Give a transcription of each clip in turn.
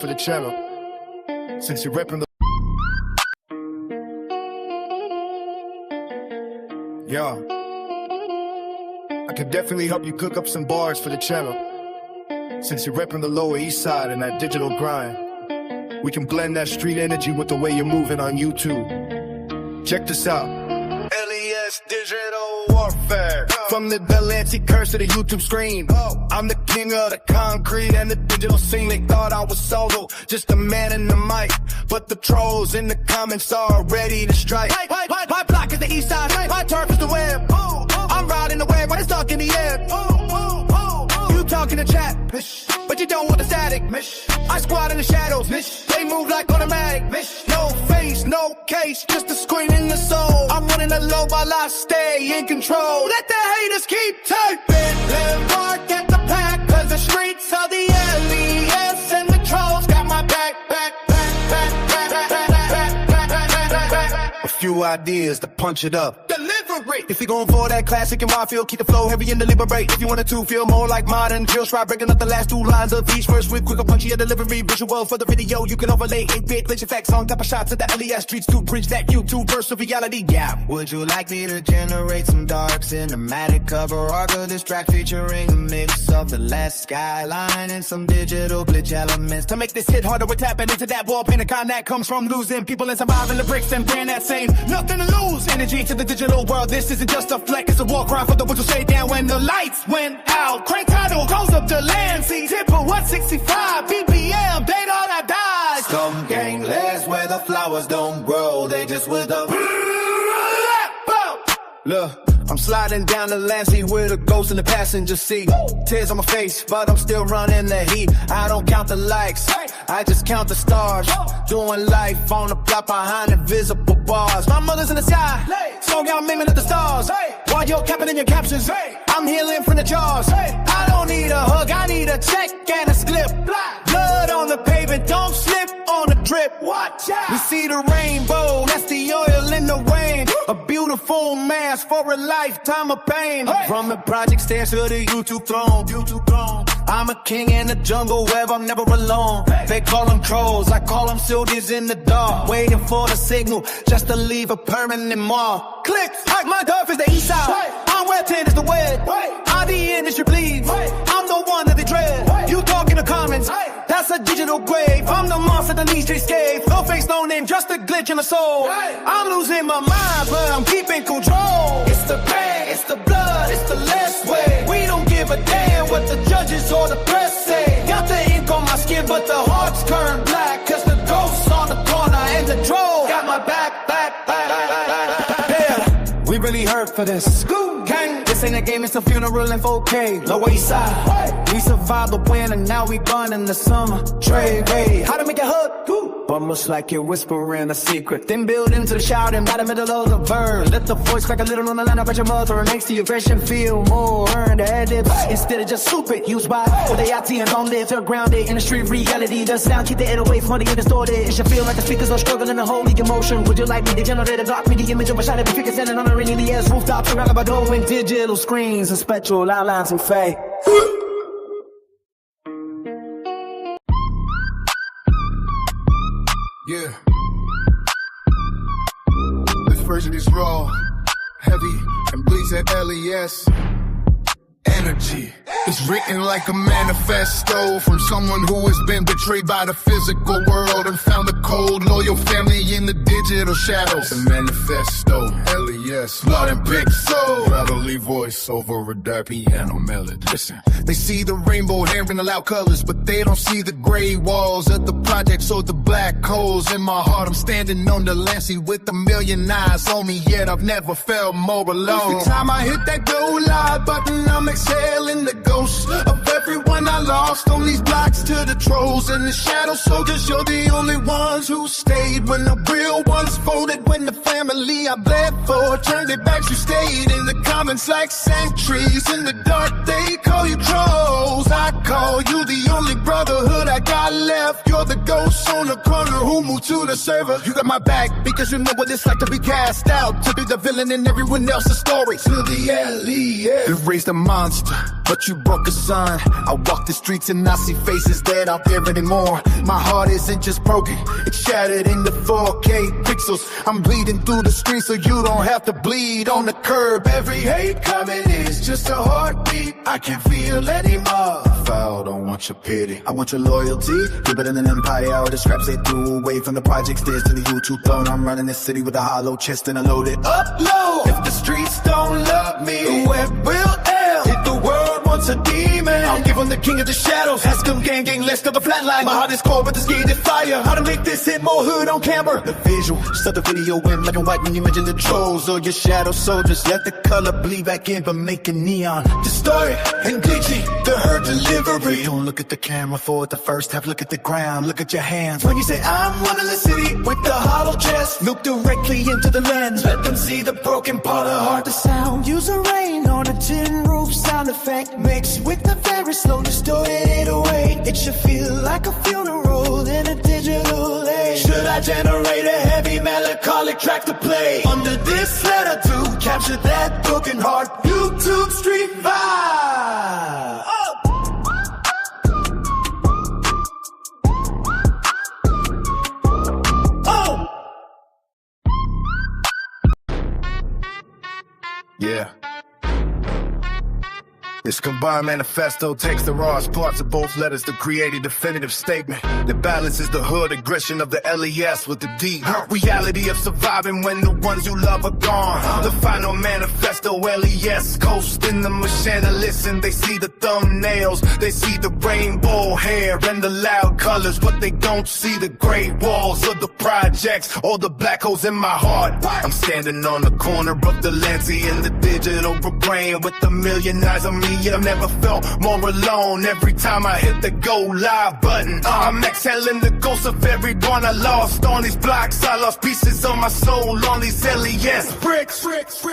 for the channel. Since you're repping the yeah, I can definitely help you cook up some bars for the channel. Since you're repping the Lower East Side and that digital grind, we can blend that street energy with the way you're moving on YouTube. Check this out. LES Digital Warfare. From the Delancey curse to the YouTube screen. I'm the king of the concrete and the digital scene. They thought I was solo, just a man in the mic. But the trolls in the comments are ready to strike. My block is the east side, my turf is the web. I'm riding the wave when it's stuck in the air. You talking to chat, but you don't want the static. I squat in the shadows, they move like automatic. No face, no case, just a screen in the soul. I'm running the low while I stay in control. Let the haters keep typing. Let mark at the pack, cause the streets are the LES and the trolls got my back. A few ideas to punch it up. Delivery. If you're going for that classic and raw feel, keep the flow heavy and deliberate. If you wanted to feel more like modern drill, try breaking up the last two lines of each verse with quicker punchy delivery. Visual for the video, you can overlay 8-bit glitch effects on top of shots of the LES streets to bridge that YouTube verse of reality. Yeah. Would you like me to generate some dark cinematic cover art of this track featuring a mix of the last skyline and some digital glitch elements to make this hit harder? We're tapping into that wall paint. A con that comes from losing people and surviving the bricks and brand that same nothing to lose energy to the digital world. This isn't just a fleck, it's a war cry for the ones who stay down when the lights went out. Crank title goes up to Lancey, tipper 165 BPM, date all that dies. Some gang lasts where the flowers don't grow, they just wither. Look, I'm sliding down the Lancey with a ghost in the passenger seat. Tears on my face, but I'm still running the heat. I don't count the likes, I just count the stars. Doing life on the block behind invisible bars. My mother's in the sky, song out aiming at the stars. While you're capping in your captions, I'm healing from the jaws. I don't need a hug, I need a check and a slip. Blood on the pavement, don't slip on the drip. Watch out. We see the rainbow, that's the oil in the rain. A beautiful mask for a lifetime of pain. From the project stairs to the YouTube throne. I'm a king in the jungle where I'm never alone. They call them trolls, I call them soldiers in the dark, waiting for the signal just to leave a permanent mark. Clicks, like my turf is the east side. I'm where 10 is the web. How the industry bleeds. I'm the one that they dread. You talk in the comments, that's a digital grave. I'm the monster that needs streets cave. No face, no name, just a glitch in the soul. I'm losing my mind, but I'm keeping control. It's the pain, it's the blood, it's the less way. We don't give a damn what the judges or the press say. Got the ink on my skin, but the heart's turned black. Cause the ghosts on the corner and the drone got my back. Yeah, we really hurt for this. Gang. This ain't a game, it's a funeral in 4K. Lower East Side. We survived the winter, now we burn in the summer. Trade, how to make it hurt? But much like you're whispering a secret, then build into the shouting by the middle of the verse. Let the voice crack a little on the line about your mother. It makes the aggression feel more earned. Instead of just stupid, used by all the IT and don't live. They're grounded in the street reality. The sound keep the air away from the distorted. It should feel like the speakers are struggling to hold the emotion. Would you like me to generate a block me the image of a shot every figure standing on a rainy ass rooftop around by door and digital screens and spectral outlines and fade. Yeah. This version is raw, heavy, and bleeds at LES. Energy. It's written like a manifesto from someone who has been betrayed by the physical world and found a cold, loyal family in the digital shadows. The manifesto, LES, blood and pixel, brotherly voice over a dark piano melody. Listen, they see the rainbow hair in the loud colors, but they don't see the gray walls of the projects or the black holes in my heart. I'm standing on the Lancey with a million eyes on me, yet I've never felt more alone. Every time I hit that go live button, I'm exhaling the ghosts of everyone I lost on these blocks to the trolls and the shadow soldiers. You're the only ones who stayed when the real ones folded. When the family I bled for turned their backs, you stayed in the comments like sentries. In the dark they call you trolls, I call you the only brotherhood I got left. You're the ghost on the corner who moved to the server. You got my back because you know what it's like to be cast out, to be the villain in everyone else's story. To the LES, erase the monster monster, but you broke a son. I walk the streets and I see faces that aren't there anymore. My heart isn't just broken, it's shattered into 4K pixels. I'm bleeding through the streets so you don't have to bleed on the curb. Every hate comment is just a heartbeat I can't feel anymore. I don't want your pity, I want your loyalty. You're better than an empire, all the scraps they threw away from the project stairs to the YouTube throne. I'm running this city with a hollow chest and a loaded upload. If the streets don't love me, the web will end. If the world wants a demon, I'll give him the king of the shadows. Ask him gang, let's go the flatline. My heart is cold but the skin is fire. How to make this hit more hood on camera. The visual, set the video in black and white when you mention the trolls or your shadow soldiers. Let the color bleed back in but make it neon. Distorted and glitchy, the hurt delivery. Don't look at the camera for the first half, look at the ground, look at your hands. When you say I'm running the city with the hollow chest, look directly into the lens. Let them see the broken part of heart. The sound, use a rain on a tin roof sound effect, mixed with the very slow distorted 808. It should feel like a funeral in a digital age. Should I generate a heavy melancholic track to play under this letter to capture that broken heart? YouTube street vibe. Yeah. This combined manifesto takes the rawest parts of both letters to create a definitive statement that balances the hood aggression of the LES with the deep reality of surviving when the ones you love are gone. The final manifesto, LES coasting the machine to listen. They see the thumbnails, they see the rainbow hair and the loud colors, but they don't see the gray walls of the projects or the black holes in my heart. I'm standing on the corner of the Lancey in the digital brain with a million eyes on me. I've never felt more alone every time I hit the go live button. I'm exhaling the ghosts of everyone I lost on these blocks. I lost pieces of my soul on these LES bricks.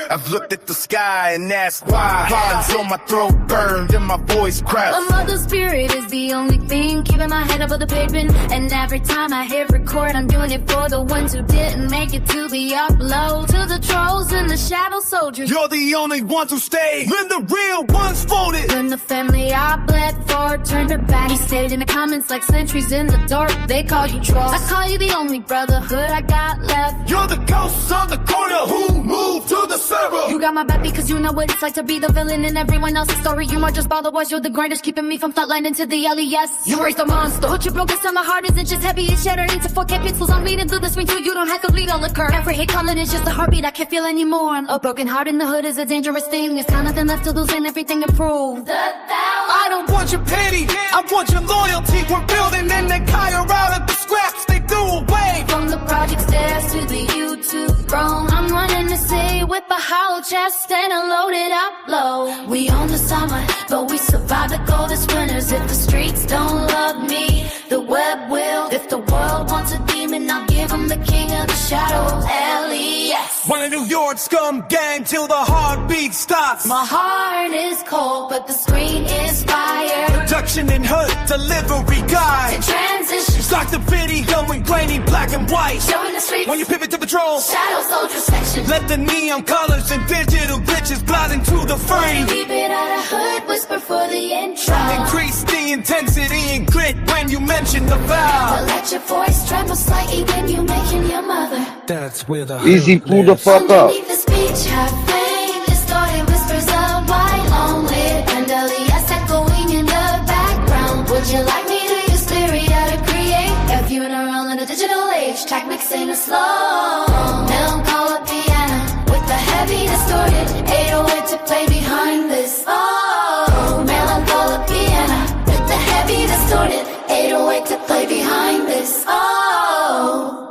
I've looked at the sky and asked why. Vines on my throat burned and my voice cracked. A mother spirit is the only thing keeping my head above the pavement. And every time I hit record, I'm doing it for the ones who didn't make it to the upload. To the trolls and the shadow soldiers, you're the only ones who stayed when the real ones folded. When the family I bled for turned her back, he stayed in the comments like sentries in the dark. They call you trolls, I call you the only brotherhood I got left. You're the ghosts on the corner who moved to the server. You got my back because you know what it's like to be the villain in everyone else's story. You are just followers, you're the grinders keeping me from flatlining to the LES. You raised a monster, but you broke us on the heart isn't just heavy, it's shattered into 4K pixels. I'm bleeding through the screen too, you don't have to bleed all occur. Every hate comment is just a heartbeat I can't feel anymore. A broken heart in the hood is a dangerous thing. There's kind of nothing left to lose and everything to prove. I don't want your pity, I want your loyalty. We're building an empire out of the scraps they threw away. From the project stairs to the YouTube throne, I'm running the city with a hollow chest and a loaded upload. We own the summer, but we survive the coldest winters. If the streets don't love me, the web will. If the world wants a demon, I'll give him the king of the shadows, LES. One of New York scum gang till the heartbeat stops. My heart is cold, but the screen is fire. Production and hood delivery guide. To transition, start the video in grainy black and white. showing the streets When you pivot to patrol, shadow soldier section. let the neon colors and digital glitches blot into the frame. Keep it out of hood, whisper for the intro. Increase the intensity and grit when you mention the vow. Let your voice tremble slightly when you mention your mother. That's where the Easy, pull the fuck up. Underneath the speech, have flame, distorted whispers of white, long-lit and LES echoing in the background. Would you like me to use Lyria to create a funeral in a digital age? Track mixing a slow melancholic piano with the heavy distorted 808 to play behind this. Oh, melancholic piano with the heavy distorted 808 to play behind this. Oh.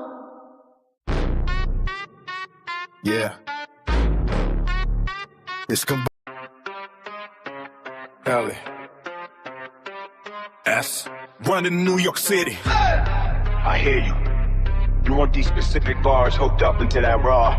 Yeah. It's LES. Running New York City. I hear you. You want these specific bars hooked up into that raw.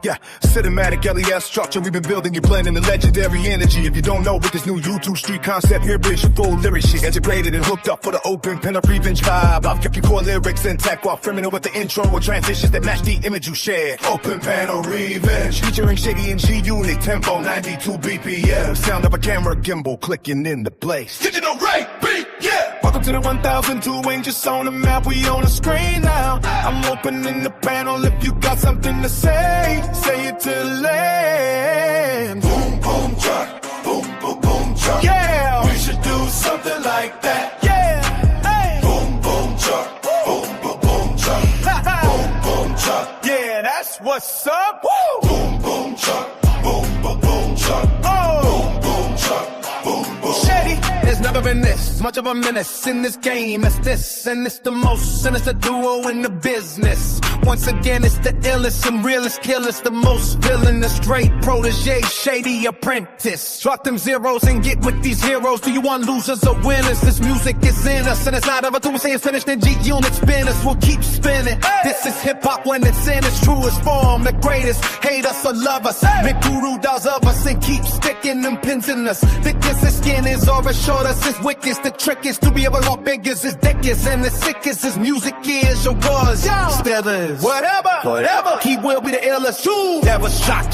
Yeah, cinematic LES structure we've been building, you blending the legendary energy. If you don't know, with this new YouTube street concept, here is your full lyric shit. Integrated and hooked up for the open pen up revenge vibe. I've kept your core lyrics intact while filming with the intro with transitions that match the image you shared. Open panel revenge, featuring Shady and G-Unit, tempo 92 BPM. Sound of a camera gimbal clicking in the place. Digital Ray beat, yeah! Welcome to the 1002, ain't just on the map, we on the screen now. I'm opening the panel if you got something to say. Say it to the land. Boom, boom, truck. Boom, boom, boom, truck. Yeah. We should do something like that. Yeah. Hey. Boom, boom, truck. Boom, boom, boom, truck. Boom, boom, truck. Yeah, that's what's up. Woo. Boom, boom, truck. Boom, boom, boom, truck. Oh. Boom, boom, truck. Boom, boom. Shady. There's never been this much of a menace in this game as this, and it's the most sinister duo in the business. Once again, it's the illest and realest killers, the most villainous, straight protege, Shady apprentice. Drop them zeros and get with these heroes. Do you want losers or winners? This music is in us, and it's not ever to say it's finished. Then G-Unit spinners will keep spinning. This is hip-hop when it's in its truest form. The greatest, hate us or love us. Make guru does of us and keep sticking them pins in us. Thickest the skin is or as short as his wick is. The trick is to be able to walk big as his dick is, and the sickest his music is or was. Still is. Whatever. He will be the illest too. Never shock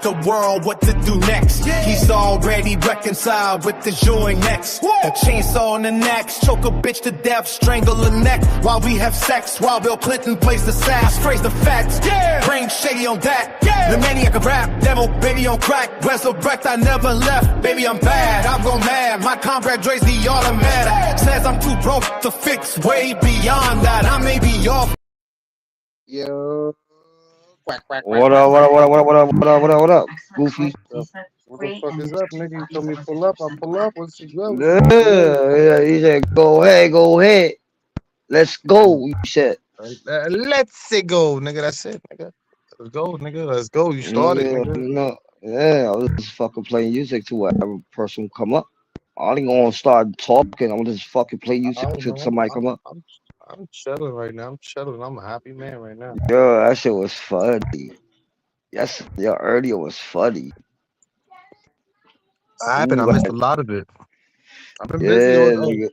the world what to do next. He's already reconciled with the joy next. A chainsaw on the neck, choke a bitch to death, strangle her neck while we have sex. While Bill Clinton plays the sass, phrase the facts. Bring Shady on that. The maniac of rap, devil baby on crack. Resurrect, I never left. Baby, I'm bad, I'm gone mad. My comrade Dre's the automatic. Says I'm too broke to fix. Way beyond that, I may be off. Yo, quack, quack, quack. What up, Goofy? What the fuck is up, nigga? You told me pull up, I pull up. What's the go? Yeah, he said, go ahead. Let's go, you said. Let's go, nigga. That's it, nigga. Let's go, nigga. Let's go. You started, nigga. I was just fucking playing music to whatever person come up. I ain't gonna start talking. I'm just fucking play music till somebody come up. I'm chilling right now. I'm a happy man right now. Yo, that shit was funny. Yes, your earlier was funny. I missed a lot of it. I've been busy.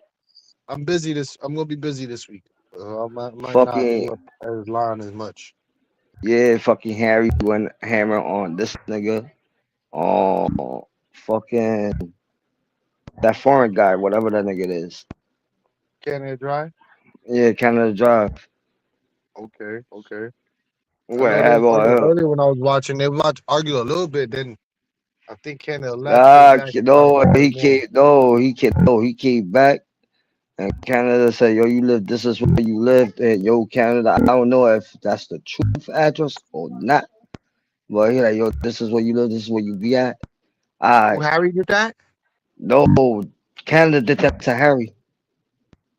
I'm busy I'm gonna be busy this week. I might not be up as line as much. Yeah, fucking Harry went hammer on this nigga. Fucking that foreign guy, whatever that nigga is. Canada Dry? Yeah, Canada Drive. Okay. Earlier when I was watching, they argue a little bit. Then I think Canada left. He came back, and Canada said, "Yo, you live. This is where you lived." And yo, Canada, I don't know if that's the truth address or not, but he like, "Yo, this is where you live. This is where you be at." Harry did that? No, Canada did that to Harry.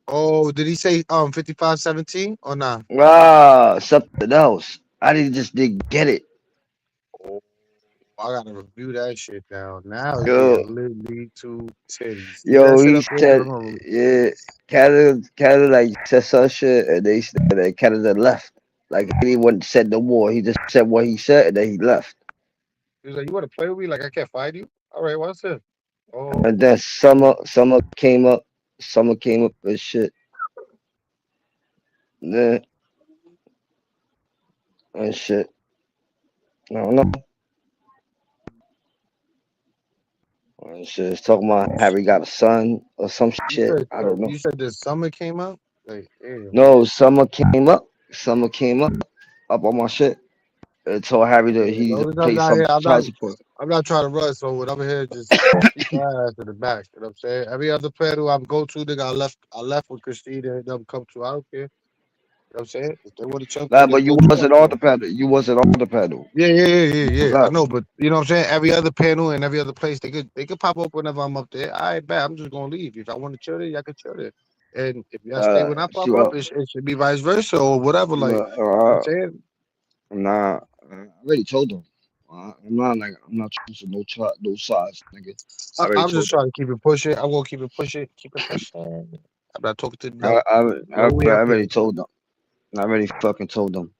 Oh, did he say 5517 or not? Something else. I didn't get it. Oh, I gotta review that shit down now. Literally 2 titties. Yo, he said, yeah, Canada like said some shit, and they said that Canada left. Like he didn't said no more. He just said what he said, and then he left. He was like, "You want to play with me? Like I can't fight you? All right, what's it?" Oh. And then Summer came up. Summer came up with shit. Yeah. And shit. I don't know. And shit, it's talking about Harry got a son or some shit. I don't know. You said this Summer came up? Like, no, Summer came up. Summer came up on my shit. And told Harry that he paid some child support. I'm not trying to rush, so whatever here, just keep my ass to the back. You know what I'm saying? Every other player who I'm go to, nigga, I left with Christina and them come to. I don't care. You know what I'm saying? If they want to jump, but you wasn't on the panel. You wasn't on the panel. Yeah. I know, but you know what I'm saying? Every other panel and every other place, they could pop up whenever I'm up there. All right, bet. I'm just gonna leave. If I want to chill there, I can chill there. And if y'all stay when I pop up, it should be vice versa or whatever. Like, you know what I'm saying? Nah, I already told them. I'm not choosing no sides, nigga. I'm just trying to keep it pushing. I'm gonna keep it pushing. I'm not talking to them. I already told them. I already fucking told them.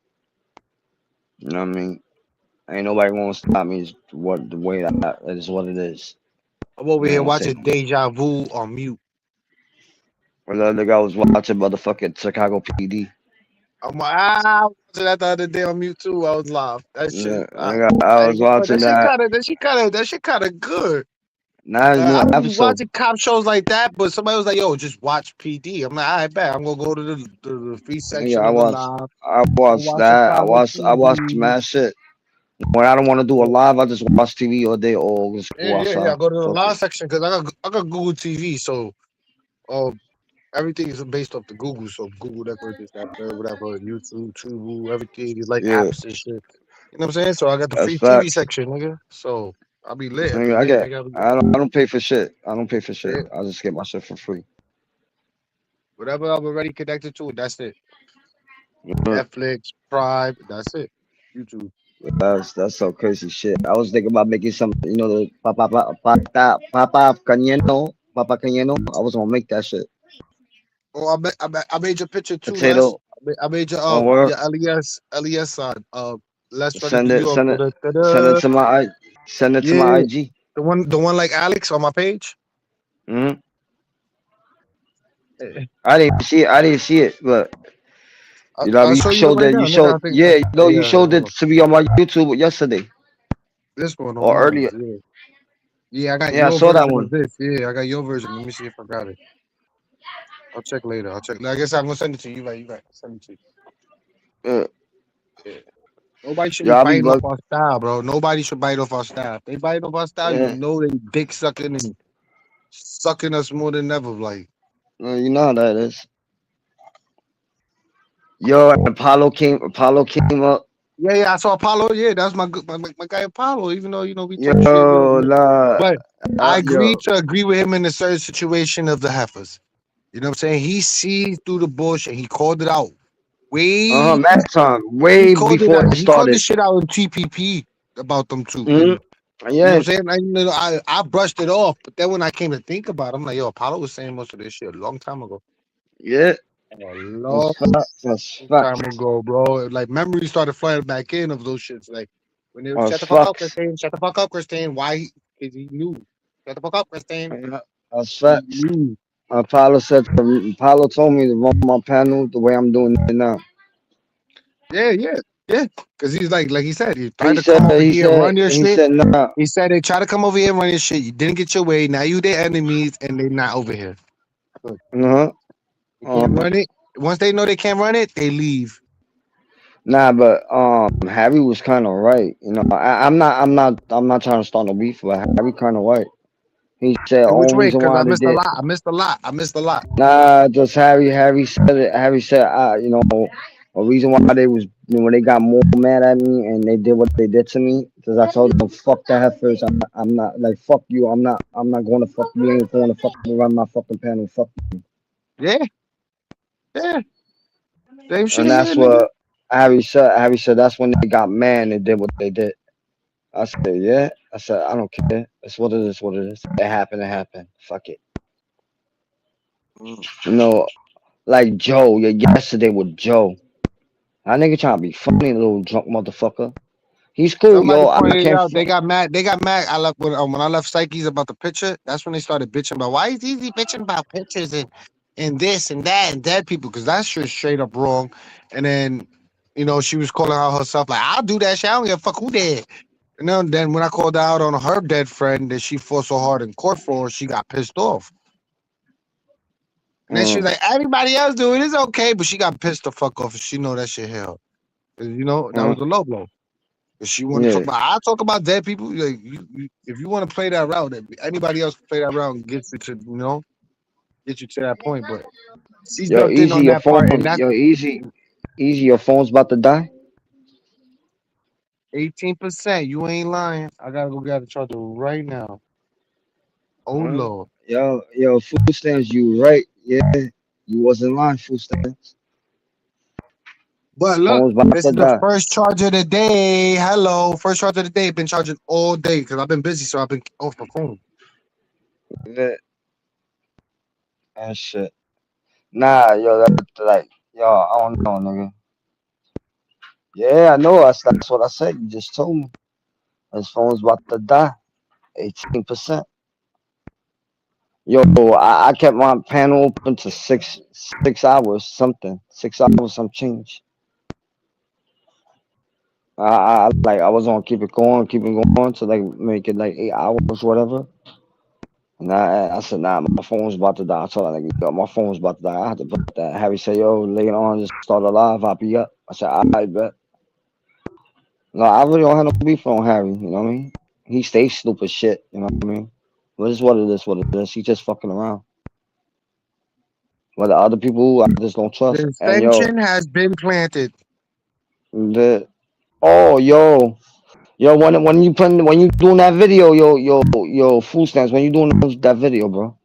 You know what I mean? Ain't nobody gonna stop me. Is what the way that is what it is. I'm over You know here what I'm saying? watching Deja Vu on mute. Well, the other guy was watching motherfucking Chicago PD. I'm like, I was watching that the other day on mute too. I was live. That Yeah, shit, I I was ain't gonna front. watching that. That shit kind of good. Now there's I new don't be episode. watching cop shows like that, but somebody was like, "Yo, just watch PD." I'm like, "I bet I'm gonna go to the free Yeah, section of the live. I I'm watched watch that. Chicago I watched PD." mad shit. When I don't want to do a live, I just watch TV all day or just go Yeah. I outside. go to the Fuck live it. section because I got Google TV, so uh, everything is based off the Google. So Google that, this, that, whatever, YouTube, Tubu, everything is like Yeah, apps and shit. You know what I'm saying? So I got the that's free TV facts. section, nigga. So I'll be lit. Nigga, Nigga. I don't pay for shit. I don't pay for shit. Yeah, I just get my shit for free. whatever I'm already connected to, that's it. Uh, Netflix, Prime, that's it. YouTube. That's so crazy shit. I was thinking about making some, you know, the papa canyeno. I was gonna make that shit. Oh, I made your picture too, Les. Potato I made or work. your LES side. Les from Send New it, York. send it, send it Da-da-da-da. to send it to my Yeah, IG. the one like Alex on my page. Hmm. Eh, I didn't see it. I didn't see it, but you know, I'll you show you it showed right it. now, You nigga. showed, I think, yeah, you know, you yeah, showed hold it on. to me on my YouTube yesterday This one on or mine. earlier. Yeah, I got Yeah, I your saw that version of one. this. Yeah, I got your version. Let me see if I got it. I'll check later. I guess I'm gonna send it to you. You right. Send it to you. Yeah, Yeah. Nobody should be yeah, I'll be biting off look. our style, bro. Nobody should bite off our style. If they bite off our style, you Yeah, know they dick sucking and sucking us more than ever. Like, you know how that is. Yo, and Apollo came up. yeah, I saw Apollo. Yeah, that's my guy Apollo. Even though we Yo, talk shit, nah, but I yo, agree with him in a certain situation of the heifers. You know what I'm saying? He sees through the bullshit. He called it out. Way Mad time, he way called it before out. it He called started. this shit out in TPP about them two. Hmm. You know Yeah, what I'm saying? I brushed it off, but then when I came to think about it, I'm like, yo, Apollo was saying most of this shit a long time ago. yeah, A long that's time facts. ago, bro. Like memories started flying back in of those shits. Like when they would That's shut the fuck up, facts. Christine. Shut the fuck up, Christine. Why? Because he knew. Shut the fuck up, Christine. Yeah, that's He facts. knew. Apollo told me to run my panel the way I'm doing it now. Yeah. Because he's like he said, he tried to come over He here and said, run your he shit. said, nah. He said they try to come over here and run your shit. You didn't get your way. Now you their enemies and they not over here. Good. Uh-huh. They can't Uh-huh. run it. Once they know they can't run it, they leave. Nah, but Harry was kind of right. You know, I'm not trying to start no beef, but Harry kind of right. He said In which only way? reason Because why I they missed a did. lot. I missed a lot. Nah, just Harry. Harry said it. Harry said, you know, a reason why they was when they got more mad at me and they did what they did to me because I told them fuck the heifers. I'm not like fuck you. I'm not going to fuck you. Ain't going to fucking run my fucking panel. Fuck. Yeah, yeah. Same shit And here, that's nigga. what Harry said. Harry said that's when they got mad and they did what they did. I said, yeah. I said, I don't care. It's what it is, what it is. It happened, it happened. Fuck it. Mm. You know, like Joe, yesterday with Joe. That nigga trying to be funny, little drunk motherfucker. He's cool, Somebody yo. I pointed it can't. out. They got mad. They got mad. I left when I left Psyche's about the picture. That's when they started bitching about why is Easy bitching about pictures and this and that and dead people because that shit's straight up wrong. And then she was calling out herself like I'll do that shit. I don't give a fuck who dead. And then when I called her out on her dead friend that she fought so hard in court for, she got pissed off. And then she was Mm, like, everybody else do it. It's okay. But she got pissed the fuck off and she know that shit hell. That was mm, a low blow. If she want to talk yeah, about, I talk about dead people. Like, if you want to play that route, if anybody else can play that route and get you to that point. But she yo, jumped in easy. on Your that part, and phone's that's yo, easy. Your phone's about to die. 18%. You ain't lying. I gotta go get a charger right now. Oh Lord. Yo, food stamps. You right? Yeah, you wasn't lying. Food stamps. But look, Phone's about this to is the die. first charge of the day. Hello, first charge of the day. Been charging all day because I've been busy, so I've been off the phone. Yeah, and shit. Nah, yo, that's like, yo, I don't know, nigga. Yeah, I know. That's what I said. You just told me. His phone's about to die. 18%. Yo, I kept my panel open to 6 hours something. 6 hours some change. I was on keep it going to like make it like 8 hours, whatever. And I said, nah, my phone's about to die. I told her, like, yo, my phone's about to die. I had to put that. Harry said, yo, later on, just start a live. I'll be up. I said, I bet. No, I really don't have no beef on Harry. You know what I mean? He stays stupid shit. You know what I mean? But it's what it is, what it is. He just fucking around. But the other people, I just don't trust. The And yo, ascension has been planted. the yo, when you doing that video, yo, food stamps, when you doing that video, bro,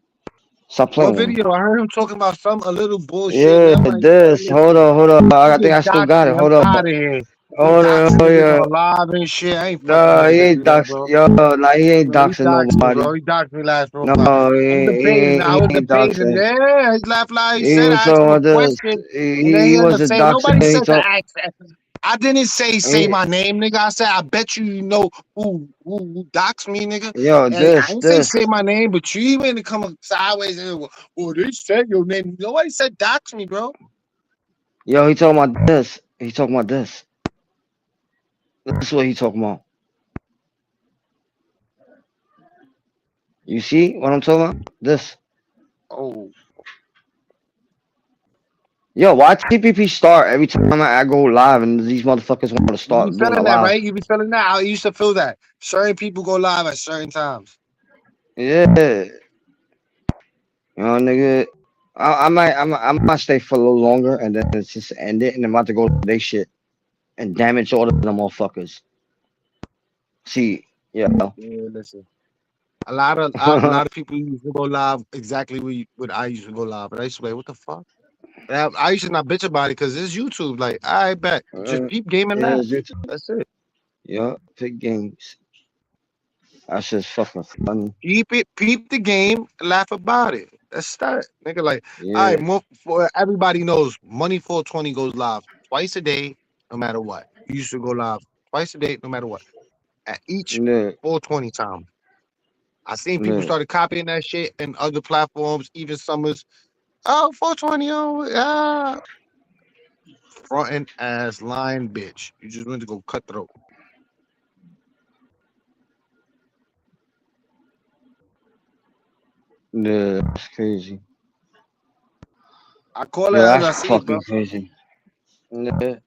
stop What playing with me. video? I heard him talking about a little bullshit, and Yeah, I'm like, man, this. listen, Hold up. he I think I just still doxed got me. it. I'm Hold up. out of here. He Hold doxing on. Oh niggas yeah. on live and shit. I ain't fucking No, with he niggas ain't do that, dox. bro. Yo, like he ain't Man, he doxing doxed me, nobody. bro. He doxed me last No, profile. I'm debating. I he was ain't debating. doxing. Yeah, he laughed like he He said. was I asked talking him a about this. question, and then He he ended up wasn't saying, doxing. nobody He said to talk. ask. I didn't say He, my name, nigga. I said, I bet you know who doxed me, nigga. yo, And I didn't this. say my name, but you even to come up sideways and well, they said your name. Nobody said dox me, bro. Yo, he talking about this. He talking about this. This is what he talking about. You see what I'm talking about? This. Oh, Yo, why TPP start every time I go live and these motherfuckers want to you be start doing a feeling that, live? right? You be feeling that. I used to feel that. Certain people go live at certain times. Yeah, you know, nigga. I might stay for a little longer and then it's just end it and I'm about to go to they shit and damage all of them motherfuckers. See, yeah. Yeah, listen. A lot of people used to go live exactly what I used to go live, but I used to be like, what the fuck? And I used to not bitch about it because it's YouTube. Like, I bet. Just peep game and laugh. Is it? That's it. Yeah, pick games. That's just fucking funny. Peep the game, laugh about it. That's that. Nigga, like, all right, Yeah, for everybody knows Money 420 goes live twice a day, no matter what. You used to go live twice a day, no matter what. At each yeah, 420 time. I seen people yeah. started copying that shit and other platforms, even Summers. Oh, 420, fronting ass lying bitch. You just went to go cutthroat. Yeah, that's crazy. I call it Yo, as that's I see it, bro. fucking crazy. Yeah.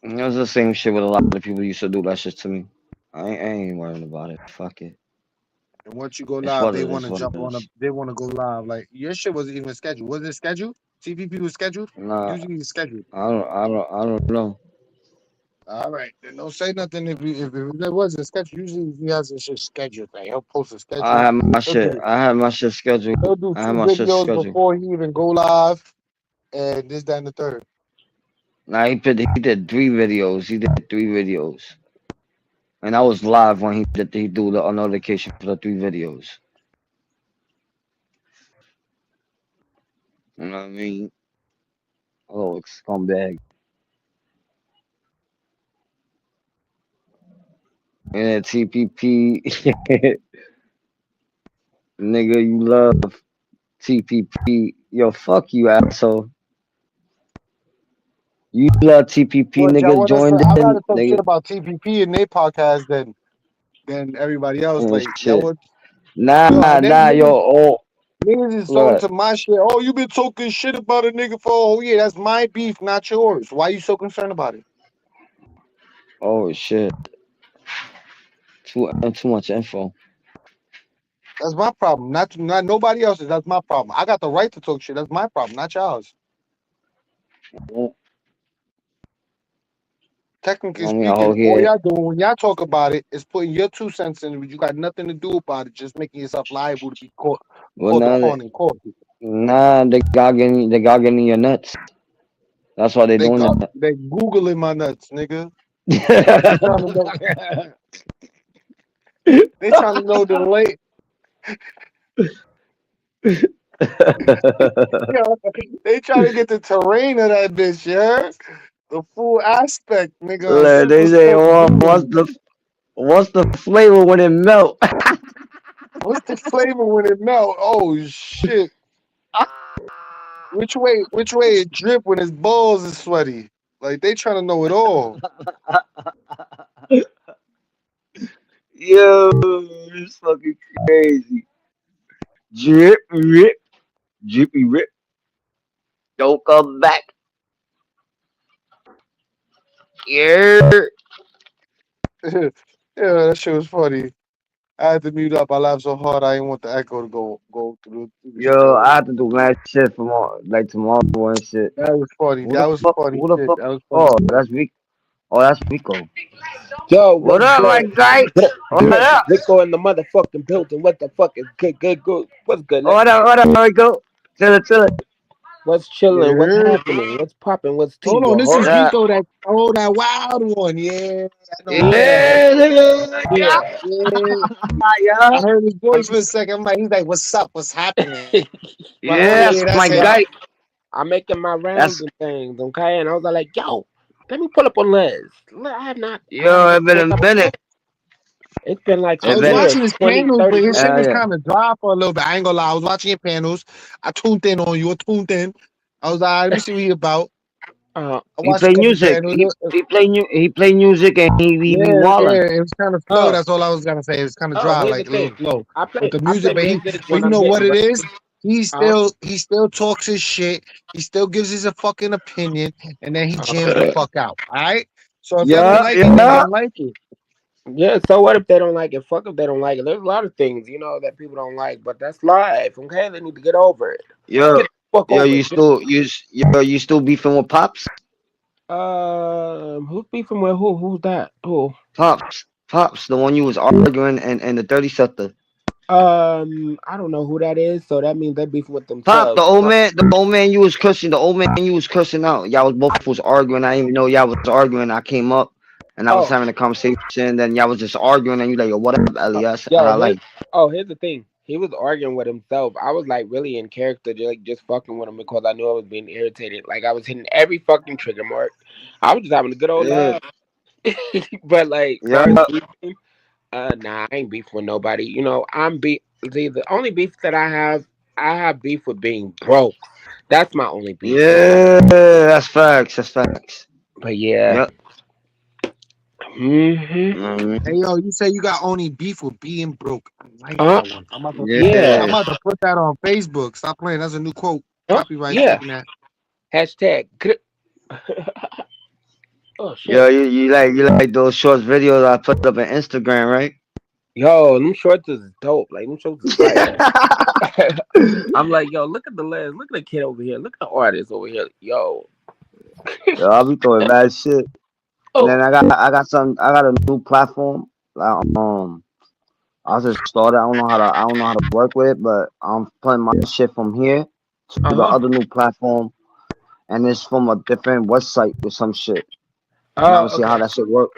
It was the same shit with a lot of people used to do that shit to me. I ain't worrying about it. Fuck it. And once you go It's live, what they it want is. to What it jump on a. is. They want to go live. Like your shit wasn't even scheduled. Was it scheduled? TPP was scheduled. Nah, Usually it's scheduled. I don't know. All right, then don't say nothing if it wasn't scheduled. Usually he has a shit scheduled. Like he'll post a I schedule. have my He'll shit. do I have my shit scheduled. he'll do I have two my shit videos scheduled. before he even go live, and this, that, and the third. Nah, he did 3 videos. He did 3 videos, and I was live when he do the notification for the 3 videos. You know what I mean? Oh, scumbag. Yeah, TPP. Nigga, you love TPP. Yo, fuck you, asshole. You love TPP, But y'all nigga. want to say Joined I'd in, rather talk shit nigga. about TPP in their podcast than everybody else. And Like y'all shit. would, Nah, and then yo. Oh, niggas is talking look. to my shit. Oh, you been talking shit about a nigga for yeah, that's my beef, not yours. Why you so concerned about it? Oh shit. Too much info. That's my problem. Not nobody else's. That's my problem. I got the right to talk shit. That's my problem, not yours. I Technically mean, a speaking, whole all here. y'all doing when y'all talk about it is putting your 2 cents in it. You got nothing to do about it. Just making yourself liable to be Well, called upon in court. they got getting your nuts. That's why they doing that. They googling my nuts, nigga. They trying to know. They trying to know the late. Yeah, they trying to get the terrain of that bitch. Yeah. The full aspect, nigga. On They Silver say, Spoke oh, Vegan. what's the flavor when it melt? What's the flavor when it melt? Oh shit. Which way it drip when his balls is sweaty? Like they trying to know it all. Yo, it's fucking crazy. Drip, rip, drippy rip. Don't come back. Yeah. Yeah, that shit was funny. I had to mute up. I laughed so hard I didn't want the echo to go through the Yo, I story. have to do mad shit from like tomorrow and shit. That was funny. Who That the was fuck? funny Who the shit. fuck? That was funny Oh, shit. that's Rico. Oh, that's Rico. Yo, What what's up, my good? guy? What up? Rico in the motherfucking building. What the fuck is good? What's good? What up, Rico? Chill it. What's chilling? What's Yeah. happening? What's popping? What's tea? Hold You on, this is heard? Yeah. Rico, that wild one. Yeah, I know him. Yeah, nigga. Yeah. Yeah. Yeah. I heard his voice for a second. I'm like, he's like, "What's up? What's happening?" Like, Yeah, oh that's yeah, my that's him. guy. I'm making my rounds That's and things, okay? And I was like, yo, let me pull up on Les. I have not. yo. It's been a minute. It's been like I It's some was been. years, watching his 20, panels, 30 but his years. shit was Yeah. kind of dry for a little bit. I ain't gonna lie. I was watching your panels. I tuned in on you. I tuned in. I was like, let me see what he about. Uh, I He watched a play couple music. panels. He play music and he be wildin'. Yeah. It was kind of slow. oh, That's all I was gonna say. It was kind of dry, here's the like a little thing. slow I with play the I music. play But music when you I'm know what getting it ready. is? He still talks his shit. He still gives his a fucking opinion, and then he jams the fuck out. All right. So if y'all don't Yeah, like it, then yeah. don't like it. Yeah, so what if they don't like it? Fuck if they don't like it. There's a lot of things, that people don't like, but that's life. Okay, they need to get over it. Yo, Get the fuck yo, over it. you still beefing with Pops? Who's beefing with who? Who's that? Who? Pops, the one you was arguing and the 30 sector. I don't know who that is. So that means they're beefing with Pop, themselves. the old man you was cursing, the old man you was cursing out. Y'all was arguing. I didn't even know y'all was arguing. I came up and I was Oh, having a conversation. Then y'all was just arguing and you like, yo, what up, Elias? And yo, I like, here's the thing. He was arguing with himself. I was like really in character, just fucking with him because I knew I was being irritated. Like I was hitting every fucking trigger mark. I was just having a good old yeah, laugh. But like, yeah, far as beefing, nah, I ain't beef with nobody. I'm beef. The only beef that I have beef with being broke. That's my only beef. yeah. That's facts. But yeah. Yep. Hey yo, you say you got only beef with being broke. I like Uh, that one. yeah. I'm about to put that on Facebook. Stop playing. That's a new quote. Copyright Yeah. taking that. Hashtag. Oh shit. Yo, you like those short videos I put up on Instagram, right? Yo, them shorts is dope. Like them shorts is fire. I'm like, yo, look at the lens. Look at the kid over here. Look at the artist over here. Yo. Yo, I'll be throwing bad shit. And Oh. then I got a new platform. I just started. I don't know how to work with it, but I'm putting my shit from here to the other new platform, and it's from a different website with some shit. And I will see how that shit work.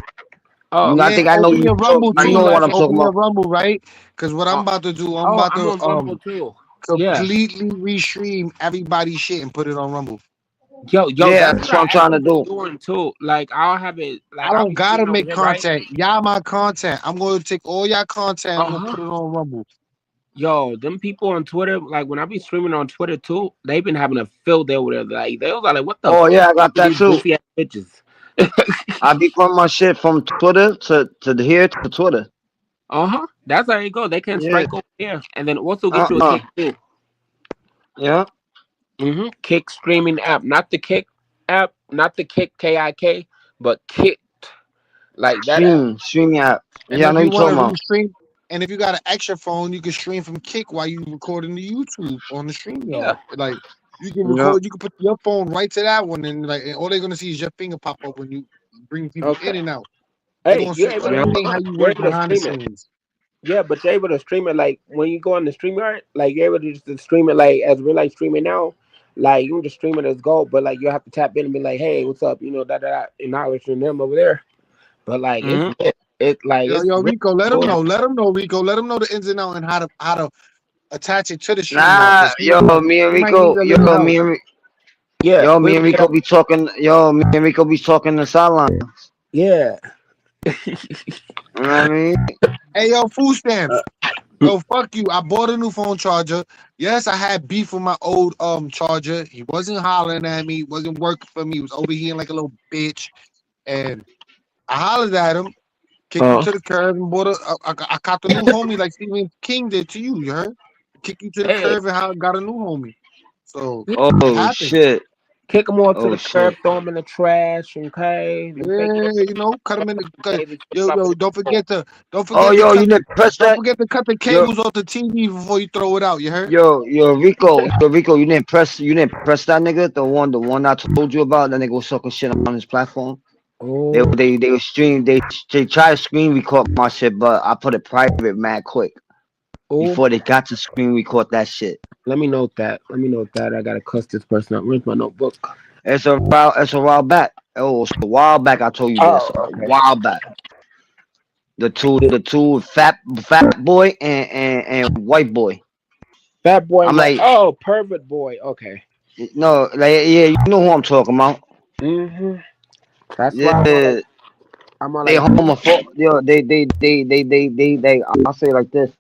Oh. Yeah, I think I know open you. your Rumble I too. know what Let's I'm talking open your about. Rumble, right? Because what I'm about to do, I'm about I'm to on Rumble too. Yeah. completely restream everybody's shit and put it on Rumble. Yo, Yeah, that's that's what I'm trying to do. doing too. Like I'll have it. Like I I'll don't be gotta streaming over make here, right? content. Y'all my content. I'm going to take all y'all content. I'm gonna put it on Rumble. Yo, them people on Twitter, like when I be streaming on Twitter too, they've been having a field day over there. Like they was like, "What the?" Oh yeah, I got that these too. goofy ass bitches. I be putting my shit from Twitter to here to Twitter. That's how you go. They can strike over here, and then also get you a kick too. Yeah. Kick streaming app, not the Kick app, not the Kick KIK, but Kick. Like that app. Stream app. And Yeah, I if know you you want talking to about. restream, and if you got an extra phone, you can stream from Kick while you recording the YouTube on the stream yard. Like you can record, you can put your phone right to that one, and like and all they're gonna see is your finger pop up when you bring people in and out. They're Hey, gonna you're see able everything how you work to behind the stream it. scenes. Yeah, but you're able to stream it like when you go on the StreamYard, like you're able to just stream it like as real life streaming now. Like you can just stream it as gold, but like you have to tap in and be like, "Hey, what's up?" And now it's from them over there. But like it's like it's Yo, really Rico, let them cool. know. Let them know, Rico. Let them know the ins and outs and how to attach it to the stream. Nah, yo, me and Rico, Yeah, Yo, me and Rico be talking. Yo, me and Rico be talking the sideline. Yeah. You know what I mean? Hey, yo, food stamps. Yo, fuck you. I bought a new phone charger. Yes, I had beef with my old charger. He wasn't hollering at me. Wasn't working for me. He was overheating like a little bitch. And I hollered at him, kicked him to the curb, and bought I caught the new homie like Stephen King did to you. You heard? Kick you to the curb and got a new homie. So it Oh happens. shit. Kick them all to Oh the shit. curb, throw them in the trash, okay? Yeah, you know, cut them in the yo. Don't forget to Oh yo, you didn't press don't that? forget to cut the Yo, cables off the TV before you throw it out. You heard? yo, Rico, you didn't press that nigga, the one I told you about. That nigga was talking shit on his platform. They Oh, were stream. They tried to screen record my shit, but I put it private mad quick oh. before they got to screen record that shit. Let me note that. I gotta cuss this person out. Where's my notebook? It's a while back. Oh, it's a while back. I told you this. Okay. A while back. The two fat boy and white boy. Fat boy. I'm like, oh, pervert boy. Okay. No, like, yeah, you know who I'm talking about. That's Yeah, why I'm they like, homophobic. Yo, they. I'll say it like this: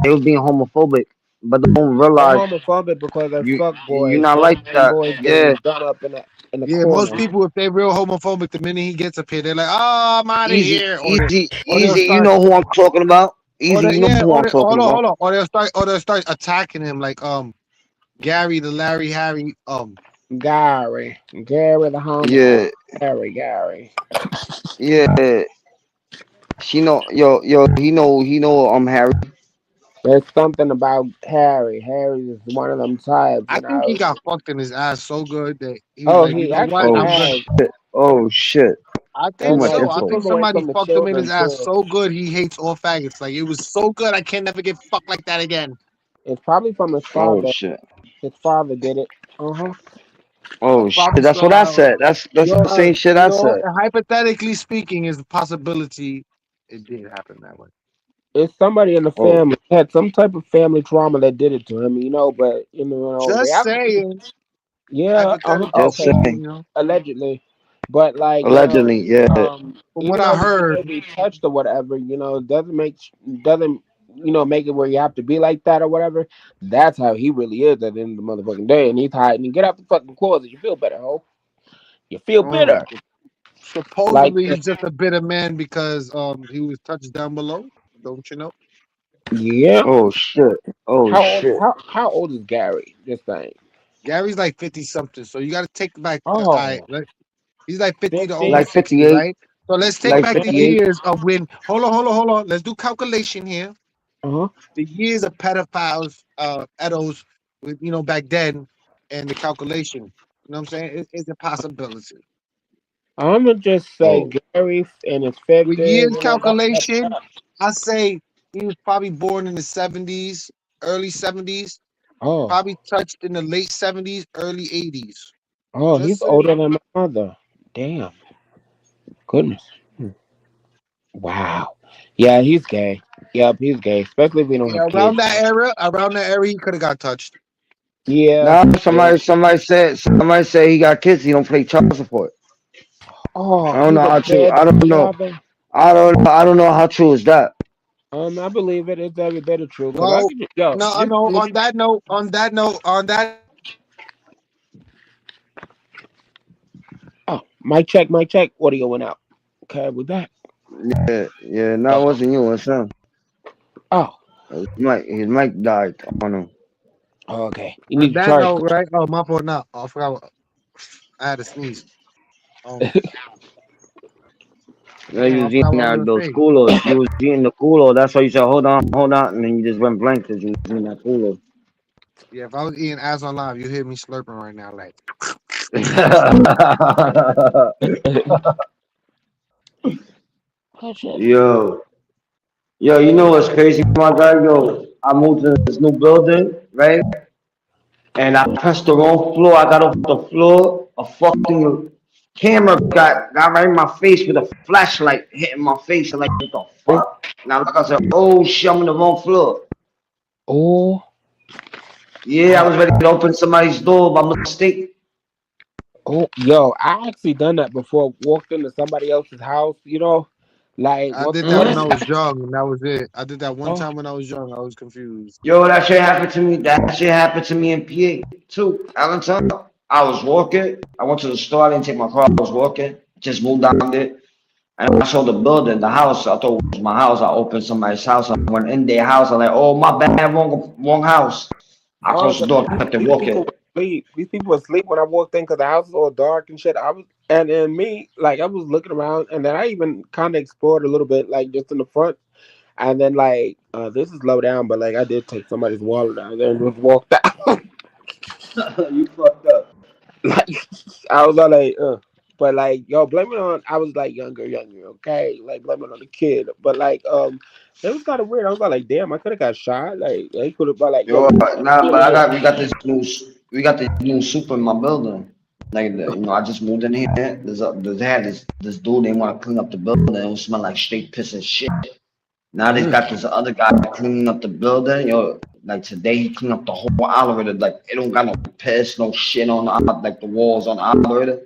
they was being homophobic, but they don't they're realize homophobic because they're fuck you're boys. not like that. Boys Yeah, getting done up in the Yeah, corner. most people, if they real homophobic, the minute he gets up here, they're like, "Oh, I'm out of here." easy. They'll You start, know who I'm talking about. Easy, you know who I'm talking about. hold on, or they'll start attacking him like Gary the Larry Harry Gary the homie. Yeah, Gary. yeah. She know, he know. I'm Harry. There's something about Harry. Harry is one of them types. I think he got fucked in his ass so good that he was like, he you know actually what? has. Oh shit. I Too think much so. I info. think Away somebody from the fucked him in his children, ass too. so good he hates all faggots. Like it was so good, I can never get fucked like that again. It's probably from his Oh father. shit. His father did it. Oh shit. That's what I said. That's the same shit I said. Hypothetically speaking, is a possibility it did happen that way. It's somebody in the Oh. family had some type of family trauma that did it to him, but Just saying. Yeah, Just saying. You know, allegedly, but like Allegedly, yeah. from what even I though he heard, may be touched or whatever, doesn't make it where you have to be like that or whatever. That's how he really is at the end of the motherfucking day, and he's hiding. Get out the fucking closet. You feel better, ho. You feel better. Supposedly he's just a bitter man because he was touched down below. Don't you know? Yeah. Oh shit. Oh shit. How old is Gary? Just saying. Gary's like 50 something, so you got to take back. Oh. He's like 50 to over Like 60, 58. right? So let's take Like back 58. the years of when. Hold on. Let's do calculation here. The years of pedophiles, edos, back then, and the calculation. You know what I'm saying? It's a possibility. I'm gonna just say Gary and his 50s. With years calculation, I say he was probably born in the 70s, early 70s. Oh. Probably touched in the late 70s, early 80s. Oh, he's older than my mother. Damn. Goodness. Wow. Yeah, he's gay. Yep, he's gay. Especially if we don't have around kids. that era, he could have got touched. Yeah. No, somebody said he got kids. He don't pay child support. Oh, I don't know how true. I don't know how true is that. I believe it. It's every bit of true. Well, on that note. Oh, mic check. Audio went out. Okay, we back. Yeah. No, it wasn't you. It's him. Oh. His mic died on him. Oh, okay. You need to charge. Right? Oh, my fault. No, I forgot. I had to sneeze. Yeah, you was eating those culos. You was eating the culo. That's why you said, hold on. And then you just went blank because you was eating that culo. Yeah, if I was eating ass on live, you hear me slurping right now. Like. Yo, you know what's crazy, my guy? Yo, I moved to this new building, right? And I pressed the wrong floor. I got off the floor. A fucking camera got right in my face with a flashlight hitting my face. I'm like, what the fuck? And I said, oh shit, I'm on the wrong floor. Oh. Yeah, I was ready to open somebody's door by mistake. Oh, yo, I actually done that before. Walked into somebody else's house, like I what? did that What when is? I was young, and that was it. I did that one Oh, time when I was young. I was confused. Yo, that shit happened to me. That shit happened to me in PA too. Allentown. I was walking. I went to the store. I didn't take my car. I was walking. Just moved down there. And I saw the building, the house. I thought it was my house. I opened somebody's house. I went in their house. I'm like, oh, my bad, wrong house. I oh, closed the 'cause door, kept it these people walking. were asleep. These people were asleep when I walked in because the house was all dark and shit. And then me, like, I was looking around, and then I even kind of explored a little bit, like, just in the front. And then, like, this is low down, but, like, I did take somebody's wallet out there and just walked out. You fucked up. Like, I was all like, but like, yo, blame it on. I was like younger, okay, like blame it on the kid. But like, it was kind of weird. I was like, damn, I could have got shot. Like, they could have been like, yo, Yo, nah, but like, we got this new super in my building. Like, I just moved in here. They had this dude. They want to clean up the building. It smell like straight piss and shit. Now they got this other guy cleaning up the building. Yo, like today he cleaned up the whole elevator. Like it don't got no piss, no shit on like the walls on the elevator.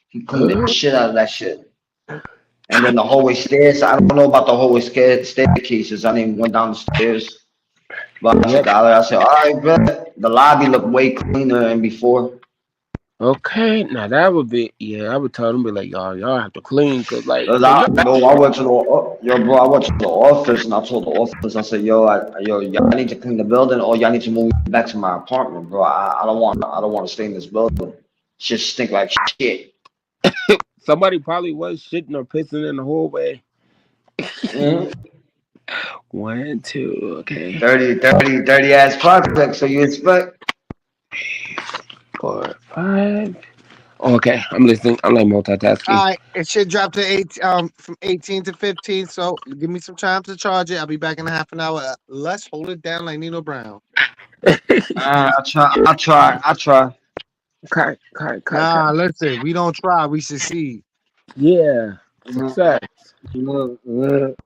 He cleaned the shit out of that shit. And then the hallway stairs. I don't know about the hallway staircases. I didn't went down the stairs. But I checked the elevator. I said, all right, bro. The lobby looked way cleaner than before. okay, now that would be, yeah, I would tell them, be like, y'all have to clean, cause like, Cause when you I went to I went to the office and I told the office, I said, y'all need to clean the building or y'all need to move back to my apartment, bro. I don't want to stay in this building. Shit stink like shit. somebody probably was shitting or pissing in the hallway. Mm-hmm. 1, 2, okay, Dirty ass project. So you expect? 4, 5. Okay, I'm listening. I'm like multitasking. All right, it should drop to 8 from 18 to 15. So give me some time to charge it. I'll be back in a half an hour. Let's hold it down like Nino Brown. I try. Nah, listen, we don't try, we succeed. Yeah, Mhm. success. Mhm.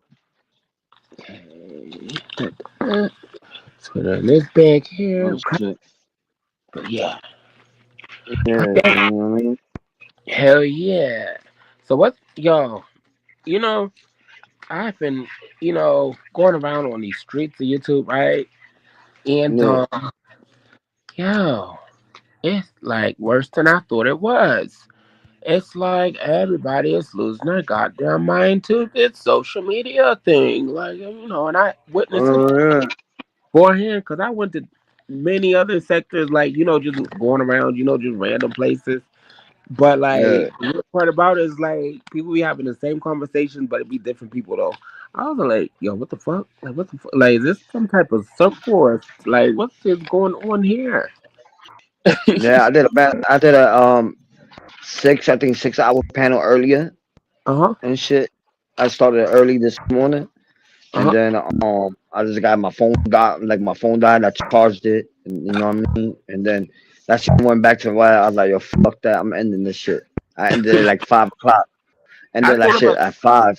So then this back here, Oh, shit. but yeah, Yeah, you know what I mean? hell yeah. So what, yo? I've been, going around on these streets of YouTube, right? And Yeah. yo, it's like worse than I thought it was. It's like everybody is losing their goddamn mind to this social media thing. Like, and I witnessed it Oh yeah. beforehand because I went to many other sectors, like, just going around, just random places. But, like, Yeah. the good part about it is, like, people be having the same conversation, but it be different people, though. I was like, yo, what the fuck? Like, what the fuck? Like, is this some type of subforce? Like, what's this going on here? Yeah, I did a 6 hour panel earlier Uh-huh. and shit. I started early this morning, and Uh-huh. then I just got my phone died. I charged it, and, you know what I mean. And then that shit went back to why I was like, yo, fuck that, I'm ending this shit. I ended it like 5 o'clock. I Ended that thought shit about, at 5.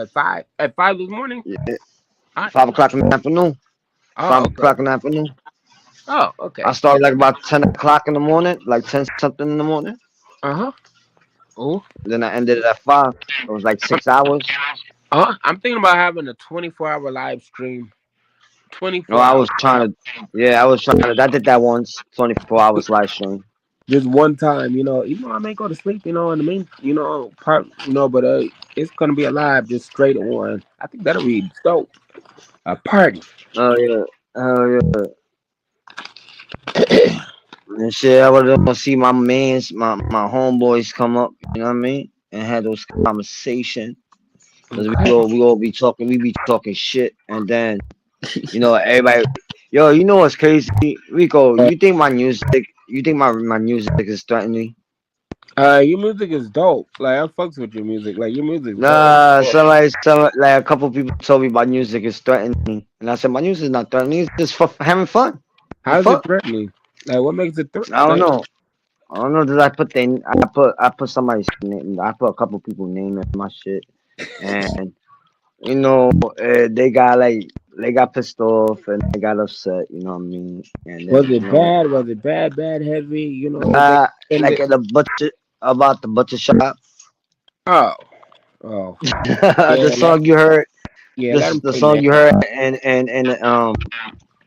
at 5. At 5 this morning? Yeah, I, 5 o'clock in the afternoon. oh, 5 o'clock in the afternoon. Oh, okay. I started like about 10 o'clock in the morning, like 10 something in the morning. Uh-huh. Oh. Then I ended it at 5. It was like 6 hours. I'm thinking about having a 24-hour live stream. No, 24 I hours. was trying to. I did that once, 24 hours live stream. Just one time, even though I may go to sleep, in the main, part, but it's gonna be a live just straight on. I think that'll be dope. A party. Oh yeah, oh yeah. And shit, I was gonna see my homeboys come up, you know what I mean, and have those conversations. Cause we all be talking, shit, and then everybody, yo, you know what's crazy, Rico? You think my music is threatening? Your music is dope. Like, I fucks with your music. Like, your music. Nah, like a couple people told me my music is threatening, and I said my music is not threatening. It's just for having fun. How's it threatening? Like, what makes it threatening? I don't know. Did I put somebody's name? I put a couple people's name in my shit, and they got like they got pissed off and they got upset. You know what I mean? And then Was it bad? Was it bad? Bad, heavy? You know, they like ended. at the butcher about the butcher shop. Oh, oh, The yeah, song you heard. let This is them the say song that. you heard and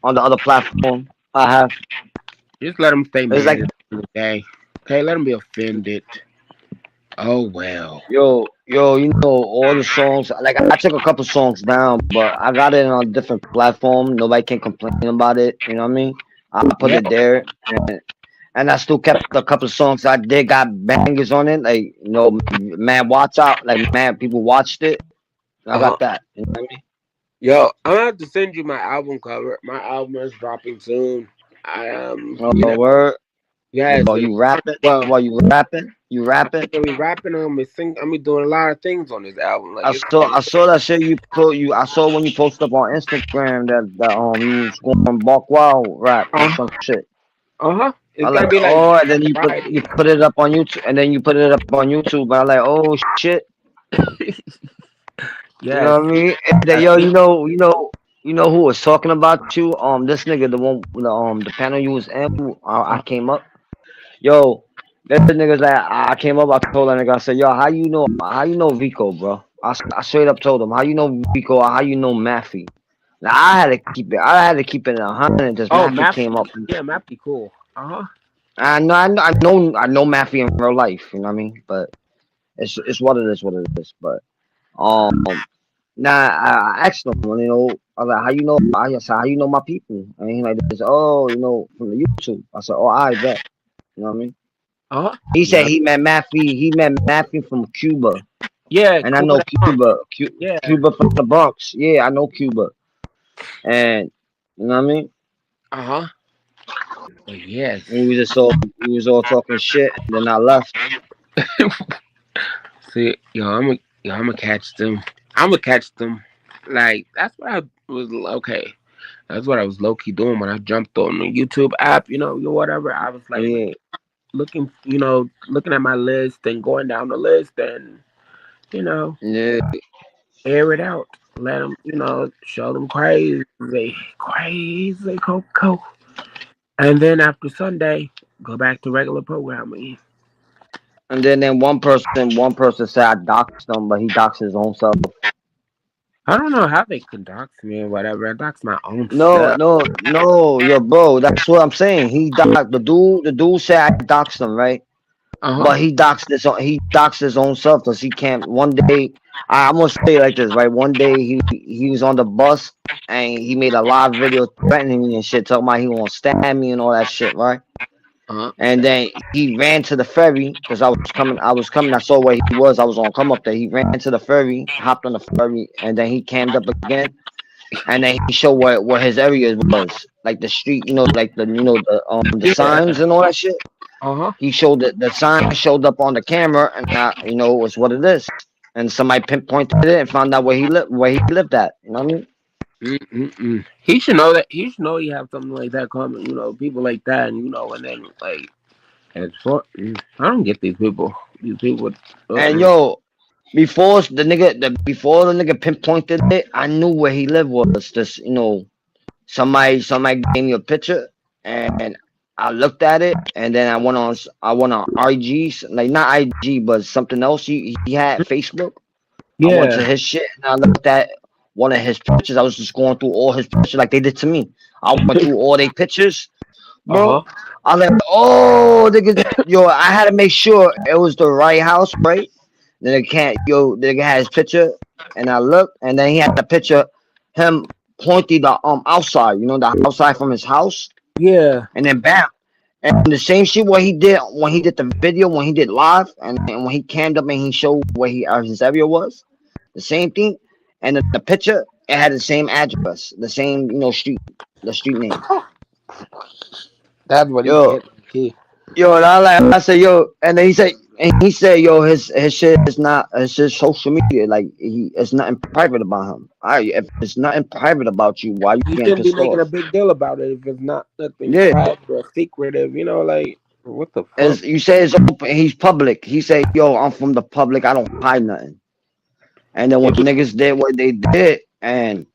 on the other platform I have. Just let them stay It's mad like at the end of the day. Okay, let them be offended. Oh well. yo, you know all the songs. Like I took a couple songs down, but I got it on a different platform. Nobody can complain about it. You know what I mean? I put Yeah. it there, and I still kept a couple songs I did got bangers on it. Like man, watch out. Like man, people watched it. I Uh huh. got that. You know what I mean? Yo, I'm gonna have to send you my album cover. My album is dropping soon. I you Oh, know, word. yes. Well, you rapping? Well, While you rapping? You I'm rapping? gonna be rapping on me, sing. I'm be doing a lot of things on this album. Like it's I saw that shit you put you. I saw when you posted up on Instagram that you was going Buck Wild rap or uh some shit. huh. I It's like gonna be like oh, and then you Friday. put it up on YouTube, and then you put it up on YouTube. And I like oh shit, you Yes. know what I mean? And then, yo, you know who was talking about you? This nigga, the one, the panel you was in. I came up. Yo, that nigga's like, I came up, I told that nigga, I said, yo, how you know Vico, bro? I straight up told him, how you know Vico, or how you know Maffy? Now I had to keep it 100, just Oh, Maffy Map. came up. Yeah, Map be cool. Uh huh. I know Maffy in real life, you know what I mean? But it's what it is, what it is. But, um, now I asked him, I was like, how you know, I said, how you know my people? And he like, this, oh, from the YouTube. I said, oh, I bet, you know what I mean? Uh huh. He said Yeah. He met Maffy from Cuba, Yeah. and I Cool. know Yeah. Cuba from the Bronx. Yeah, I know Cuba, and you know what I mean. Uh huh. Yes. We was all talking shit, and then I left. See, I'm gonna catch them. I'm gonna catch them. Like that's what I was okay. That's what I was low key doing when I jumped on the YouTube app. Whatever. I was like Yeah, looking, looking at my list and going down the list and you know, yeah. air it out. Let them, show them crazy, crazy Coco. And then after Sunday, go back to regular programming. And then one person said I doxed him, but he doxed his own self. I don't know how they could dox me or whatever. I dox my own No, stuff. no, no, yo, bro. That's what I'm saying. He doxed the dude said I doxed him, right? Uh But he doxed his own self because he can't. One day, I'm gonna say it like this, right? One day he was on the bus and he made a live video threatening me and shit, talking about he gonna stab me and all that shit, right? huh. And then he ran to the ferry because I was coming. I saw where he was. I was gonna come up there. He ran to the ferry, hopped on the ferry, and then he camped up again. And then he showed where his area was, like the street, like the Yeah. signs and all that shit. Uh huh. He showed the sign showed up on the camera, and it was what it is. And somebody pinpointed it and found out where he lived at. You know what I mean? Mm-mm-mm. He should know that. He should know he have something like that coming. People like that, and then like, I don't get these people. These people. And Uh-uh. yo, before the nigga pinpointed it, I knew where he lived was. This, somebody gave me a picture, and I looked at it, and then I went on IG, like not IG, but something else. He had Facebook. I went to Yeah. his shit and I looked at one of his pictures. I was just going through all his pictures like they did to me. I went through all their pictures, Uh bro. huh. I like, oh, nigga, yo, I had to make sure it was the right house, right? Then the nigga had his picture, and I looked, and then he had the picture, him pointing the outside, the outside from his house, Yeah. and then bam. And the same shit what he did when he did the video, when he did live, and when he cammed up and he showed where his area was, the same thing. And the picture, it had the same address, the same, street, the street name. That's what he Yo, get. He. yo, and I said, yo, and then he said, yo, his shit is not, it's just social media. Like it's nothing private about him. If it's nothing private about you, why you You getting shouldn't be pissed making a off? big deal about it if it's not nothing Yeah, private or secretive. Like what the fuck? as you say, it's open. He's public. He said, yo, I'm from the public. I don't hide nothing. And then when If he, niggas did what they did, and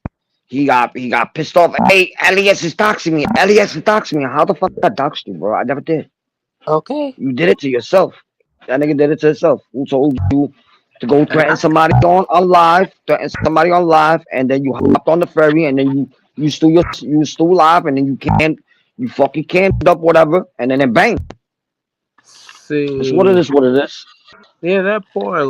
He got pissed off. Hey, Elias is doxing me. Elias is doxing me. How the fuck I doxed you, bro? I never did. Okay. You did it to yourself. That nigga did it to himself. Who told you to go And threaten somebody on live, and then you hopped on the ferry, and then you still live, and then you fucking canned up whatever, and then bang. It's what it see, is. What it is. yeah, that poor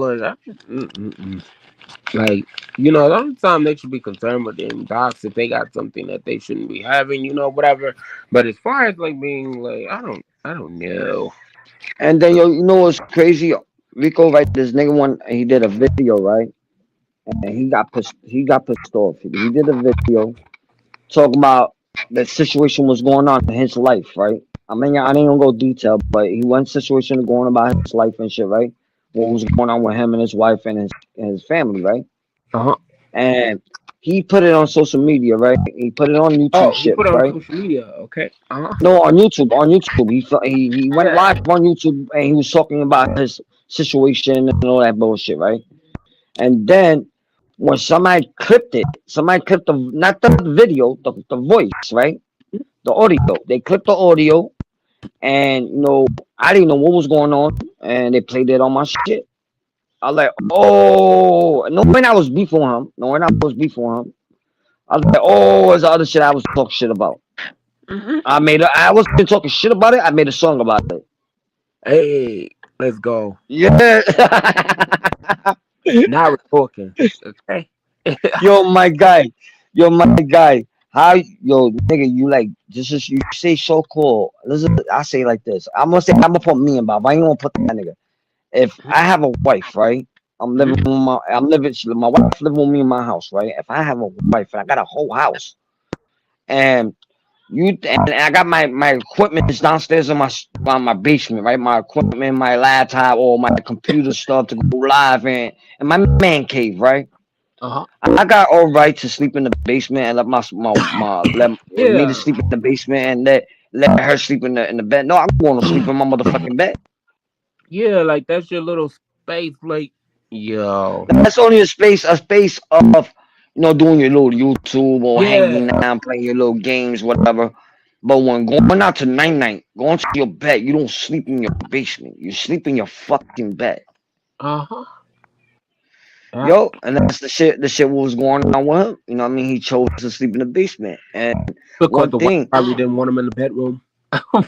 like, you know, the only time they should be concerned with them docs if they got something that they shouldn't be having, you know, whatever. But as far as like being like, I don't know. And then you know what's crazy? Rico, right? This nigga he did a video, right? And he got pissed. He got pissed off. He did a video talking about the situation was going on in his life, right? I mean, I ain't gonna go detail, but he went situation going about his life and shit, right? What was going on with him and his wife and his family, right? Uh-huh. And he put it on social media, right? He put it on YouTube, Oh, you shit, put it on right? social media, okay? Uh-huh. No, on YouTube, he went live on YouTube and he was talking about his situation and all that bullshit, right? And then when somebody clipped the not the video, the voice, right? The audio. They clipped the audio, and you know, I didn't know what was going on, and they played it on my shit. I was like, oh, knowing I was beefing him, I was like, oh, it's the other shit I was talking shit about. I wasn't talking shit about it. I made a song about it. Hey, let's go. Yeah. Now we're talking. Okay. Yo, my guy. How yo nigga, you like this is you say so cool. Listen, I say like this. I'm gonna put me in Bob. I ain't gonna put that nigga. If I have a wife, right? My wife living with me in my house, right? If I have a wife and I got a whole house, and I got my equipment is downstairs in my basement, right? My equipment, my laptop, or my computer stuff to go live in my man cave, right? Uh-huh. I got all right to sleep in the basement and let me to sleep in the basement and let her sleep in the bed. No, I'm going to sleep in my motherfucking bed. Yeah, like that's your little space, like, yo. That's only a space of doing your little YouTube or hanging out, playing your little games, whatever. But when going out to night, going to your bed, you don't sleep in your basement. You sleep in your fucking bed. Uh-huh. Yo, and that's the shit what was going on with him. You know what I mean? He chose to sleep in the basement. And Because one the thing, wife probably didn't want him in the bedroom.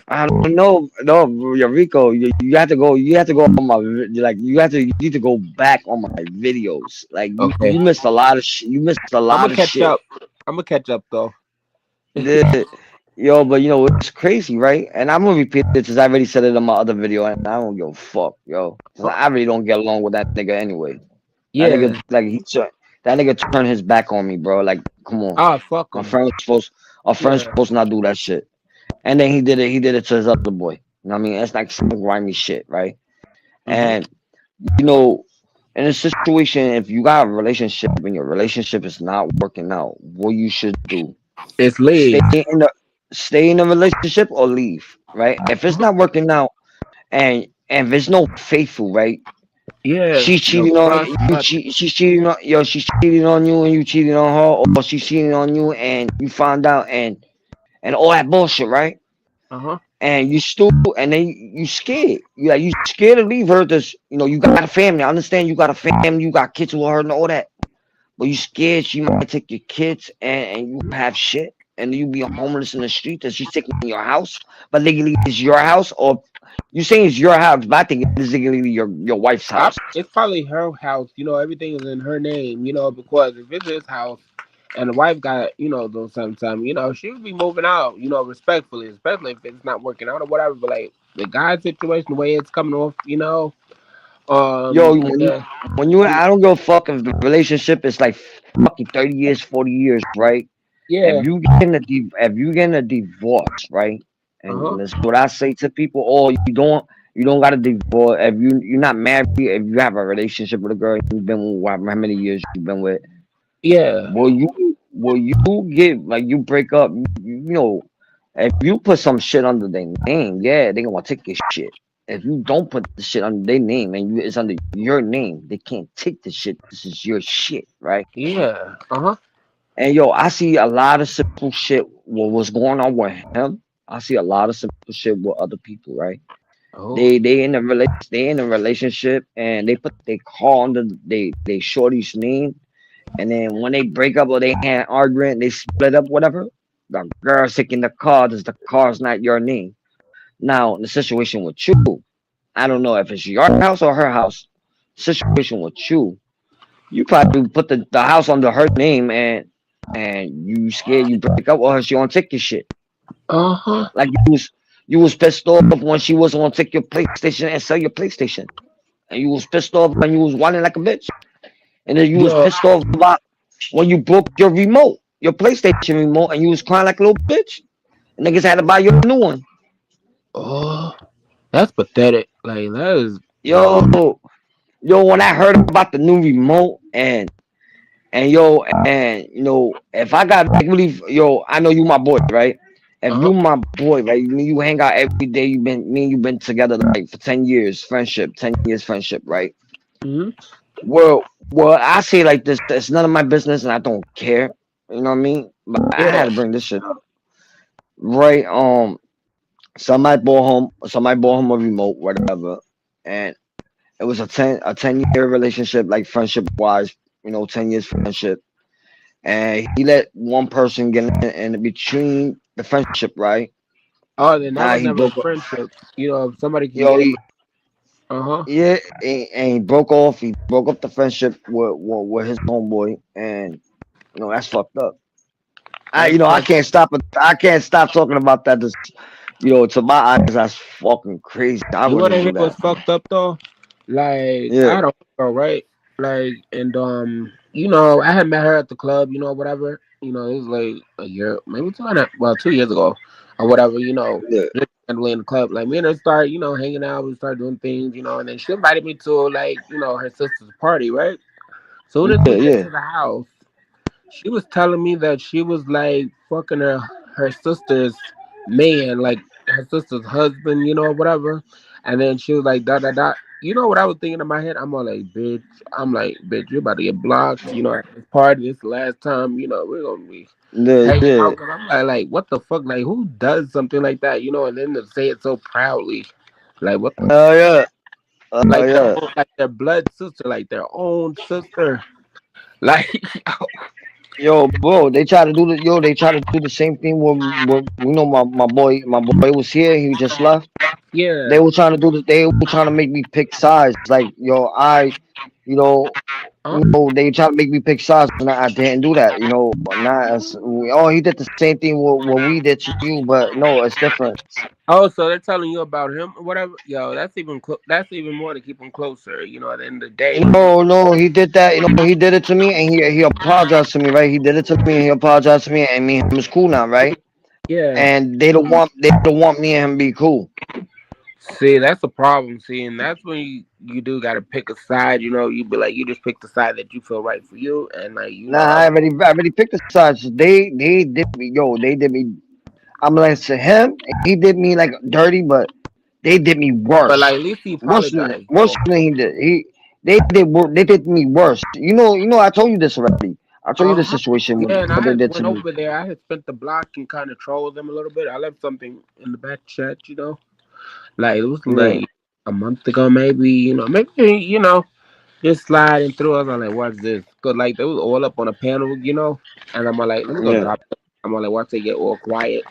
I don't know, no, Rico, you have to go on my you need to go back on my videos. Like you missed a lot of shit. You missed a lot of shit. I'm gonna catch up though. Yo, but you know it's crazy, right? And I'm gonna repeat it because I already said it in my other video, and I don't give a fuck, yo. I really don't get along with that nigga anyway. Yeah, that nigga turned his back on me, bro. Like, come on. Ah, fuck him. Our friends supposed to not do that shit. And then he did it to his other boy. You know what I mean? It's like some grimy shit, right? And you know, in a situation, if you got a relationship and your relationship is not working out, what you should do is leave. Stay in a relationship or leave, right? If it's not working out and if there's no faithful, right? Yeah, she's cheating on you. She's cheating on she's cheating on you and you cheating on her, or she's cheating on you and you found out and all that bullshit, right? And you and then you scared. You scared to leave her. You got a family. I understand you got a family. You got kids with her and all that. But you scared she might take your kids and you have shit and you be homeless in the street that she's taking in your house. But legally it's your house, or you saying it's your house, but I think it's legally your wife's house. It's probably her house. Everything is in her name. Because if it's his house and the wife got, those sometimes, she would be moving out, respectfully, especially if it's not working out or whatever. But like the guy situation, the way it's coming off, yo, when you I don't give a fuck if the relationship is like fucking 30 years, 40 years, right? Yeah. If you getting a divorce, right? And that's what I say to people. Oh, you don't got a divorce if you're not married. If you have a relationship with a girl you've been with, how many years you've been with? Yeah. Will you get like you break up? If you put some shit under their name, yeah, they gonna take your shit. If you don't put the shit under their name and it's under your name, they can't take the shit. This is your shit, right? Yeah. And yo, I see a lot of simple shit. What's going on with him? I see a lot of simple shit with other people, right? Oh, They in a relationship and they put they call under they shorty's name, and then when they break up or they had arguing, they split up, whatever. The girl's taking the car, does the car's not your name. Now the situation with you, I don't know if it's your house or her house. Situation with you probably put the house under her name, and you scared you break up with her, she won't take your shit. uh-huh. Like you was pissed off when she was gonna take your PlayStation and sell your PlayStation. And you was pissed off when you was whining like a bitch. And then you was Yo, pissed off about when you broke your remote, your PlayStation remote, and you was crying like a little bitch. And niggas had to buy you a new one. oh, that's pathetic. Like that is Yo, when I heard about the new remote and if I got like really, I know you my boy, right? If uh-huh. you my boy, right? Me, you hang out every day. You've been together like for 10 years, friendship, 10 years friendship, right? Hmm. Well, I say like this, it's none of my business, and I don't care. You know what I mean? But I had Yeah. to bring this shit up, right? Somebody bought home a remote, whatever, and it was a 10 year relationship, like friendship wise, 10 years friendship, and he let one person get in between the friendship, right? Oh, then that Now was he never a broke up. friendship. You know, if somebody can Yo, get in. he, Uh-huh. yeah, and he broke off. He broke up the friendship with his homeboy, and that's fucked up. That's I fucked. can't stop it. I can't stop talking about that. This, to my eyes, that's fucking crazy. I You wanna wouldn't hear do what's that. fucked up though? Like I Yeah, had a girl, right? Like and I had met her at the club, whatever. It was like a year, maybe 2 years ago, or whatever. yeah, Just randomly in the club. Like me and her started, hanging out. We started doing things, and then she invited me to like, her sister's party, right? Soon as yeah, we get yeah. to the house, she was telling me that she was like fucking her sister's man, like her sister's husband, whatever. And then she was like, da da da. You know what I was thinking in my head? I'm all like, bitch. I'm like, bitch, you're about to get blocked. At this party, this last time. We're gonna be Yeah, hanging yeah. out. Cause I'm like, what the fuck? Like, who does something like that? And then to say it so proudly, like, what the, Oh yeah. Oh like yeah. like their blood sister, like their own sister, like, Yo, bro, they try to do the same thing with my boy was here, he just left. They yeah. were trying to do this, they were trying to make me pick sides. Like, you know, they try to make me pick sides, and I didn't do that. Not as he did the same thing what we did to you, but no, it's different. Oh, so they're telling you about him or whatever? Yo, that's even more to keep him closer. At the end of the day. No, he did that. He did it to me, and he apologized to me, right? He did it to me, and he apologized to me, and me and him is cool now, right? Yeah. And they don't want me and him be cool. See, that's the problem. See, and that's when you do got to pick a side. You be like, you just pick the side that you feel right for you, and like Nah, I already picked the sides. They did me, they did me. I'm like to him, he did me like dirty, but they did me but worse. like at least he Worse than apologized worse though. than he did. They did me worse. I told you this already. I told you the Uh huh. situation Yeah, and I what they had did to went me. over there. I had spent the block and kind of trolled them a little bit. I left something in the back chat. Like it was Yeah, like a month ago, maybe. Maybe just sliding through. I was like, what's this? Cause like they was all up on a panel, and I'm like, let me go yeah. drop it. I'm like, watch they get all quiet.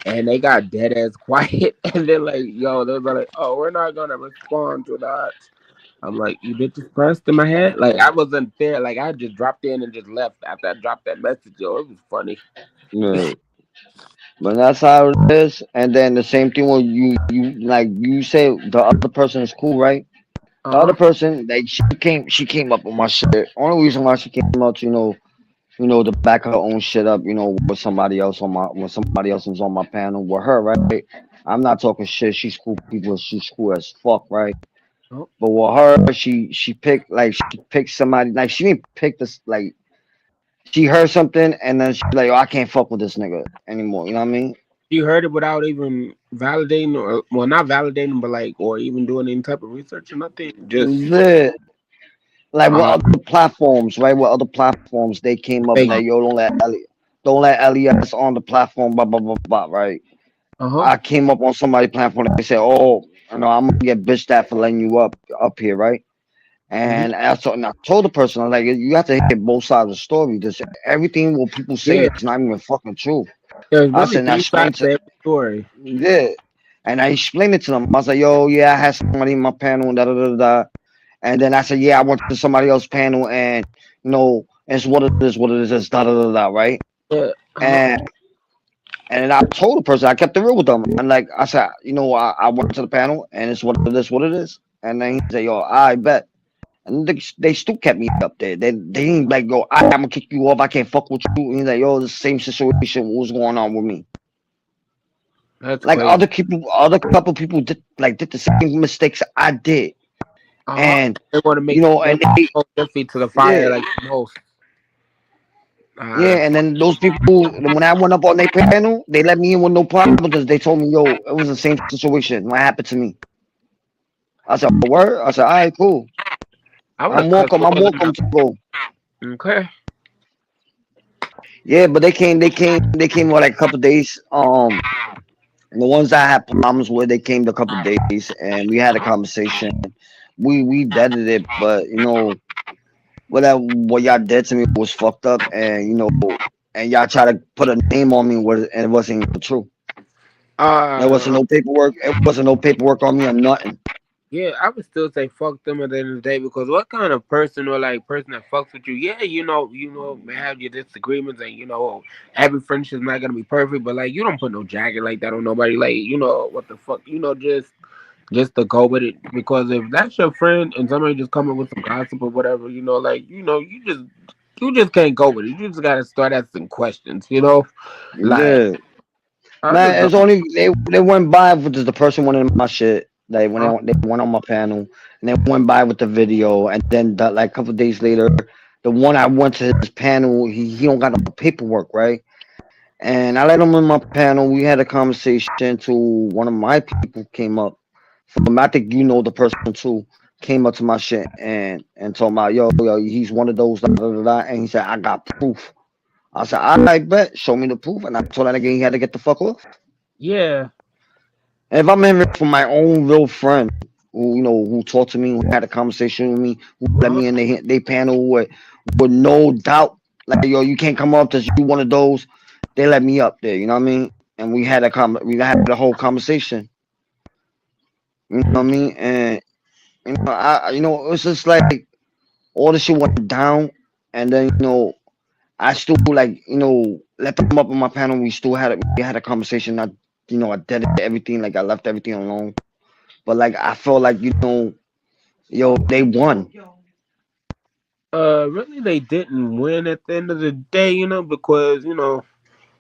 And they got dead as quiet. And then like, yo, they were like, oh, we're not gonna respond to that. I'm like, you bitches pressed in my head? Like I wasn't there. Like I just dropped in and just left after I dropped that message, yo. It was funny. Yeah. But that's how it is. And then the same thing when you like you say the other person is cool, right? The other Uh-huh. person, like she came up with my shit. Only reason why she came out, to back her own shit up, with somebody else when somebody else was on my panel with her, right? I'm not talking shit. She's cool people. She's cool as fuck, right? Oh, But with her, she picked somebody like she didn't pick this like she heard something and then she's like, oh, I can't fuck with this nigga anymore. You know what I mean? you heard it without even validating or well not validating but like or even doing any type of research or nothing. Just Yeah. Like what other platforms, right? What other platforms they came up and like, yo, don't let Elias on the platform, blah blah blah blah, right? I came up on somebody's platform and they said, oh, you know, I'm gonna get bitched at for letting you up here, right? And I told the person, I'm like, you have to hear both sides of the story. Just everything what people say is not even fucking true. I said, I explained to story. Yeah. And I explained it to them. I was like, yo, yeah, I had somebody in my panel and da da da da. And then I said, yeah, I went to somebody else's panel and you know, it's what it is, da da da da, right? And then I told the person, I kept it real with them. And like I said, you know, I went to the panel and it's what it is. And then he said, yo, I bet. And they still kept me up there. They didn't like go, I'm gonna kick you off, I can't fuck with you. And he's like, yo, the same situation, what was going on with me? That's like crazy. other couple people did the same mistakes I did. And they want to make, you know, and they their feet to the fire like most. And then those people, when I went up on their panel, they let me in with no problem because they told me, yo, it was the same situation. What happened to me? I said, word? I said, all right, cool. I'm welcome to go. Okay. Yeah, but they came for like a couple of days. The ones I had problems with, they came a couple of days and we had a conversation. We deaded it, but you know, what y'all did to me was fucked up, and you know, and y'all try to put a name on me and it wasn't even true. There wasn't no paperwork. It wasn't no paperwork on me or nothing. Yeah, I would still say fuck them at the end of the day, because what kind of person or like person that fucks with you? Yeah, you know, may have your disagreements, and you know, every friendship is not gonna be perfect, but like you don't put no jacket like that on nobody. Like, you know, what the fuck, you know, just to go with it, because if that's your friend and somebody just coming with some gossip or whatever, you know, like, you know, you just can't go with it. You just gotta start asking questions, you know, like. Yeah. Man, it's only they went by with the person went in my shit. Like when they went on my panel and they went by with the video, and then like a couple of days later, the one I went to his panel, he don't got no paperwork, right? And I let him in my panel. We had a conversation. To one of my people came up from, I think you know the person too, came up to my shit and told me, yo, he's one of those, da, da, da, da, and he said, I got proof. I said, I bet, show me the proof. And I told that nigga he had to get the fuck off. Yeah. And if I'm hearing from my own real friend who, you know, who talked to me, who had a conversation with me, who let me in they panel with no doubt, like, yo, you can't come up to you one of those. They let me up there, you know what I mean? And we had the whole conversation. You know what I mean? And you know, it's just like all the shit went down, and then you know, I still like, you know, let them up on my panel. We had a conversation. I did everything, like I left everything alone. But like I felt like, you know, yo, they won. Really, they didn't win at the end of the day, you know, because, you know,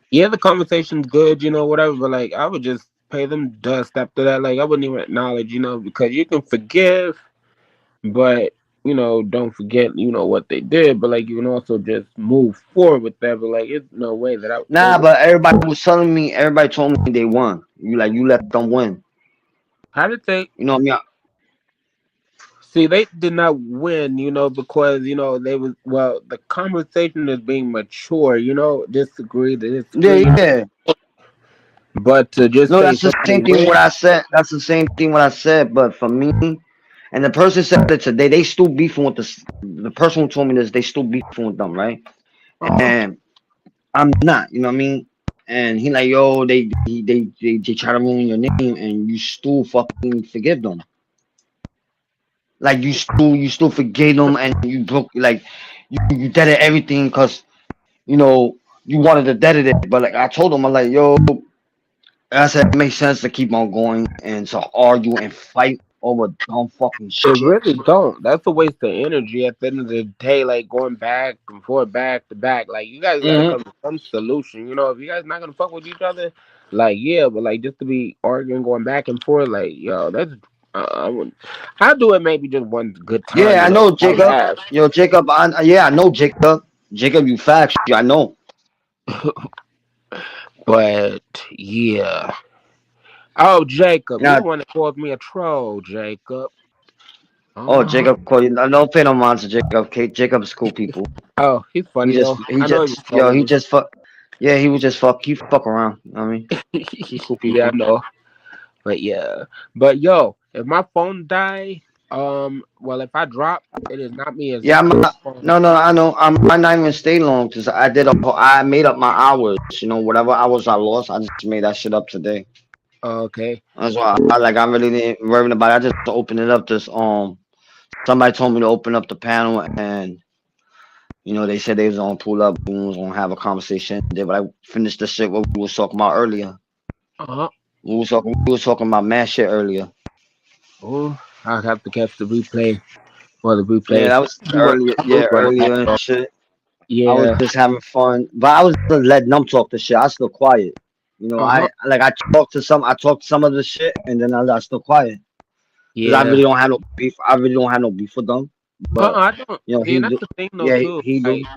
yeah, the conversation's good, you know, whatever, but like I would just pay them dust after that. Like I wouldn't even acknowledge, you know, because you can forgive, but you know, don't forget, you know, what they did. But like you can also just move forward with that. But like it's no way that I would. Nah, but everybody told me they won. You let them win. How did they? You know what I mean? See, they did not win, you know, because, you know, the conversation is being mature, you know, disagree. Yeah. But to just no, say that's the same thing what I said. That's the same thing what I said. But for me, and the person said that today, they still beefing with the person who told me this. They still beefing with them, right? And I'm not, you know what I mean? And he like, yo, they try to ruin your name, and you still fucking forgive them. Like you still forgave them, and you broke, like you did everything because, you know, you wanted to dead it. But like I told him, I'm like, yo, I said it makes sense to keep on going and to argue and fight over dumb fucking shit. It really don't. That's a waste of energy at the end of the day, like going back and forth, back to back. Like you guys gotta come to some solution. You know, if you guys not gonna fuck with each other, like yeah, but like just to be arguing, going back and forth, like yo, that's I'll do it maybe just one good time. Yeah, I know, Jacob. Yo, Jacob, I know, Jacob. Jacob, you facts. I know. But yeah. Oh, Jacob, you the one that called me a troll, Jacob. Oh, Jacob called you. No fan of mine to Jacob. Jacob's cool people. Oh, he's funny though. I know he was Yo, trolling he me. just fuck. Yeah, he was just fuck. You fuck around. I mean, cool Yeah, I people. know. But yeah. But yo, if my phone die, well, if I drop, it is not me. It's Yeah, I'm my not, phone. no, I know. I might not even stay long because I made up my hours. You know, whatever hours I lost, I just made that shit up today. Okay. That's why I really didn't worry about it. I just opened it up. Somebody told me to open up the panel, and they said they was gonna pull up, we was gonna have a conversation. But I finished the shit what we was talking about earlier. Uh-huh. We was talking about mad shit earlier. Oh, I'll have to catch the replay. Well, the replay. Yeah, that was earlier. Yeah, earlier and shit. I was Yeah. just having fun, but I was just letting them talk the shit. I was still quiet. Uh-huh. I talked to some of the shit, and then I got still quiet because I Yeah. really don't have no beef. I really don't have no beef with them. But I don't. he See, that's do. the thing though Yeah, too. he do. Like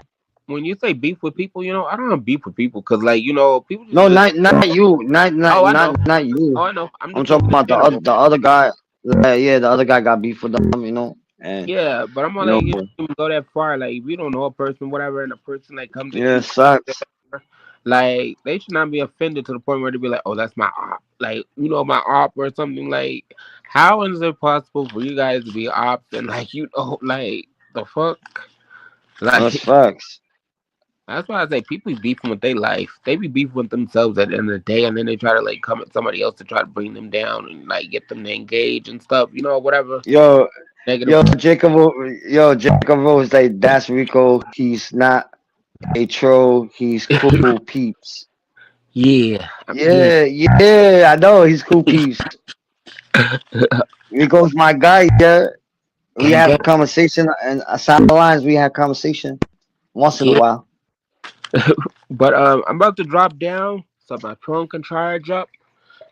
when you say beef with people, I don't have beef with people because people just No, not you, Oh, I know. not you. Oh, I know. I'm I'm just saying talking in about general. the other guy. Yeah, the other guy got beef with them. And Yeah, but I'm you gonna know, like you don't even go that far. Like if you don't know a person, whatever, and a person like comes at yeah, you, sucks. like they should not be offended to the point where they be like, "Oh, that's my op," like my op or something. Like, how is it possible for you guys to be ops and like like the fuck? That's Like facts. that's why I say people be beefing with their life. They be beefing with themselves at the end of the day, and then they try to like come at somebody else to try to bring them down and like get them to engage and stuff. Whatever Yo, negative. Jacob Rose, like that's Rico. He's not a troll. He's cool peeps. Yeah, Yeah, I know he's cool peeps. Rico's my guy. Yeah, we gang, have gang. conversation and aside the lines, we have conversation once in a Yeah. while. But I'm about to drop down so my phone can charge up,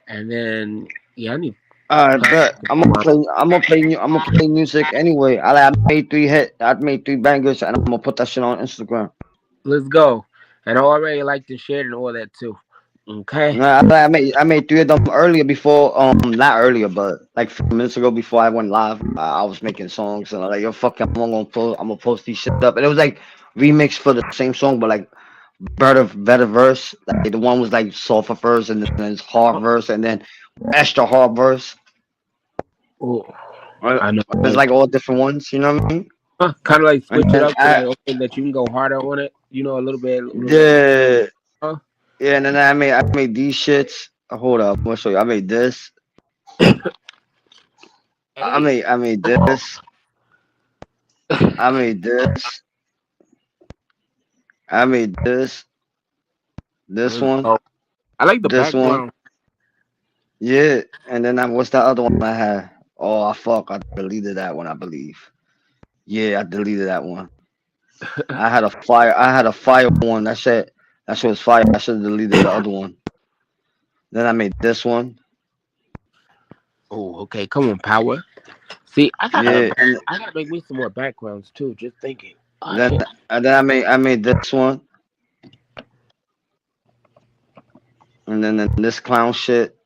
and then I need. But I'm gonna play music anyway. I made I made 3 bangers, and I'm gonna put that shit on Instagram. Let's go. And I already like to share and all that too. Okay. No, I made 3 of them earlier before not earlier but like 5 minutes ago before I went live. I was making songs and I'm like, yo, fuck it, I'm gonna post these shit up, and it was like remix for the same song but like better verse. Like the one was like softer verse and then it's hard verse and then extra hard verse. Oh, Right? I know. It's like all different ones, you know what I mean? Kind of like switch And it then up so like okay that you can go harder on it. A little bit. yeah, Huh? yeah, and then I made these shits. Hold up, I'm gonna show you. I made this. I made this. I made this. I made this. This one. Oh, I like the This one. background. Yeah, and then what's that other one I had? Oh, fuck! I deleted that one, I believe. Yeah, I deleted that one. I had a fire one. That shit was fire. I should have deleted the other one. Then I made this one. Oh, okay. Come on, power. See, I Yeah, gotta make me some more backgrounds too. Just thinking. Oh, then shit. I made this one, and then this clown shit,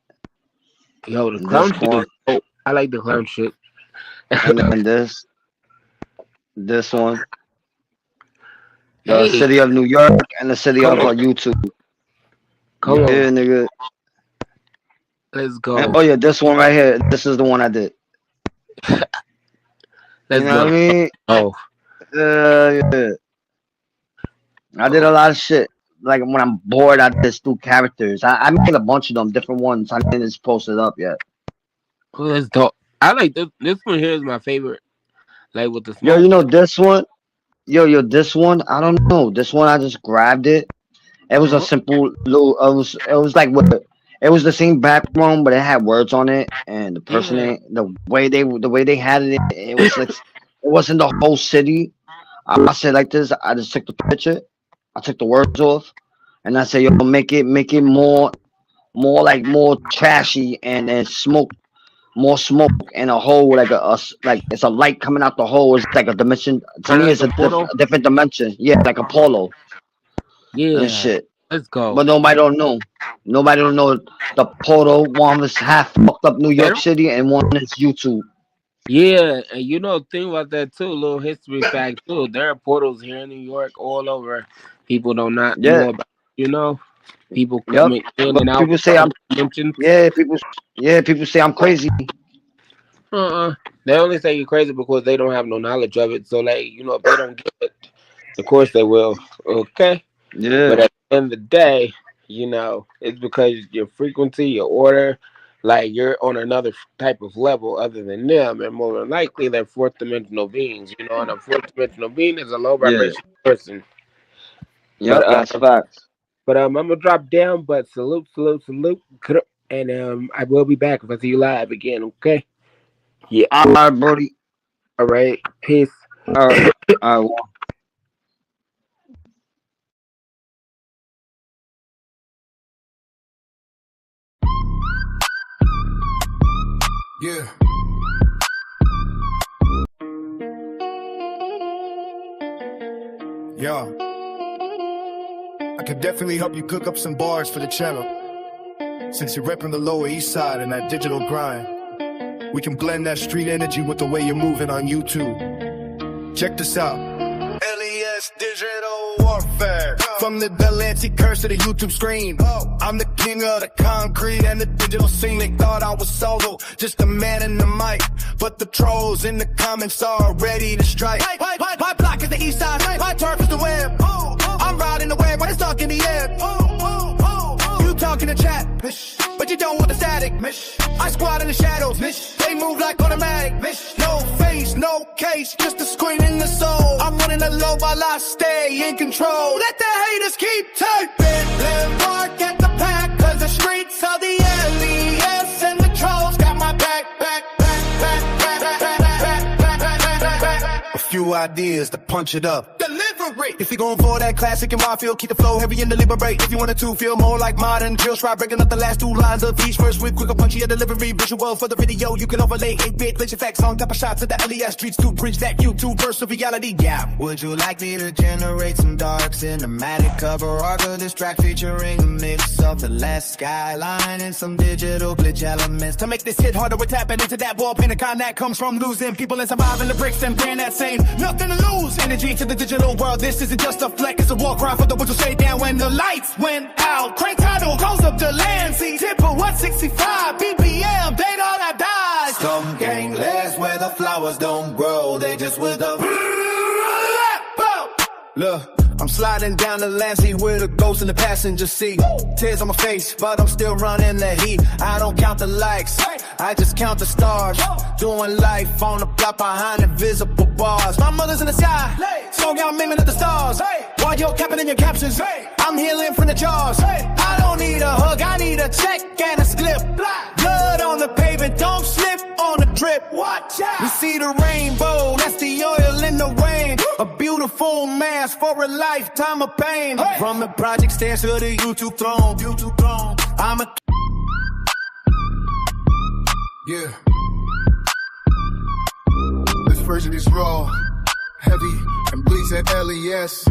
Yo, the and clown this shit one, is. Oh, I like the clown shit. and then this one, the Hey, city of New York and the city come of on, YouTube. come Yeah, on. nigga. Let's And, go. oh yeah, this one right here. This is the one I did. Let's You know what I go. mean? Oh, Yeah. I did a lot of shit. Like when I'm bored, I just do characters. I made a bunch of them, different ones. I didn't just post it up yet. let's talk. I like this. This one here is my favorite. Like with the Yo, smoke. this one. Yo, this one. I don't know. This one, I just grabbed it. It was a Uh-huh. simple little. It was like what. It was the same background, but it had words on it, and the person, Yeah. the way they had it, it was like it wasn't the whole city. I said like this. I just took the picture. I took the words off, and I said, yo, make it more more trashy and then more smoke and a hole like like it's a light coming out the hole. It's like a dimension. To Kind of me, like it's a portal. a different dimension. Yeah, like Apollo and Yeah. shit. Let's go. But nobody don't know. Nobody don't know the portal. One is half fucked up New They York don't. City, and one is YouTube. Yeah, and you know, think about that too. Little history fact too. There are portals here in New York, all over. People do not Yeah. know about. You know, people Yep. coming in But and out. people say I'm Mentioned. people say I'm crazy. They only say you're crazy because they don't have no knowledge of it. So, like, you know, if they don't get it, of course they will. Okay. Yeah. But at the end of the day, you know, it's because your frequency, your order, like you're on another type of level other than them, and more than likely they're fourth dimensional beings. You know, and a fourth dimensional being is a low Yeah. vibration person. Yep, But that's facts. but I'm gonna drop down. But salute, and I will be back if I see you live again. Okay. Yeah. All right, Brody. All right. Peace. All right. All right. Yeah. Yo. I could definitely help you cook up some bars for the channel. Since you're repping the Lower East Side and that digital grind, we can blend that street energy with the way you're moving on YouTube. Check this out. LES Digital Warfare. From the Delancey curse to the YouTube screen. I'm the king of the concrete and the digital scene. They thought I was solo, just a man in the mic. But the trolls in the comments are ready to strike. My block is the east side, my turf is the web. I'm riding the wave when it's dark in the air. You talk in the chat, but you don't want the static. I squat in the shadows, they move like automatic. No face, no case, just a screen in the soul. I'm running the low while I stay in control. Let the haters keep typing. Live mark at the pack, cause the streets are the LES and the trolls got my back. A few ideas to punch it up. Delivery. If you're going for that classic and raw feel, keep the flow heavy and deliberate. If you wanted to feel more like modern drills, try breaking up the last two lines of each verse with quicker, punchier delivery. Visual for the video, you can overlay 8-bit glitch effects on top of shots of the LES streets to bridge that YouTube verse of reality. Yeah. Would you like me to generate some dark cinematic cover art to this track featuring a mix of the last skyline and some digital glitch elements to make this hit harder? We're tapping into that wall Pentagon that comes from losing people and surviving the bricks and brand that same nothing to lose. Energy to the digital world. This isn't just a fleck, it's a war cry for the ones who stay down when the lights went out. Crank title goes up to Lansing. Tipper 165 BPM, they all have died. Some gang last where the flowers don't grow, they just with the look. I'm sliding down the Lansing with a ghost in the passenger seat. Tears on my face, but I'm still running the heat. I don't count the likes, I just count the stars. Doing life on the block behind invisible bars. My mother's in the sky, so I'm aiming at the stars. While you're capping in your captions, I'm healing from the jaws. I don't need a hug, I need a check and a slip. Blood on the pavement, don't slip on the drip. Watch out. We see the rainbow, that's the oil in the rain. A beautiful mask for a lifetime of pain. From the project stairs to the YouTube throne. I'm a yeah. This version is raw, heavy, and bleeds at LES.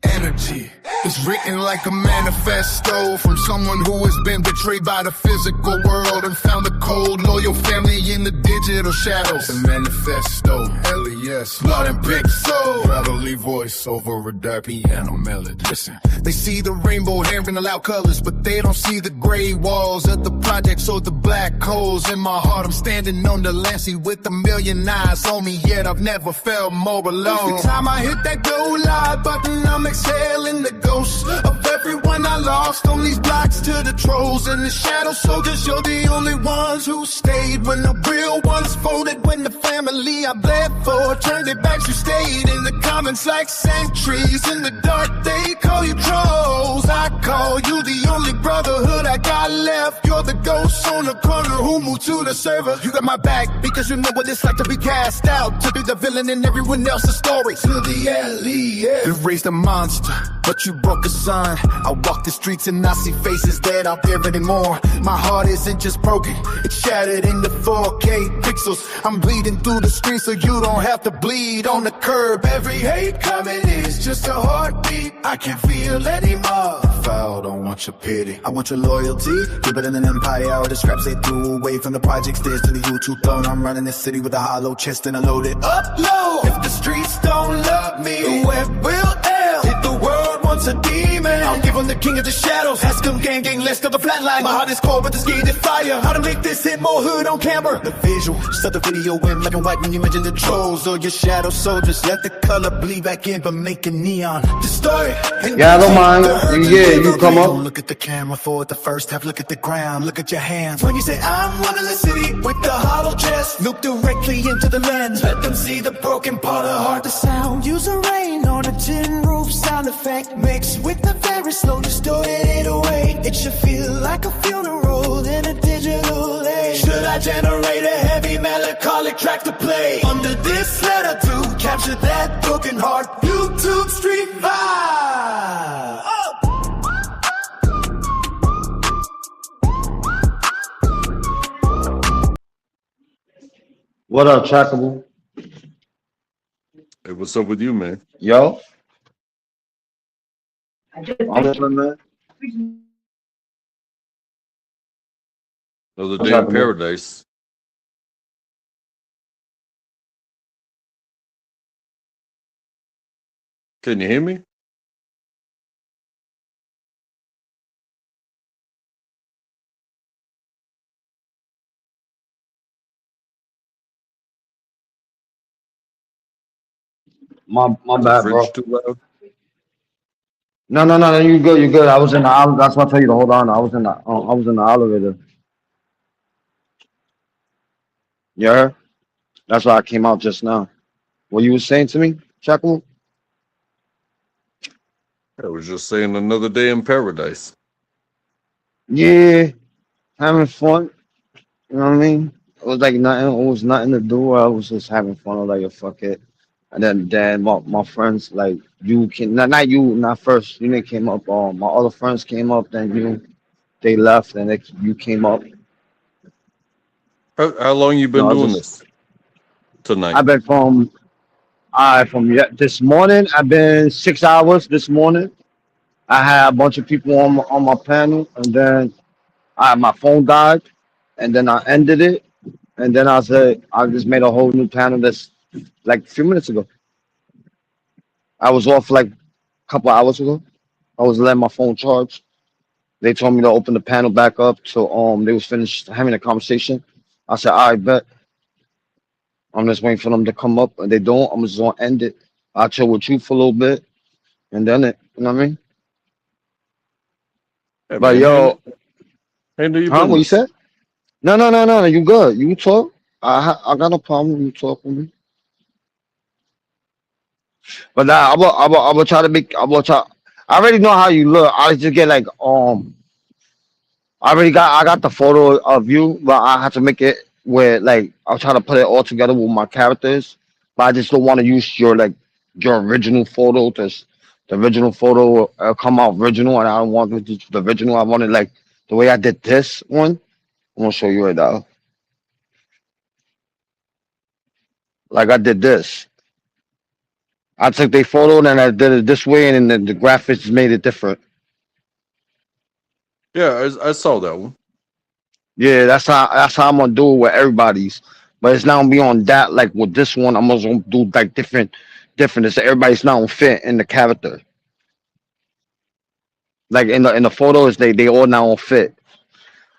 Energy is written like a manifesto from someone who has been betrayed by the physical world and found a cold, loyal family in the digital shadows. The manifesto, LES, blood and pixel, gravelly voice over a dark piano melody. Listen, they see the rainbow hair in the loud colors, but they don't see the gray walls of the projects or the black holes in my heart. I'm standing on the Lansing with a million eyes on me, yet I've never felt more alone. Every time I hit that go live button, I'm exhaling the ghosts of everyone I lost on these blocks to the trolls and the shadow soldiers. You're the only ones who stayed when the real ones folded. When the family I bled for turned their backs, you stayed in the comments like sentries. In the dark they call you trolls, I call you the only brotherhood I got left. You're the ghost on the corner who moved to the server. You got my back because you know what it's like to be cast out, to be the villain in everyone else's story. To the LES, you raised a monster, but you broke a son. I walk the streets and I see faces that aren't there anymore. My heart isn't just broken, it's shattered into 4K pixels. I'm bleeding through the screen so you don't have to to bleed on the curb. Every hate coming is just a heartbeat. I can't feel anymore. If I don't want your pity, I want your loyalty. Keep it in an empire. All the scraps they threw away from the project stairs to the YouTube throne. I'm running this city with a hollow chest and a loaded upload. If the streets don't love me, the web will end. If the world wants a demon, I'll give him the king of the shadows. Ask him gang, let's go the flatline. My heart is cold, but the skated fire. How to make this hit more hood on camera. The visual, set the video in black and white when you mention the trolls or your shadow soldiers. Let the color bleed back in, but make it neon. Distort it. Yeah, I don't mind. Yeah, you come up. Don't look at the camera for the first half. Look at the ground. Look at your hands. When you say I'm running the city with the hollow chest, look directly into the lens. Let them see the broken part of heart. The sound. Use a rain on a tin roof sound effect. Mix with the very slow distorted away. It should feel like a funeral in a digital age. Should I generate a heavy melancholic track to play under this letter to capture that broken heart? YouTube Street Vibe. Oh. What up, Trackable? Hey, what's up with you, man? Yo. I'm listening, man. Another What's day in happening? paradise. Can you hear me? My Is the bad, bro. fridge too loud? No, you good, you good. I was in the elevator. That's why I tell you to hold on. I was in the elevator. You heard? That's why I came out just now. What you was saying to me, Trackable? I was just saying another day in paradise. Yeah, having fun. You know what I mean? It was like nothing. It was nothing to do. I was just having fun. I was like, "Yeah, fuck it." And then my friends like you can not you not first. You didn't came up. My other friends came up. Then they left. And you came up. How long you been No, I doing just this tonight? I've been this morning. I've been 6 hours this morning. I had a bunch of people on my panel, and then my phone died, and then I ended it, and then I said I just made a whole new panel that's like a few minutes ago. I was off like a couple hours ago. I was letting my phone charge. They told me to open the panel back up, so they was finished having a conversation. I said, "All right, bet." I'm just waiting for them to come up, and they don't. I'm just gonna end it. I'll chill with you for a little bit, and then you know what I mean? Hey, But man, yo, handle your what you business. said? No. You good? You talk. I got no problem. You talk with me. But nah, I will try to make. I will try. I already know how you look. I just get like I got the photo of you, but I have to make it where like I'll try to put it all together with my characters. But I just don't want to use your original photo. Cause the original photo come out original, and I don't want the original. I wanted like the way I did this one. I'm gonna show you it now. Like I did this. I took the photo and then I did it this way, and then the graphics made it different. Yeah, I saw that one. Yeah, that's how I'm gonna do it with everybody's. But it's not gonna be on that like with this one. I'm just gonna do like different. So everybody's not gonna fit in the character. Like in the photos, they all now gonna fit.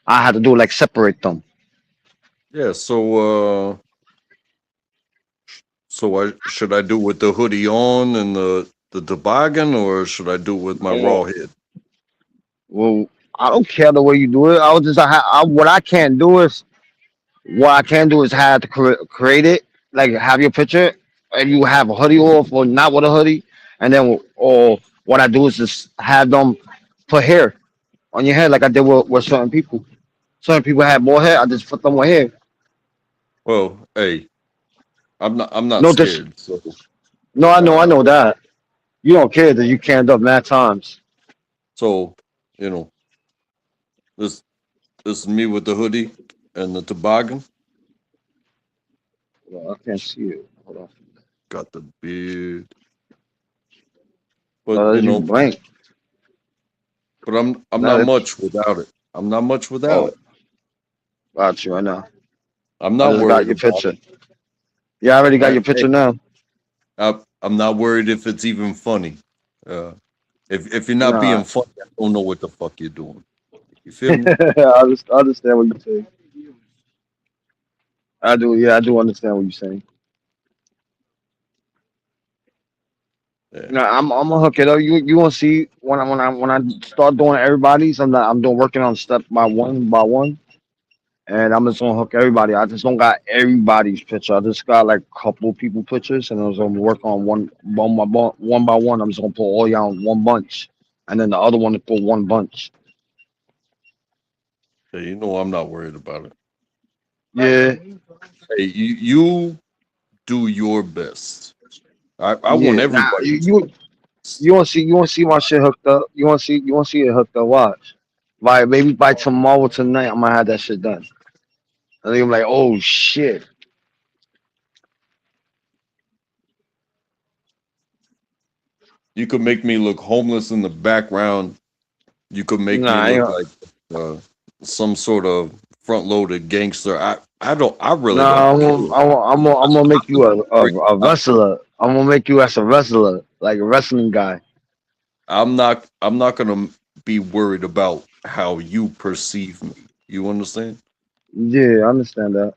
I had to do like separate them. Yeah, so should I do with the hoodie on and the toboggan, or should I do with my raw head? Well, I don't care the way you do it. What I can't do is have to create it, like have your picture, and you have a hoodie off or not with a hoodie, and then or what I do is just have them put hair on your head, like I did with certain people. Certain people had more hair. I just put them with hair. Well, hey, I'm not No, scared. So no, I know that you don't care that you canned up mad times. so you know this is me with the hoodie and the toboggan. Well, I can't see it. Hold on. got the beard. But you You know, blank. but I'm Not not it. much without it. I'm not much without Oh, it. got you. I know. I'm I not just got worried your about picture. Yeah, I already got your it. picture now. I'm not worried if it's even funny. If you're not Nah, being funny, I don't know what the fuck you're doing. You feel me? I understand what you're saying. I do. Yeah, I do understand what you're saying. Yeah. No, I'm gonna hook it up. You gonna see when I start doing everybody's. I'm doing working on step by one, and I'm just gonna hook everybody. I just don't got everybody's picture. I just got like a couple people pictures, and I was gonna work on one by one. I'm just gonna put all y'all in one bunch, and then the other one to put one bunch. Hey, you know I'm not worried about it. Yeah, Hey, you do your best. I want yeah. Nah, everybody to. you want to see my shit hooked up. You want to see it hooked up. Watch. Maybe by tomorrow tonight, I'm gonna have that shit done. And then I'm like, oh shit. You could make me look homeless in the background. You could make me Nah, look like uh, some sort of front-loaded gangster. I really nah. don't care. I'm gonna make you Worried a about- wrestler. I'm gonna make you as a wrestler, like a wrestling guy. I'm not gonna be worried about how you perceive me. You understand? Yeah, I understand that.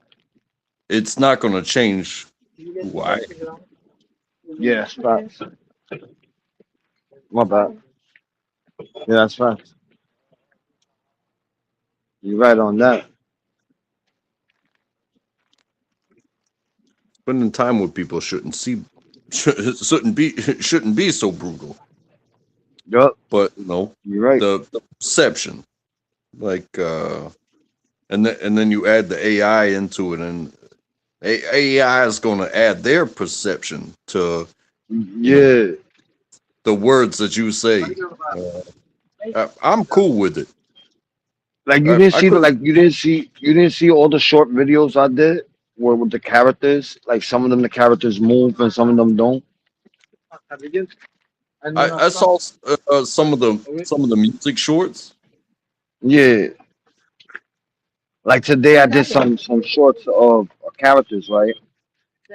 It's not gonna change who I am. Yeah, that's facts. My bad. Yeah, that's facts. You're right on that. Spending time with people shouldn't be so brutal. Yup, But you know, you're right. the perception, like and then you add the AI into it, and AI is going to add their perception to Yeah, the words that you say. I'm cool with it. like I could. you didn't see all the short videos I did where with the characters. Like some of them the characters move and some of them don't. I saw some of the music shorts. Yeah, like today I did some shorts of characters, right?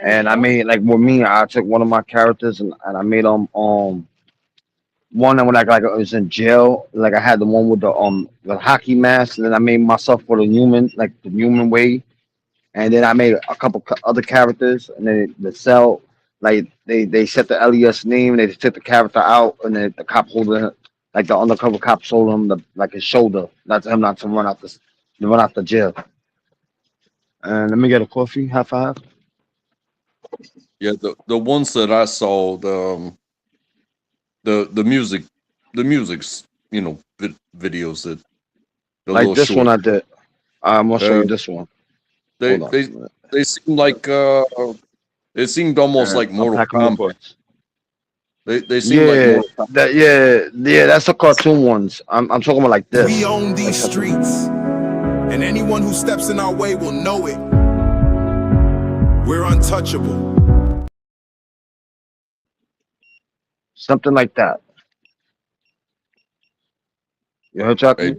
And I made like with me, I took one of my characters and I made one that when I was in jail, like I had the one with the hockey mask, and then I made myself for the human way, and then I made a couple other characters, and then the cell, like they set the LES name, they took the character out, and then the cop holding like the undercover cop sold him like his shoulder, not to him not to run out the jail. And let me get a coffee, half a half. Yeah, the ones that I saw, the music, the music's videos that the Like little this one short. I did. I'm gonna show Uh, you this one. they Hold on. they they seem like it seemed almost like I'm Mortal packing my Kombat. books. They seem like Yeah, Mortal Kombat. that's the cartoon ones. I'm talking about like this. We own Like these streets, and anyone who steps in our way will know it. We're untouchable. something like that. You heard Hey, Chucky?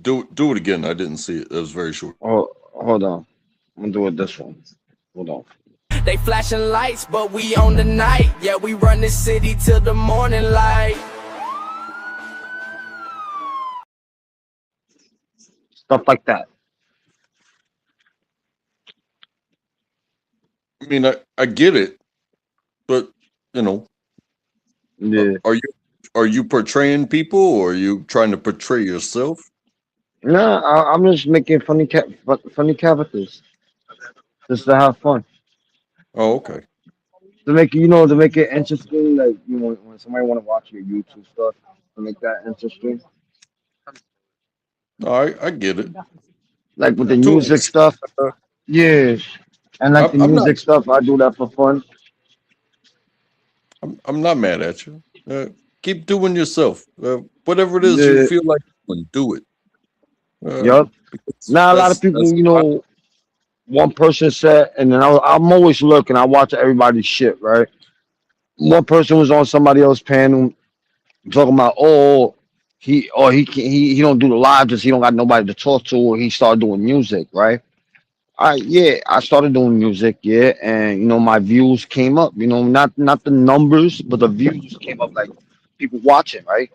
do it again. I didn't see it. It was very short. Oh, hold on. I'm gonna do it this one. Hold on. They flashing lights, but we on the night. Yeah, we run this city till the morning light. Stuff like that. I mean, I get it, but you know, Yeah. are you portraying people, or are you trying to portray yourself? Nah, I'm just making funny characters just to have fun. Oh, okay. To make it interesting. Like when somebody want to watch your YouTube stuff, to make that interesting. No, I get it. Like with the To an music extent, stuff. Yeah. And like the I'm not. music stuff, I do that for fun. I'm not mad at you. Keep doing yourself. Whatever it is you Yeah. feel like doing, do it. Yup. Because Now a lot of people, that's one person said, and then I'm always looking. I watch everybody's shit, right? One person was on somebody else's panel talking about, oh, he don't do the live because he don't got nobody to talk to, or he started doing music, right? Yeah, I started doing music, yeah, and my views came up, not the numbers, but the views came up, like people watching, right?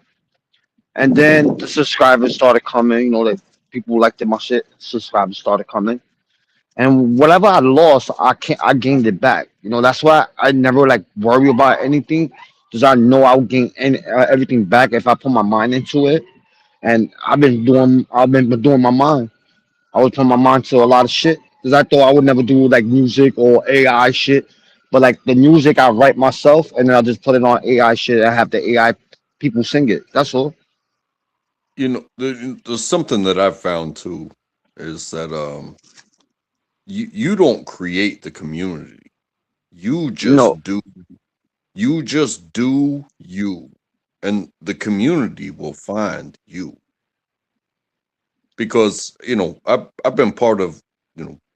And then the subscribers started coming, like people who liked my shit, subscribers started coming. And whatever I lost, I gained it back. That's why I never like worry about anything, because I know I'll gain everything back if I put my mind into it. And I've been doing my mind. I was putting my mind to a lot of shit because I thought I would never do like music or AI shit. But like the music, I write myself and then I just put it on AI shit. I have the AI people sing it. That's all. There's something that I've found too, is that you don't create the community. You No, just do you, and the community will find you. Because I've been part of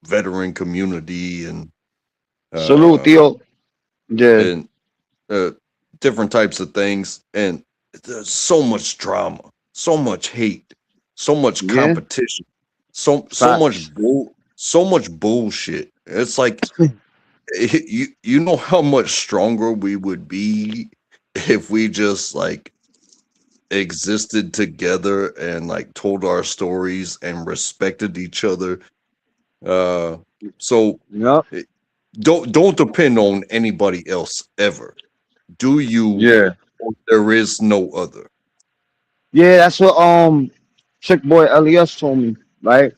veteran community and salute, Theo. Yeah, and different types of things, and there's so much drama, so much hate, so much yeah, competition, so facts. so much bullshit. It's like you know how much stronger we would be if we just like existed together and like told our stories and respected each other. So Yep. eh, don't depend on anybody else ever. Do you? Yeah. Or there is no other. Yeah, that's what Chick Boy Elias told me, right?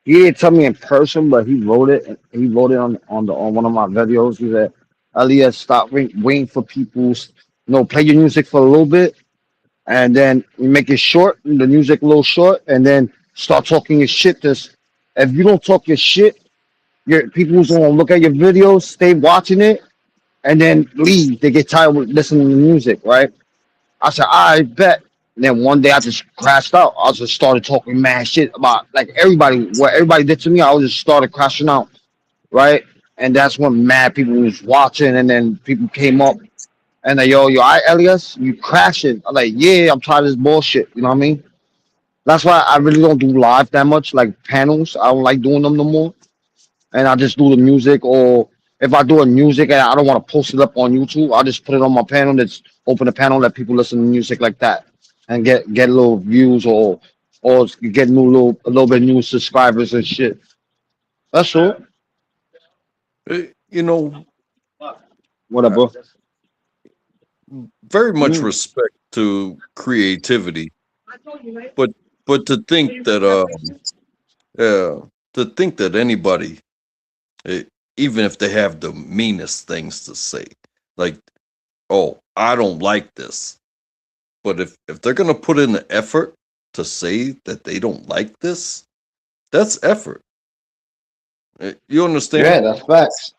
He didn't tell me in person, but he wrote it. He wrote it on one of my videos. He said, "Elias, stop waiting for people's, play your music for a little bit, and then you make it short, the music a little short, and then start talking your shit. Just if you don't talk your shit, your people's gonna look at your videos, stay watching it, and then leave. They get tired of listening to music, right?" I said, I bet. And then one day I just crashed out. I just started talking mad shit about like everybody, what everybody did to me. I just started crashing out, right? And that's when mad people was watching, and then people came up and they, yo, all right, Elias, you crashing? I'm like, yeah, I'm tired of this bullshit. You know what I mean? That's why I really don't do live that much, like panels. I don't like doing them no more, and I just do the music. Or if I do a music and I don't want to post it up on YouTube, I just put it on my panel. That's open the panel, let people listen to music like that, and get little views, or get a little bit new subscribers and shit. That's all. You know, uh, Whatever. very much Mm. respect to creativity, but to think that anybody, eh, even if they have the meanest things to say, like, oh, I don't like this, but if they're gonna put in the effort to say that they don't like this, that's effort. You Yeah, understand? that's facts.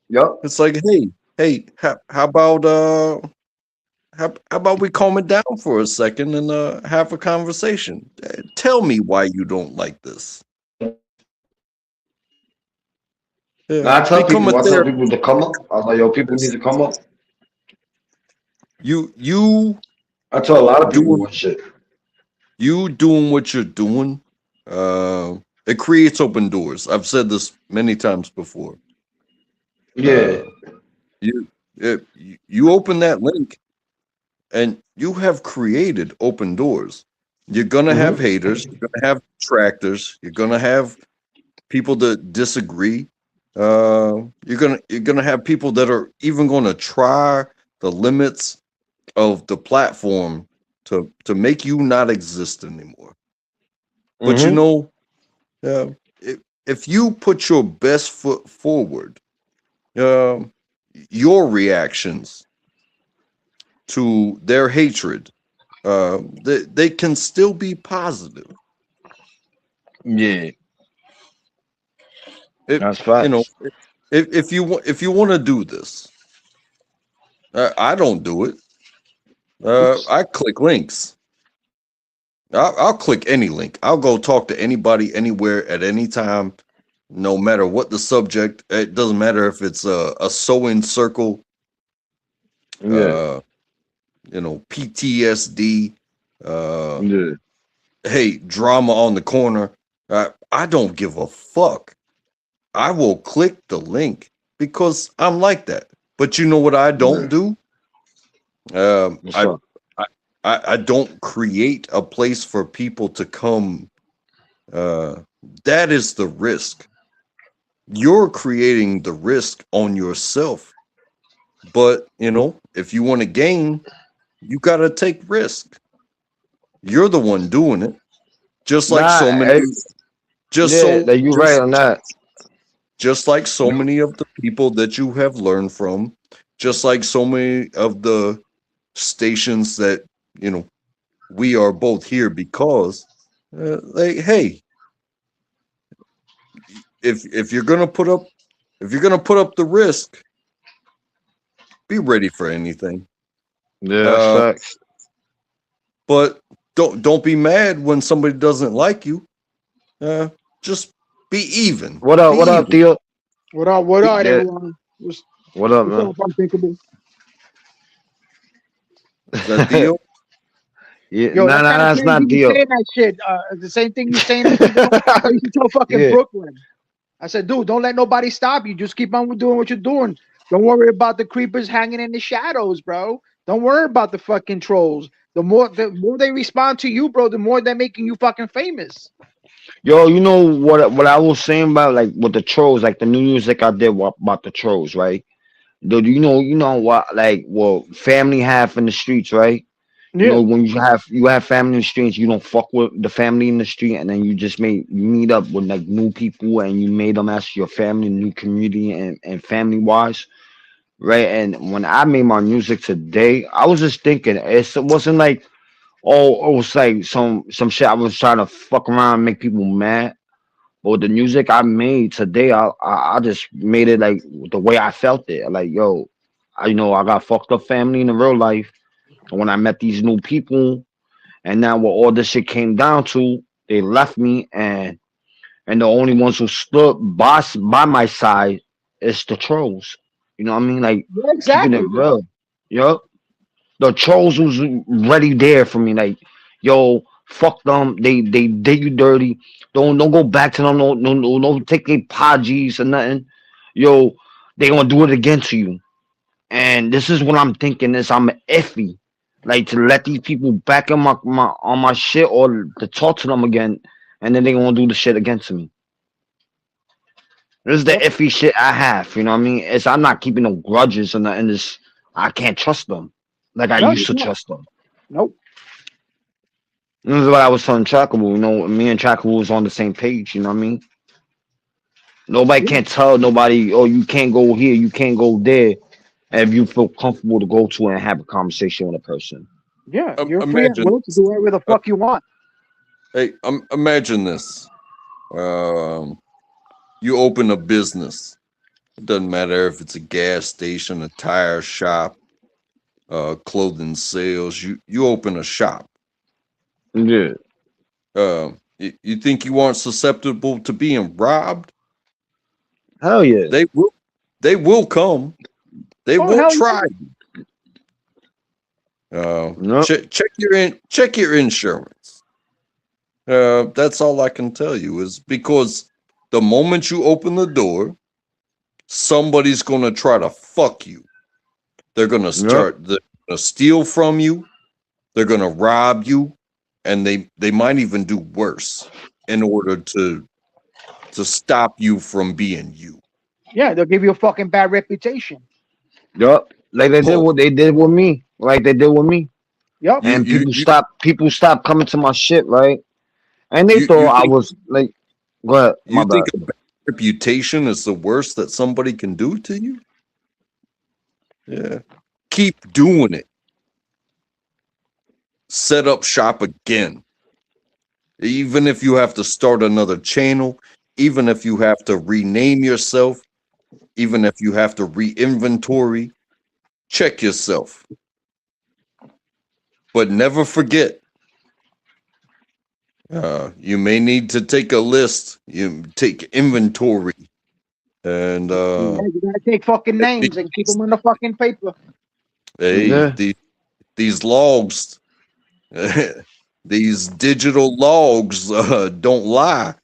Yup. It's like, hey, how about how about we calm it down for a second and have a conversation? Tell me why you don't like this. Yeah, Now become a I tell therapist. people to come up. I was like, yo, people need to come up. You I tell a lot of people doing what shit. what you're doing. It creates open doors. I've said this many times before. Yeah. You you open that link and you have created open doors. You're gonna have Hmm. haters. You're gonna have detractors. You're gonna have people that disagree. You're gonna have people that are even gonna try the limits of the platform to make you not exist anymore. But Hmm. uh, if you put your best foot forward, uh, your reactions to their hatred, they can still be positive. Yeah, It, that's you know, facts. if you want to do this, I don't do it. I click links. I'll click any link. I'll go talk to anybody, anywhere, at any time. no matter what the subject. It doesn't matter if it's a sewing circle, Yeah. PTSD, Yeah. hey, drama on the corner. I don't give a fuck. I will click the link because I'm like that. But you know what I don't do? What's up? I don't create a place for people to come. That is the risk. You're creating the risk on yourself. But, if you want to gain, you got to take risk. You're the one doing it. Just like so many. You're right on that. Just like so many of the people that you have learned from, just like so many of the stations that, we are both here because, hey, if you're gonna put up the risk, be ready for anything. Yeah, that's facts. But don't be mad when somebody doesn't like you. Just be even. What up? What up, Theo? What up? What up, everyone? What up, What's man? up, Unthinkable? Is that Theo? Yeah, Yo, that's not Theo. Saying that shit. The same thing you saying. I used to tell fucking Brooklyn. I said, dude, don't let nobody stop you. Just keep on doing what you're doing. Don't worry about the creepers hanging in the shadows, bro. Don't worry about the fucking trolls. The more they respond to you, bro, the more they're making you fucking famous. Yo, you know what I was saying about like with the trolls, like the new music I did about the trolls, right? Dude, you know what like what family have in the streets, right? Yeah. You know, when you have family in the streets, you don't fuck with the family in the street, and then you meet up with like new people and you made them as your family, new community and family wise, right? And when I made my music today, I was just thinking it wasn't like it was like some shit I was trying to fuck around and make people mad. But the music I made today, I just made it like the way I felt it. Like, yo, I got fucked up family in the real life. And when I met these new people, and now what all this shit came down to, they left me, and the only ones who stood by my side is the trolls. You know what I mean? Like keeping it real. Yup. The trolls was ready there for me. Like, yo, fuck them. They did you dirty. Don't go back to them. No, take their podgies or nothing. Yo, they gonna do it again to you. And this is what I'm thinking is I'm iffy. Like to let these people back in my shit or to talk to them again, and then they gonna do the shit again to me. This is the iffy shit I have. You know what I mean? I'm not keeping no grudges or nothing. I can't trust them like I used to trust them. Nope. This is what I was telling Trackable. Me and Trackable was on the same page. You know what I mean? Nobody can't tell nobody, oh, you can't go here, you can't go there, and if you feel comfortable to go to and have a conversation with a person. Yeah, you're free and will to do whatever the fuck you want. Hey, imagine this. You open a business. It doesn't matter if it's a gas station, a tire shop, clothing sales. You open a shop. Yeah. You think you aren't susceptible to being robbed? Hell yeah. They will come. They will try. Nope. Check your insurance. That's all I can tell you is because the moment you open the door, somebody's gonna try to fuck you. They're gonna start. They're gonna steal from you. They're gonna rob you, and they might even do worse in order to stop you from being you. Yeah, they'll give you a fucking bad reputation. Yup. Like they did what they did with me. Like they did with me. Yup. And people stopped coming to my shit, right? And they thought I was like, go ahead. You think a bad reputation is the worst that somebody can do to you? Yeah. Keep doing it. Set up shop again. Even if you have to start another channel, even if you have to rename yourself, even if you have to re-inventory, check yourself. But never forget, You may need to take a list. You take inventory, and Yeah, you gotta take fucking names and keep them on the fucking paper. hey, Yeah. these logs, these digital logs, don't lie.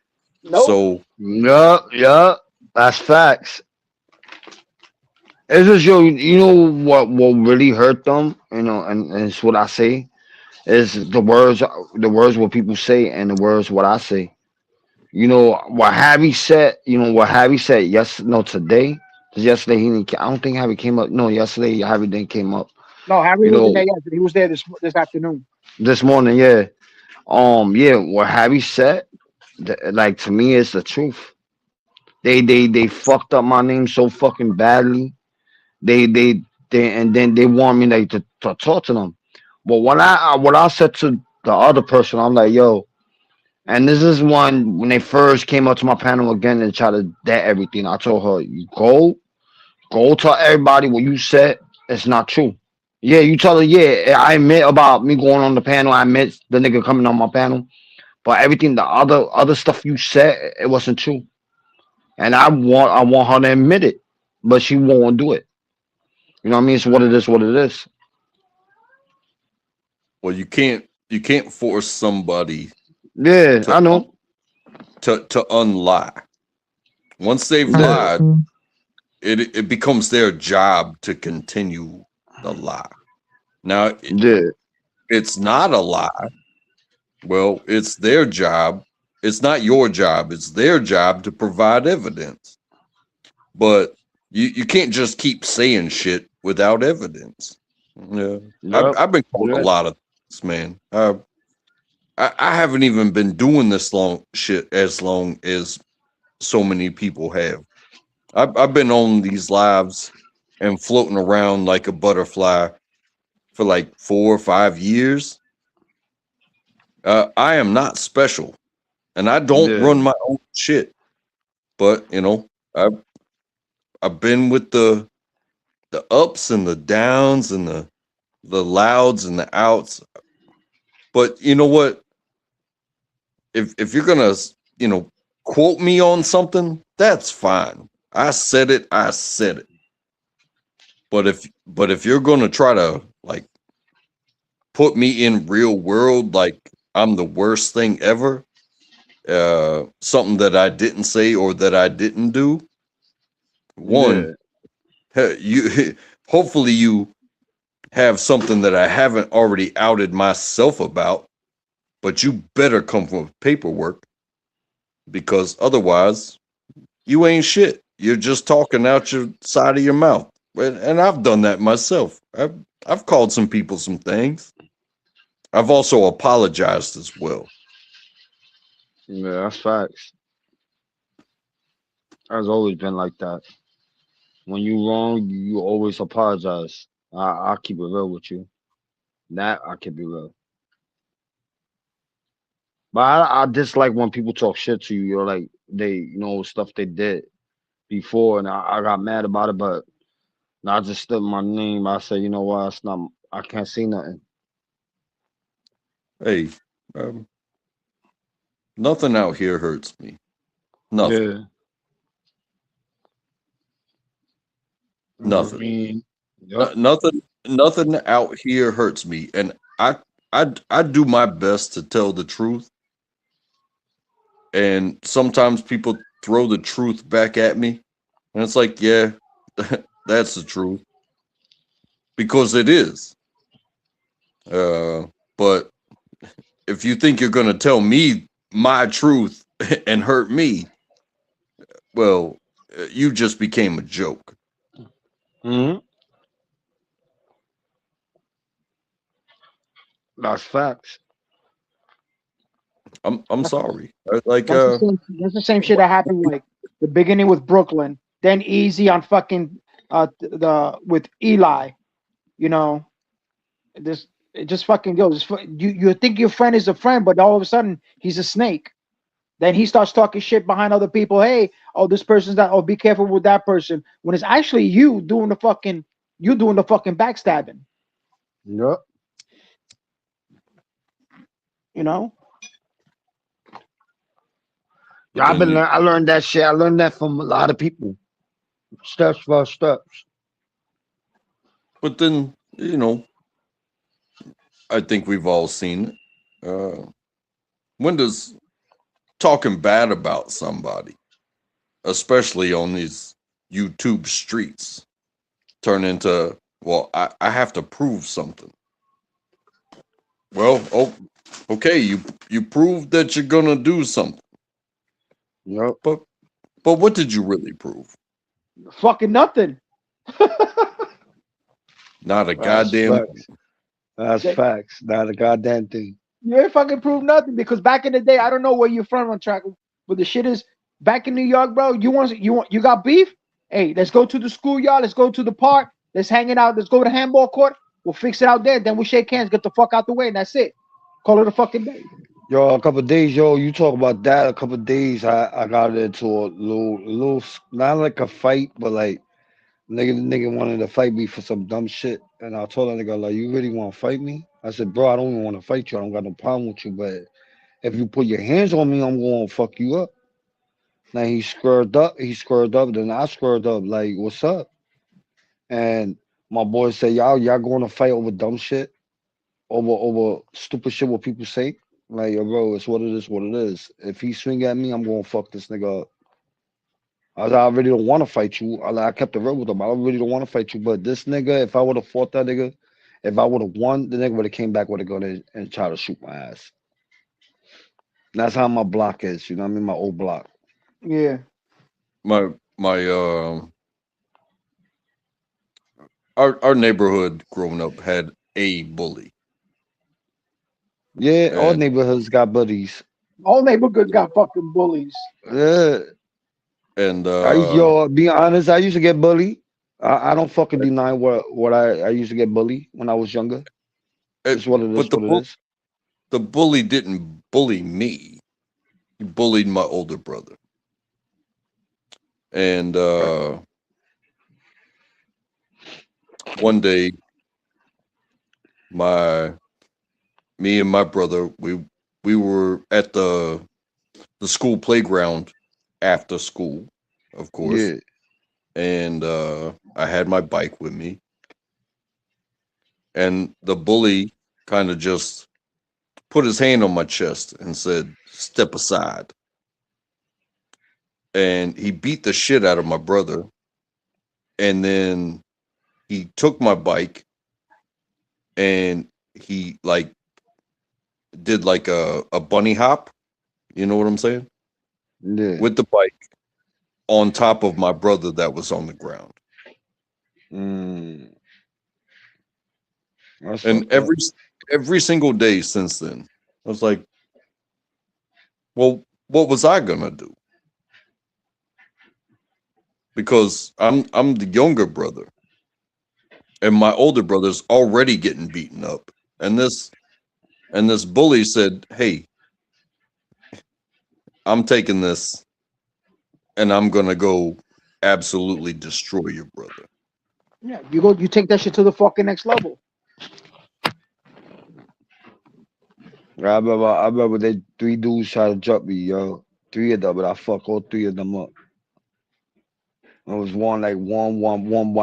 Nope. So Yeah. That's facts. It's just you know what really hurt them, and it's what I say is the words what people say and the words what I say. You know what Harry said. You know what Harry said. Yes, no, today. 'Cause yesterday he didn't. I don't think Harry came up. No, yesterday Harry didn't came up. No, Harry You wasn't know there yesterday. He was there this afternoon. this morning, yeah. Yeah. What Harry said, like to me, is the truth. They fucked up my name so fucking badly. They and then they want me like to talk to them. But what I said to the other person, I'm like, yo, and this is one when they first came up to my panel again and tried to debt everything. I told her, you go tell everybody what you said. It's not true. Yeah, you tell her, yeah, I admit about me going on the panel. I admit the nigga coming on my panel. But everything, the other stuff you said, it wasn't true. And I want her to admit it. But she won't do it. You know what I mean? It's what it is, what it is. well, you can't force somebody Yeah, to I know. unlie. Once they've Yeah. lied, it becomes their job to continue the lie. Now, Yeah. it's not a lie. Well, it's their job. It's not your job. It's their job to provide evidence. But you can't just keep saying shit without evidence. Yeah, I've, Yep. I've been called a Yeah. lot of things, man. I haven't even been doing this shit as long as so many people have. I've been on these lives and floating around like a butterfly for like 4 or 5 years. I am not special, and I don't Yeah. run my own shit. But I've been with the ups and the downs and the louds and the outs. But you know what? If you're gonna quote me on something, that's fine. I said it. I said it. But if you're gonna try to like put me in real world like I'm the worst thing ever, something that I didn't say or that I didn't do, one, Yeah. you hopefully you have something that I haven't already outed myself about, but you better come with paperwork because otherwise you ain't shit. You're just talking out your side of your mouth. And I've done that myself. I've called some people some things. I've also apologized as well. Yeah, that's facts. Has always been like that. When you wrong, you always apologize. I'll keep it real with you. That I can be real. But I dislike when people talk shit to you. You're like stuff they did before, and I got mad about it. But I just stood my name. I said, you know what? It's not. I can't say nothing. Hey, um, nothing out here hurts me. Nothing. Yeah. I Nothing. mean, yep. Nothing out here hurts me. And I do my best to tell the truth. And sometimes people throw the truth back at me. And it's like, yeah, that's the truth. Because it is. But if you think you're going to tell me my truth and hurt me, well, you just became a joke. Hmm. That's facts. I'm That's, sorry. Like that's the same shit that happened like the beginning with Brooklyn, then Easy on fucking the with Eli. You know, this it just fucking goes. You think your friend is a friend, but all of a sudden he's a snake. Then he starts talking shit behind other people. Hey, oh, this person's that. Oh, be careful with that person. When it's actually you doing the fucking backstabbing. Yep. You know. Yeah, then I learned that shit. I learned that from a lot of people. Steps by steps. but then I think we've all seen it. When does talking bad about somebody, especially on these YouTube streets, turn into, well, I have to prove something? Well, okay, you proved that you're gonna do something, Yep. but what did you really prove? Fucking nothing. Not a That's goddamn. facts. That's They- facts. Not a goddamn thing. You ain't fucking prove nothing because back in the day, I don't know where you're from on track, but the shit is back in New York, bro. You got beef? Hey, let's go to the schoolyard. Let's go to the park. Let's hang it out. Let's go to the handball court. We'll fix it out there. Then we shake hands, get the fuck out the way, and that's it. Call it a fucking day. Yo, a couple of days, you talk about that. A couple of days, I got into a little, not like a fight, but like nigga wanted to fight me for some dumb shit, and I told that nigga like, you really want to fight me? I said, bro, I don't even want to fight you. I don't got no problem with you, but if you put your hands on me, I'm gonna fuck you up. Now he squared up. Then I squared up. Like, what's up? And my boy said, y'all going to fight over dumb shit, over stupid shit what people say. Like, yo, bro, it's what it is. What it is. If he swing at me, I'm gonna fuck this nigga up. I really don't want to fight you. I kept it real with him. I really don't want to fight you. But this nigga, if I would have fought that nigga, if I would have won, the nigga would have came back with a gun and tried to shoot my ass. That's how my block is. You know what I mean? My old block. Yeah. My our neighborhood growing up had a bully. Yeah, all And neighborhoods got buddies. All neighborhoods got fucking bullies. Yeah. and Be honest, I used to get bullied. I don't fucking deny what I used to get bullied when I was younger. It's what it is. but What it is. the bully didn't bully me. He bullied my older brother. And one day, me and my brother, we were at the school playground after school, of course. Yeah. And I had my bike with me. And the bully kind of just put his hand on my chest and said, "Step aside." And he beat the shit out of my brother. And then he took my bike and he like did like a bunny hop. You know what I'm saying? Yeah. With the bike on top of my brother that was on the ground. And every single day since then, I was like, well, what was I gonna do? Because I'm the younger brother, and my older brother's already getting beaten up, and this bully said, "Hey, I'm taking this, and I'm gonna go absolutely destroy your brother." Yeah, you take that shit to the fucking next level. I remember they 3 dudes tried to jump me, yo. 3 of them, but I fuck all 3 of them up. It was one by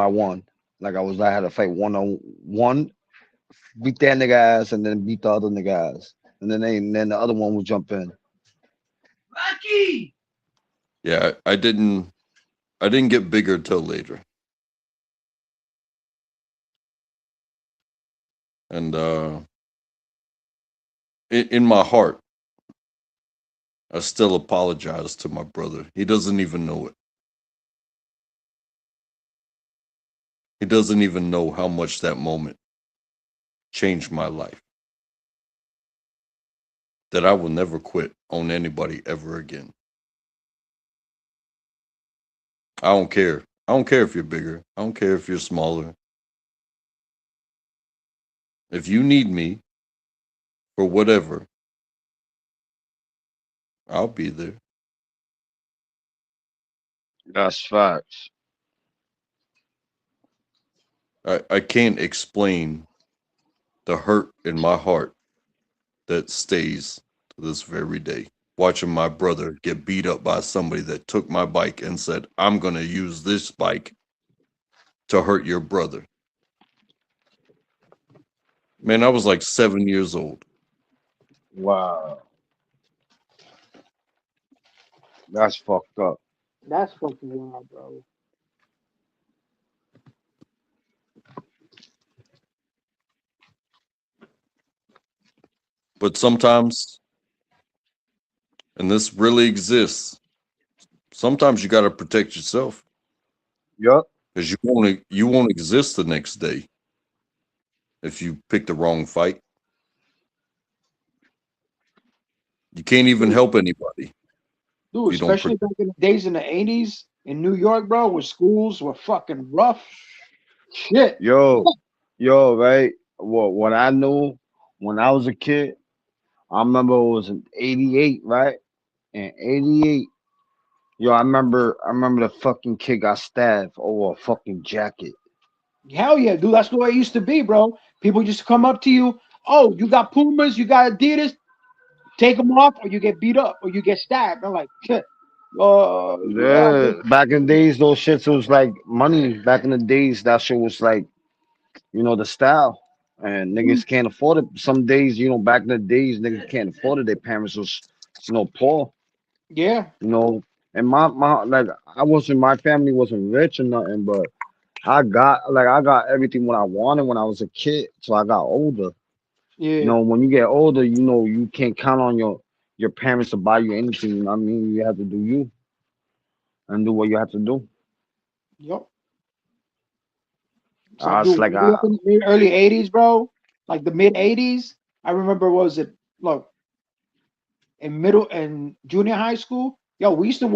one. Like I had to fight 1-on-1, beat that nigga ass, and then beat the other nigga ass, and then the other one would jump in. Lucky. Yeah, I didn't get bigger till later. And in my heart, I still apologize to my brother. He doesn't even know it. He doesn't even know how much that moment changed my life. That I will never quit on anybody ever again. I don't care. I don't care if you're bigger. I don't care if you're smaller. If you need me for whatever, I'll be there. That's facts. I can't explain the hurt in my heart that stays to this very day. watching my brother get beat up by somebody that took my bike and said, "I'm going to use this bike to hurt your brother." Man, I was like 7 years old. Wow. That's fucked up. That's fucking wild, bro. But sometimes, and this really exists, sometimes you got to protect yourself. Yup. Because you won't exist the next day if you pick the wrong fight. You can't even help anybody. Dude, especially back in the days in the 80s in New York, bro, where schools were fucking rough. Shit. Yo, right? What I knew when I was a kid, I remember it was in '88, right? In '88, yo, I remember the fucking kid got stabbed over a fucking jacket. Hell yeah, dude. That's the way it used to be, bro. People used to come up to you. Oh, you got Pumas, you got Adidas. Take them off, or you get beat up, or you get stabbed. I'm like, Yeah, yeah. back in the days, those shits was like money. Back in the days, that shit was like, the style. And niggas can't afford it. Some days, back in the days, niggas can't afford it. Their parents was, poor. Yeah. And my like my family wasn't rich or nothing, but I got everything what I wanted when I was a kid. So I got older. Yeah. When you get older, you can't count on your parents to buy you anything. You know what I mean? You have to do you and do what you have to do. Yep. So, dude, in the early 80s, bro, like the mid 80s. I remember, what was it? Look, in middle and junior high school, yo, we used to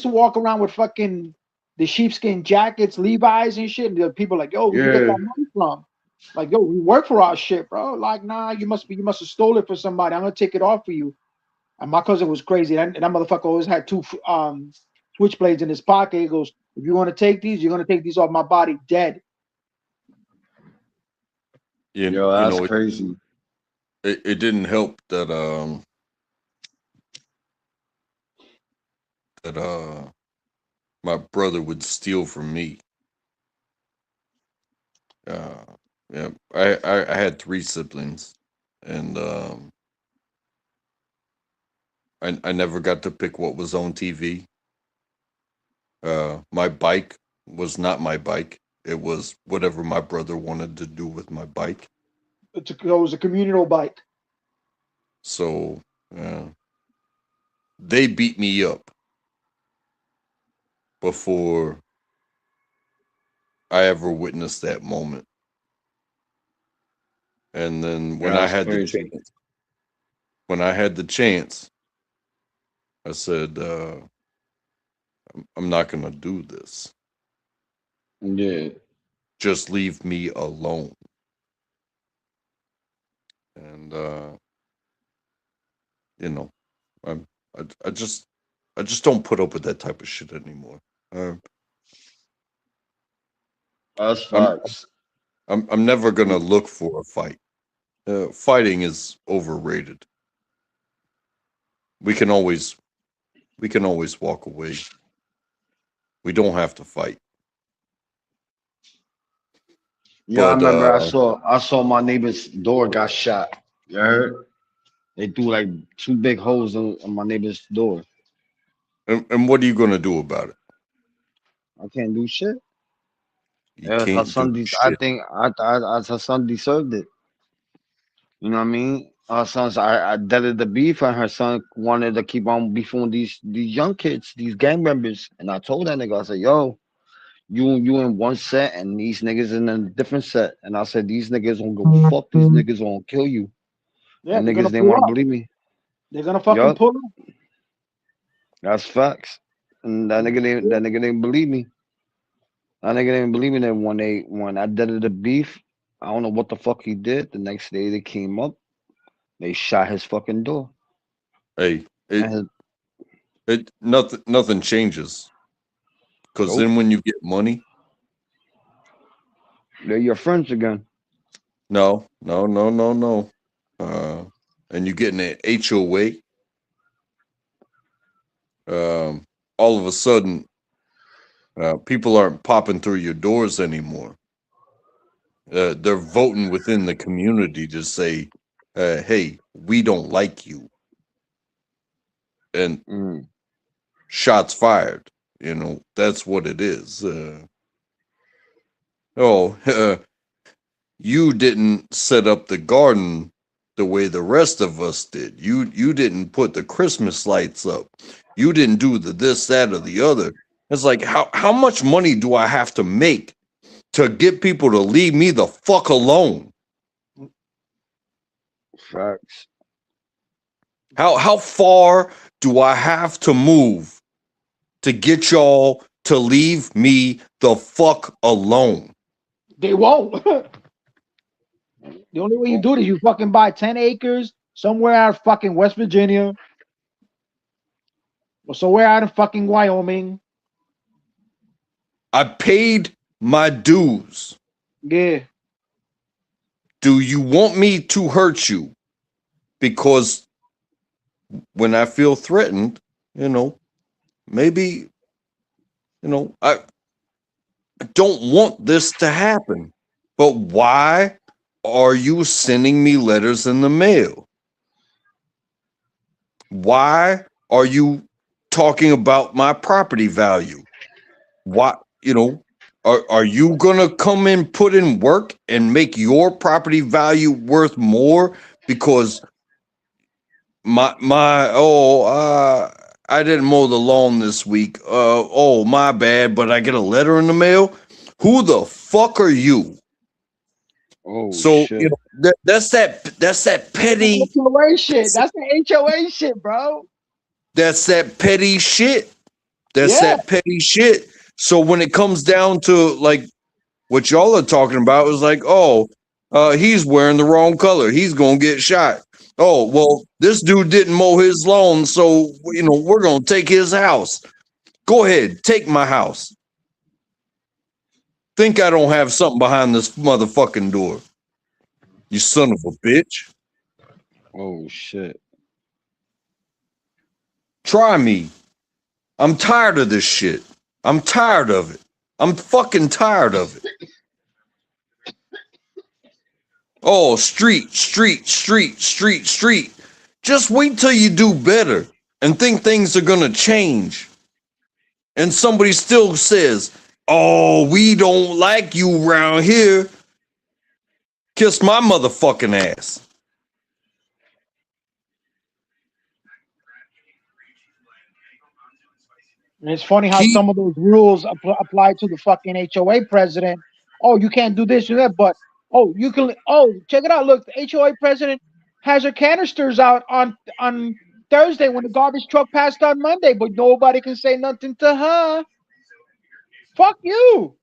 walk around with fucking the sheepskin jackets, Levi's and shit. And the people like, yo, where you get that money from? Like, yo, we work for our shit, bro. Like, nah, you must have stole it for somebody. I'm gonna take it off for you. And my cousin was crazy. And that motherfucker always had two switchblades in his pocket. He goes, if you want to take these, you're gonna take these off my body dead. Yo, that's crazy. It didn't help that my brother would steal from me. Yeah, I had 3 siblings, and I never got to pick what was on TV. My bike was not my bike. It was whatever my brother wanted to do with my bike. It was a communal bike. So they beat me up before I ever witnessed that moment. And then when I had the chance, I said, I'm not gonna do this. Yeah. Just leave me alone. And I just don't put up with that type of shit anymore. That's facts. I'm never gonna look for a fight. Fighting is overrated. We can always walk away. We don't have to fight. Yeah, I remember I saw my neighbor's door got shot. You heard? They threw like 2 big holes on my neighbor's door. And what are you gonna do about it? I can't do shit. Her son, I think her son deserved it. You know what I mean? Her son's I deaded the beef, and her son wanted to keep on beefing with these young kids, these gang members. And I told that nigga, I said, yo, you in one set and these niggas in a different set. And I said, these niggas won't go fuck, these niggas won't kill you. Yeah, and niggas didn't want to believe me. They're gonna fucking pull up. That's facts. And that nigga didn't believe me. That nigga didn't believe me that when I did the beef, I don't know what the fuck he did. The next day they came up, they shot his fucking door. Hey, nothing changes. Because then when you get money, they're your friends again. No. And you get an HOA, all of a sudden, people aren't popping through your doors anymore. They're voting within the community to say, hey, we don't like you. And shots fired. That's what it is. You didn't set up the garden the way the rest of us did. You didn't put the Christmas lights up. You didn't do the this, that, or the other. It's like, how much money do I have to make to get people to leave me the fuck alone? Facts. How far do I have to move to get y'all to leave me the fuck alone? They won't. The only way you do it is you fucking buy 10 acres somewhere out of fucking West Virginia or somewhere out of fucking Wyoming. I paid my dues. Yeah. Do you want me to hurt you? Because when I feel threatened, maybe, I don't want this to happen. But why are you sending me letters in the mail? Why are you talking about my property value? Why, are you gonna come and put in work and make your property value worth more because I didn't mow the lawn this week. My bad, but I get a letter in the mail. Who the fuck are you? Oh, so shit. That's that petty HOA shit. That's the HOA shit, bro. That's that petty shit. That petty shit. So when it comes down to like what y'all are talking about, is like, he's wearing the wrong color. He's gonna get shot. Oh, well, this dude didn't mow his lawn, so we're gonna take his house. Go ahead, take my house. Think I don't have something behind this motherfucking door. You son of a bitch. Oh, shit. Try me. I'm tired of this shit. I'm tired of it. I'm fucking tired of it. Oh, street. Just wait till you do better and think things are gonna change. And somebody still says, oh, we don't like you around here. Kiss my motherfucking ass. And it's funny how some of those rules apply to the fucking HOA president. Oh, you can't do this or that, but you can. Oh, check it out. Look, the HOA president has her canisters out on Thursday when the garbage truck passed on Monday, but nobody can say nothing to her. Fuck you.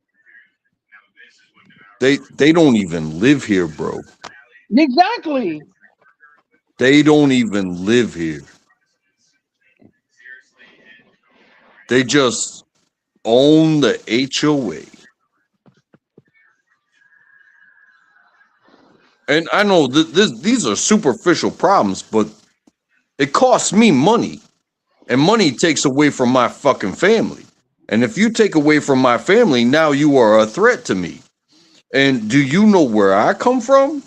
They don't even live here, bro. Exactly. They don't even live here. They just own the HOA. And I know these are superficial problems, but it costs me money. And money takes away from my fucking family. And if you take away from my family, now you are a threat to me. And do you know where I come from?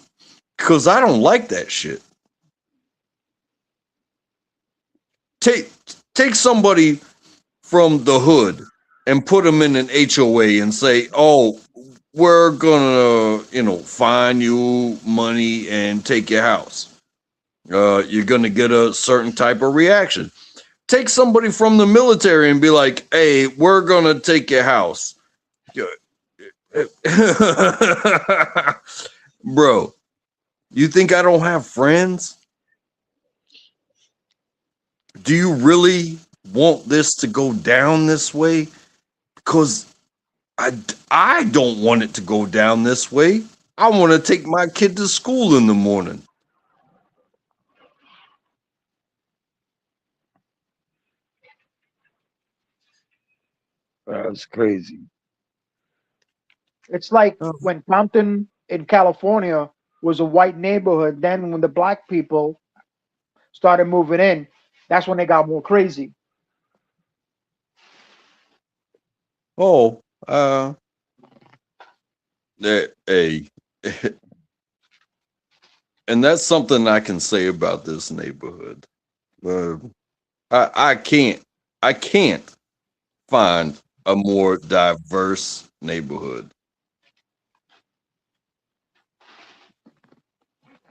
Because I don't like that shit. Take somebody from the hood and put them in an HOA and say, oh, we're gonna, fine you money and take your house. You're gonna get a certain type of reaction. Take somebody from the military and be like, hey, we're gonna take your house. Bro, you think I don't have friends? Do you really want this to go down this way? Because I don't want it to go down this way. I want to take my kid to school in the morning. That's crazy. It's like when Compton in California was a white neighborhood. Then when the black people started moving in, that's when they got more crazy. Oh, hey, and that's something I can say about this neighborhood. I can't find a more diverse neighborhood.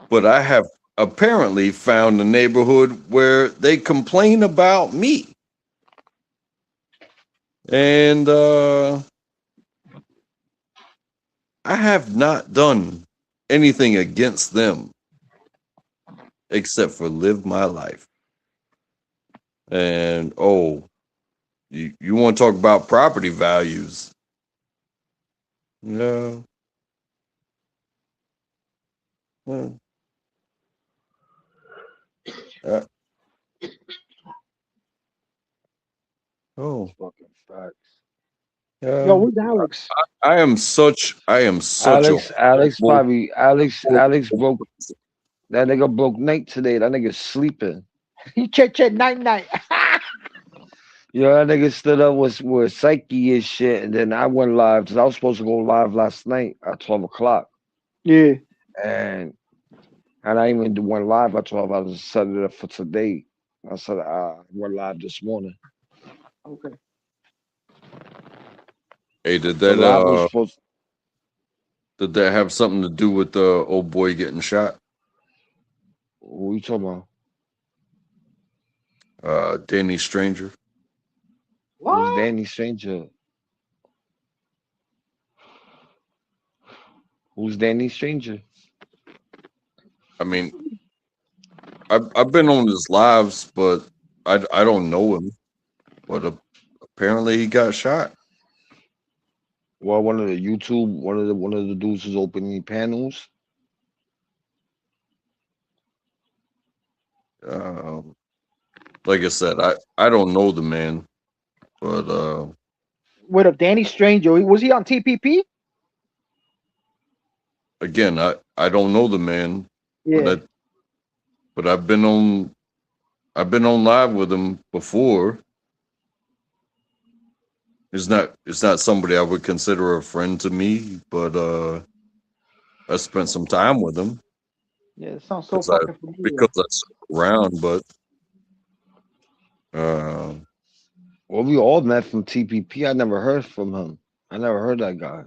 But I have apparently found a neighborhood where they complain about me. And I have not done anything against them except for live my life. And you want to talk about property values? No. Oh, Fucking facts. Yo, where's Alex? I am such Alex a broke. That nigga broke night today. That nigga sleeping. He check night. Yo, that nigga stood up with Psyche and shit, and then I went live because I was supposed to go live last night at 12 o'clock. Yeah. And I even went live at 12. I was setting it up for today. I said I went live this morning. Okay. Hey, did So I was that supposed. did that have something to do with the old boy getting shot? What you talking about? Danny Stranger. Who's Danny Stranger? Who's Danny Stranger? I mean, I've been on his lives, but I don't know him. But apparently he got shot. Well, one of the dudes is opening panels. Like I said, I don't know the man, but What up, Danny Stranger? Was he on TPP? Again, I don't know the man. Yeah. But I've been on live with him before. It's not somebody I would consider a friend to me, but I spent some time with him. Yeah, it sounds so fucking familiar. Because I stuck around, but well, we all met from TPP. I never heard from him. I never heard that guy.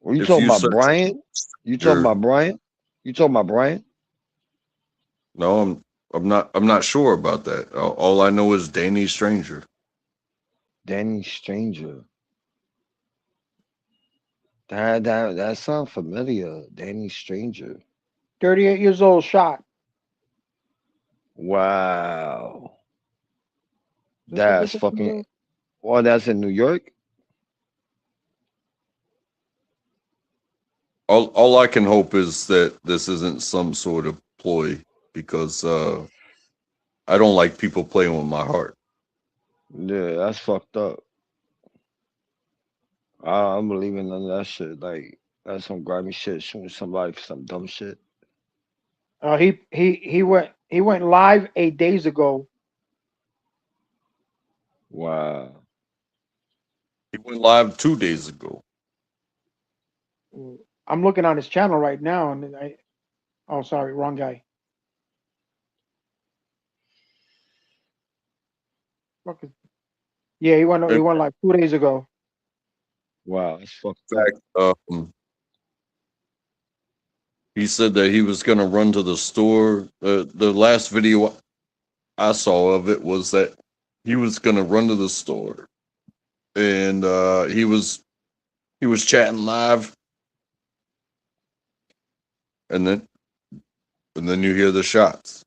Were you talking about Brian? You talking about Brian? You talking about Brian? No, I'm not sure about that. All I know is Danny Stranger. Danny Stranger. That sounds familiar. Danny Stranger. 38 years old, shot. Wow. That's fucking. Well, that's in New York. All I can hope is that this isn't some sort of ploy, because I don't like people playing with my heart. Yeah, that's fucked up. I don't believe in none of that shit. Like, that's some grimy shit, shooting somebody for some dumb shit. He went live 8 days ago. Wow. He went live 2 days ago. I'm looking on his channel right now, and oh, sorry, wrong guy. Yeah, he went like 2 days ago. Wow, that's fucked up. He said that he was going to run to the store. The last video I saw of it was that he was going to run to the store, and he was chatting live, and then you hear the shots.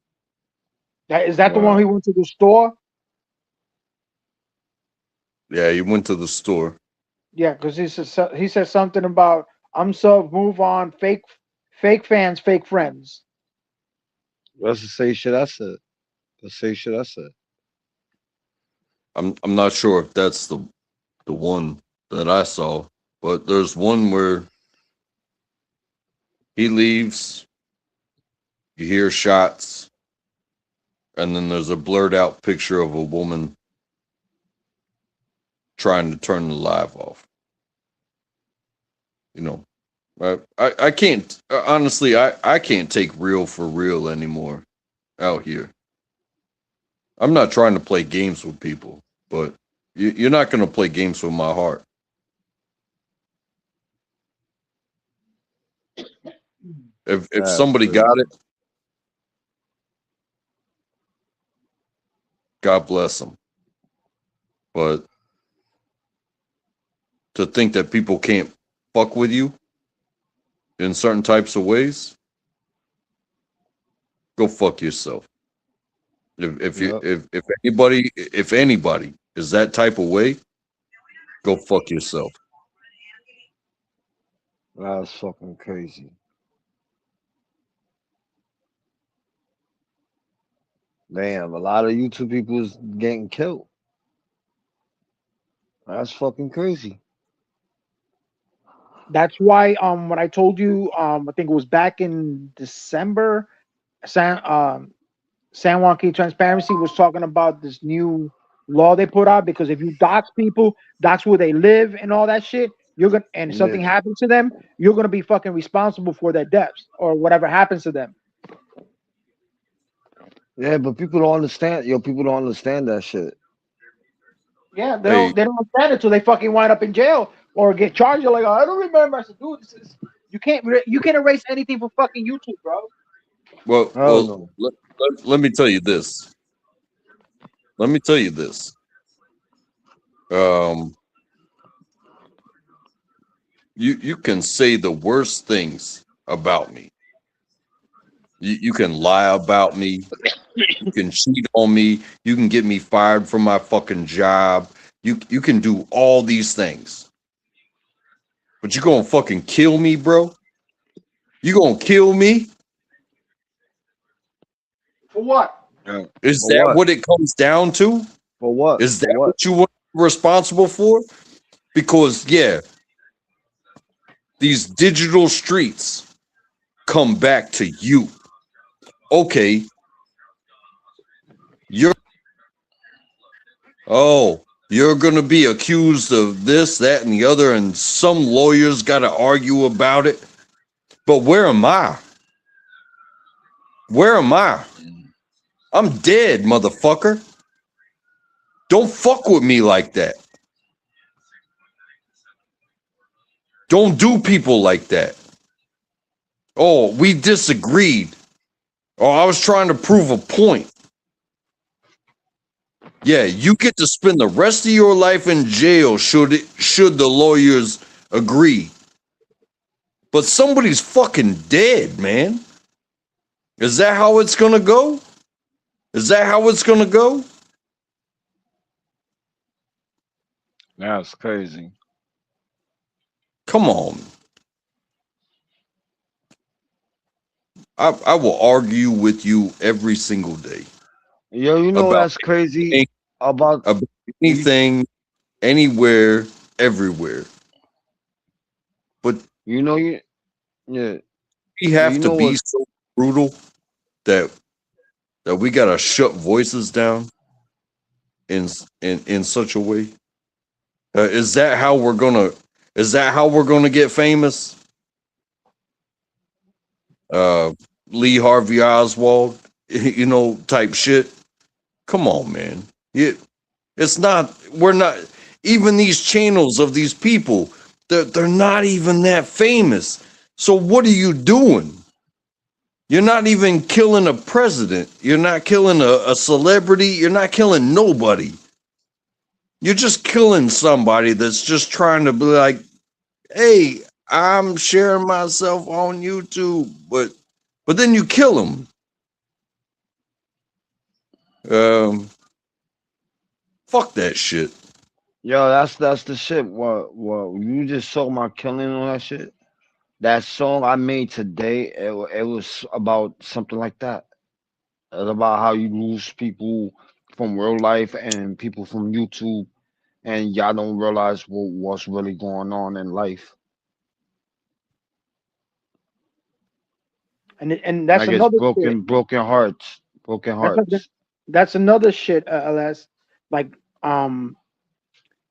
Is that the one he went to the store? Yeah, he went to the store. Yeah, because he said something about I'm sub, move on, fake fans, fake friends. That's the same shit I said. The same shit I said. I'm not sure if that's the one that I saw, but there's one where he leaves, you hear shots, and then there's a blurred out picture of a woman trying to turn the live off. You know, I can't honestly. I can't take real for real anymore out here. I'm not trying to play games with people, but you're not going to play games with my heart. If somebody got it, God bless them. But to think that people can't fuck with you in certain types of ways, go fuck yourself. If anybody is that type of way, go fuck yourself. That's fucking crazy. Damn, a lot of YouTube people is getting killed. That's fucking crazy. That's why when I told you I think it was back in December, San Juan Key Transparency was talking about this new law they put out, because if you dox people, dox where they live and all that shit, you're gonna, and something happens to them, you're gonna be fucking responsible for their deaths or whatever happens to them. Yeah, but people don't understand. People don't understand that shit. Yeah, they don't understand it until they fucking wind up in jail or get charged. You're like, oh, I don't remember. I said, dude, you can't erase anything from fucking YouTube, bro. Well, let me tell you this. You can say the worst things about me. You can lie about me. You can cheat on me. You can get me fired from my fucking job. You can do all these things. But you gonna fucking kill me, bro? You gonna kill me? For what? Is that what it comes down to? For what? Is that what you want responsible for? Because these digital streets come back to you. Okay. You're going to be accused of this, that, and the other, and some lawyers got to argue about it. But where am I? Where am I? I'm dead, motherfucker. Don't fuck with me like that. Don't do people like that. Oh, we disagreed. Oh, I was trying to prove a point. Yeah, you get to spend the rest of your life in jail should the lawyers agree. But somebody's fucking dead, man. Is that how it's gonna go? Is that how it's gonna go? That's crazy. Come on. I will argue with you every single day. Yo, you know that's crazy about anything, anywhere, everywhere. But we have to be so brutal that we gotta shut voices down in such a way. Is that how we're gonna get famous? Lee Harvey Oswald, type shit. Come on, man. It's not. We're not. Even these channels of these people, they're not even that famous. So what are you doing? You're not even killing a president. You're not killing a celebrity. You're not killing nobody. You're just killing somebody that's just trying to be like, hey, I'm sharing myself on YouTube, but then you kill them. Fuck that shit. Yo, that's the shit. What you just saw my killing on that shit. That song I made today, it was about something like that. It's about how you lose people from real life and people from YouTube, and y'all don't realize what's really going on in life. And that's like another broken hearts. That's another shit, LS. Like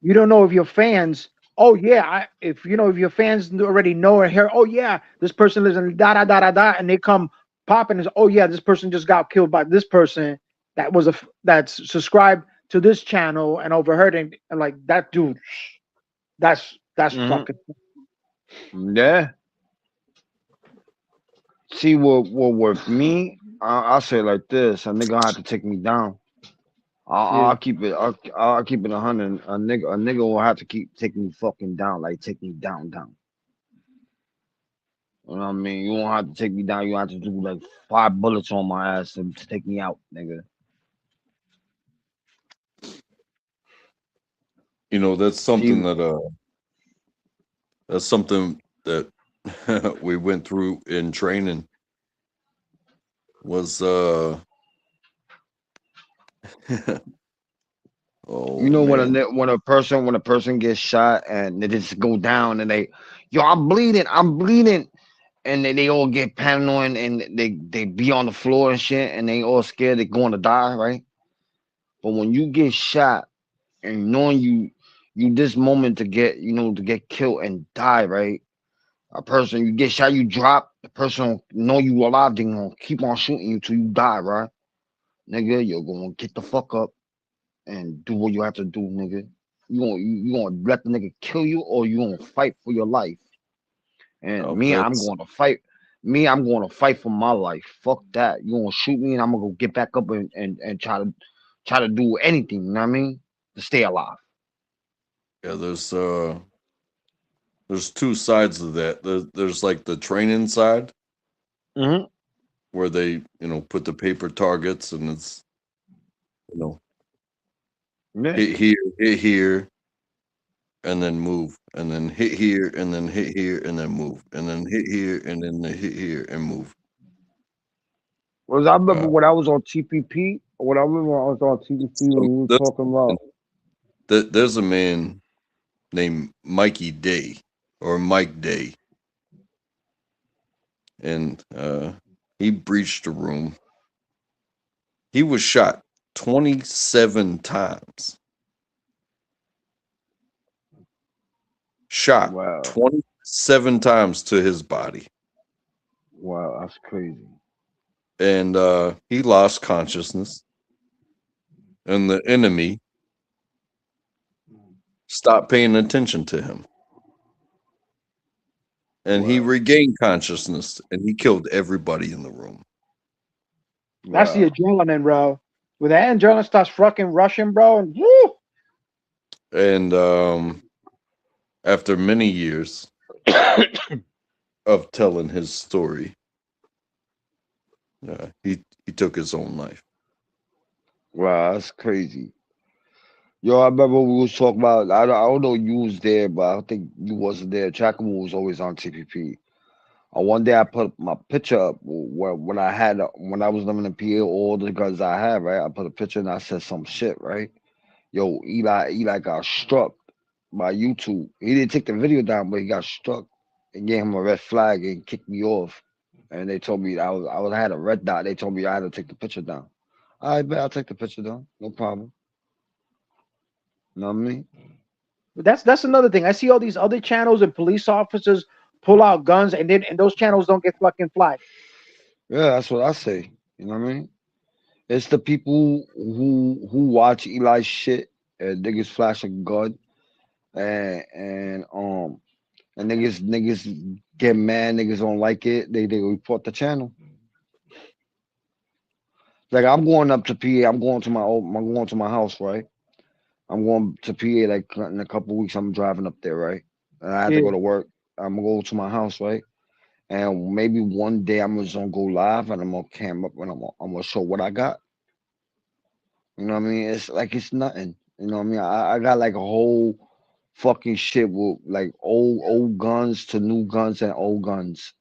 You don't know if your fans. Oh yeah, if you know if your fans already know or hear. Oh yeah, this person lives in da da da da da, and they come popping and say, oh yeah, this person just got killed by this person that was that's subscribed to this channel and overheard and like that dude. That's fucking. Yeah. See, what with me, I'll say it like this: a nigga gonna have to take me down. I'll keep it. I'll keep it 100. A nigga will have to keep taking me fucking down, like take me down. You know what I mean? You won't have to take me down. You have to do like 5 bullets on my ass to take me out, nigga. You know, that's something that we went through in training was oh, you know man. when a person gets shot and they just go down and yo, I'm bleeding, and they all get paranoid and they be on the floor and shit and they all scared they're going to die, right? But when you get shot and knowing you this moment to get killed and die, right? A person you get shot, you drop, the person know you alive, they gonna keep on shooting you till you die, right? Nigga, you're gonna get the fuck up and do what you have to do, nigga. You gonna let the nigga kill you or you gonna fight for your life. And me, I'm That's going to fight. Me, I'm going to fight for my life. Fuck that. You gonna shoot me and I'm gonna go get back up and try to do anything, you know what I mean? To stay alive. yeah. There's two sides of that. There's like the training side Mm-hmm. where they put the paper targets and it's Yeah. hit here, and then move, and then hit here, and then hit here, and then move, and then hit here, and then hit here, and move. Was I remember Uh, when I was on TPP? When I remember I was on TPP so when we were talking about. there's a man named Mikey Day or Mike Day, and he breached a room. He was shot 27 times. Shot Wow, 27 times to his body. wow, that's crazy. And he lost consciousness. And the enemy stopped paying attention to him. And he Wow, regained consciousness and he killed everybody in the room. That's the wow. adrenaline, bro. When that adrenaline starts fucking rushing, bro, and woo, And after many years of telling his story, he took his own life. Wow, that's crazy. Yo, I remember we was talking about. I don't know you was there, but I don't think you wasn't there. Chakamu was always on TPP. One day I put my picture up where when I was living in PA, all the guns I had, right? I put a picture and I said some shit, right? Yo, Eli got struck by YouTube. He didn't take the video down, but he got struck and gave him a red flag and kicked me off. And they told me I had a red dot. They told me I had to take the picture down. I bet I'll take the picture down. No problem. You know what I mean? that's another thing. I see all these other channels and police officers pull out guns, and those channels don't get fucking flagged. Yeah, that's what I say. You know what I mean? It's the people who watch Eli's shit and niggas flash a gun and niggas get mad, niggas don't like it, they report the channel. Like I'm going up to PA, I'm going to my house, right? I'm going to PA like in a couple weeks. I'm driving up there, right? And I have to Yeah. go to work. I'm gonna go to my house, right? And maybe one day I'm just gonna go live and I'm gonna cam up and I'm gonna show what I got. You know what I mean? It's like it's nothing. You know what I mean? I got like a whole fucking shit with like old guns to new guns and old guns.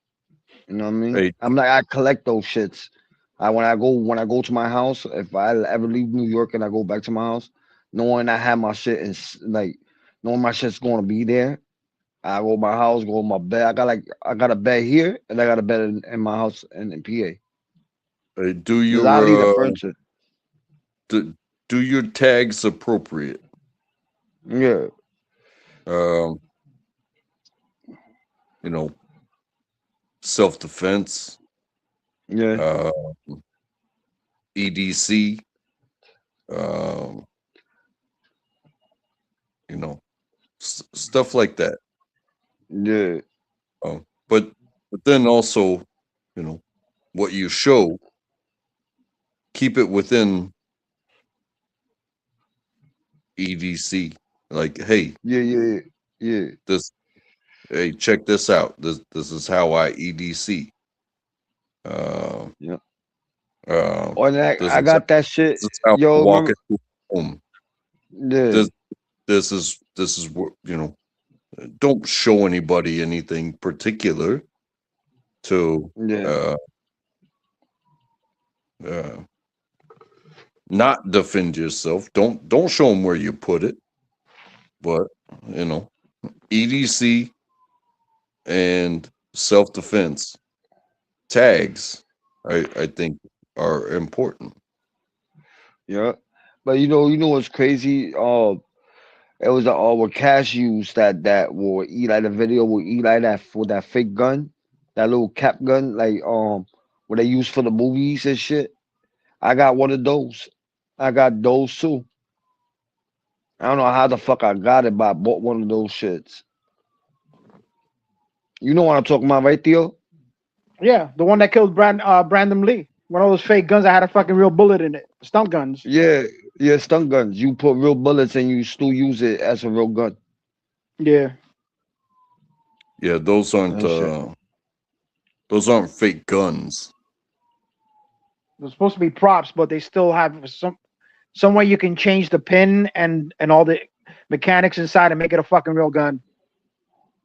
You know what I mean? Hey, I'm like I collect those shits. When I go to my house, if I ever leave New York and I go back to my house, knowing I have my shit and like knowing my shit's gonna be there, I go to my house, go to my bed. I got a bed here and I got a bed in my house in PA. do Cause I leave the your furniture. do your tags appropriate? Yeah. You know, self-defense, Yeah. EDC, um, you know, stuff like that. Yeah. But then also, you know, what you show, keep it within EDC. Like, hey, Yeah. this, hey, check this out. This is how I EDC. Yeah. This On that, I is got that shit. this is how I Yo, walk remember? into a home. Yeah. This is what, you know. Don't show anybody anything particular to Yeah. uh, not defend yourself. Don't show them where you put it. But you know, EDC and self defense tags, I think, are important. Yeah. But you know what's crazy? It was with cashews that will eat like the video will eat like that for that fake gun, that little cap gun, like what they use for the movies and shit. I got one of those. I got those too. I don't know how the fuck I got it, but I bought one of those shits. You know what I'm talking about, right, Theo? Yeah, the one that killed Brandon Lee. One of those fake guns that had a fucking real bullet in it. Stun guns. Yeah, yeah, stun guns. You put real bullets and you still use it as a real gun. Yeah. Yeah, those aren't fake guns. They're supposed to be props, but they still have some way you can change the pin and all the mechanics inside and make it a fucking real gun.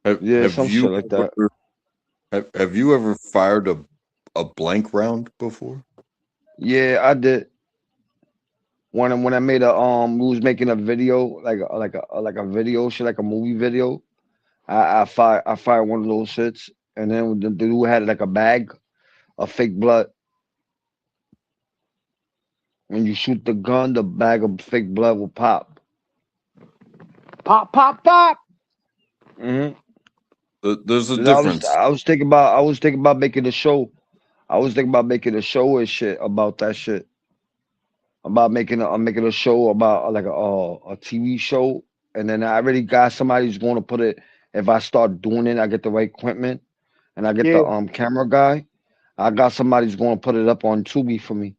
Have some you shit like that. have you ever fired a blank round before? Yeah, I did. When I made we was making a video like a video shit, like a movie video. I fired one of those shits, and then the dude had like a bag of fake blood. When you shoot the gun, the bag of fake blood will pop. Pop, pop, pop. Mm-hmm. There's a difference. I was thinking about making a show. I was thinking about making a show and shit about that shit. I'm making a show about like a TV show, and then I already got somebody who's going to put it. If I start doing it, I get the right equipment, and I get Yeah. the camera guy. I got somebody who's going to put it up on Tubi for me.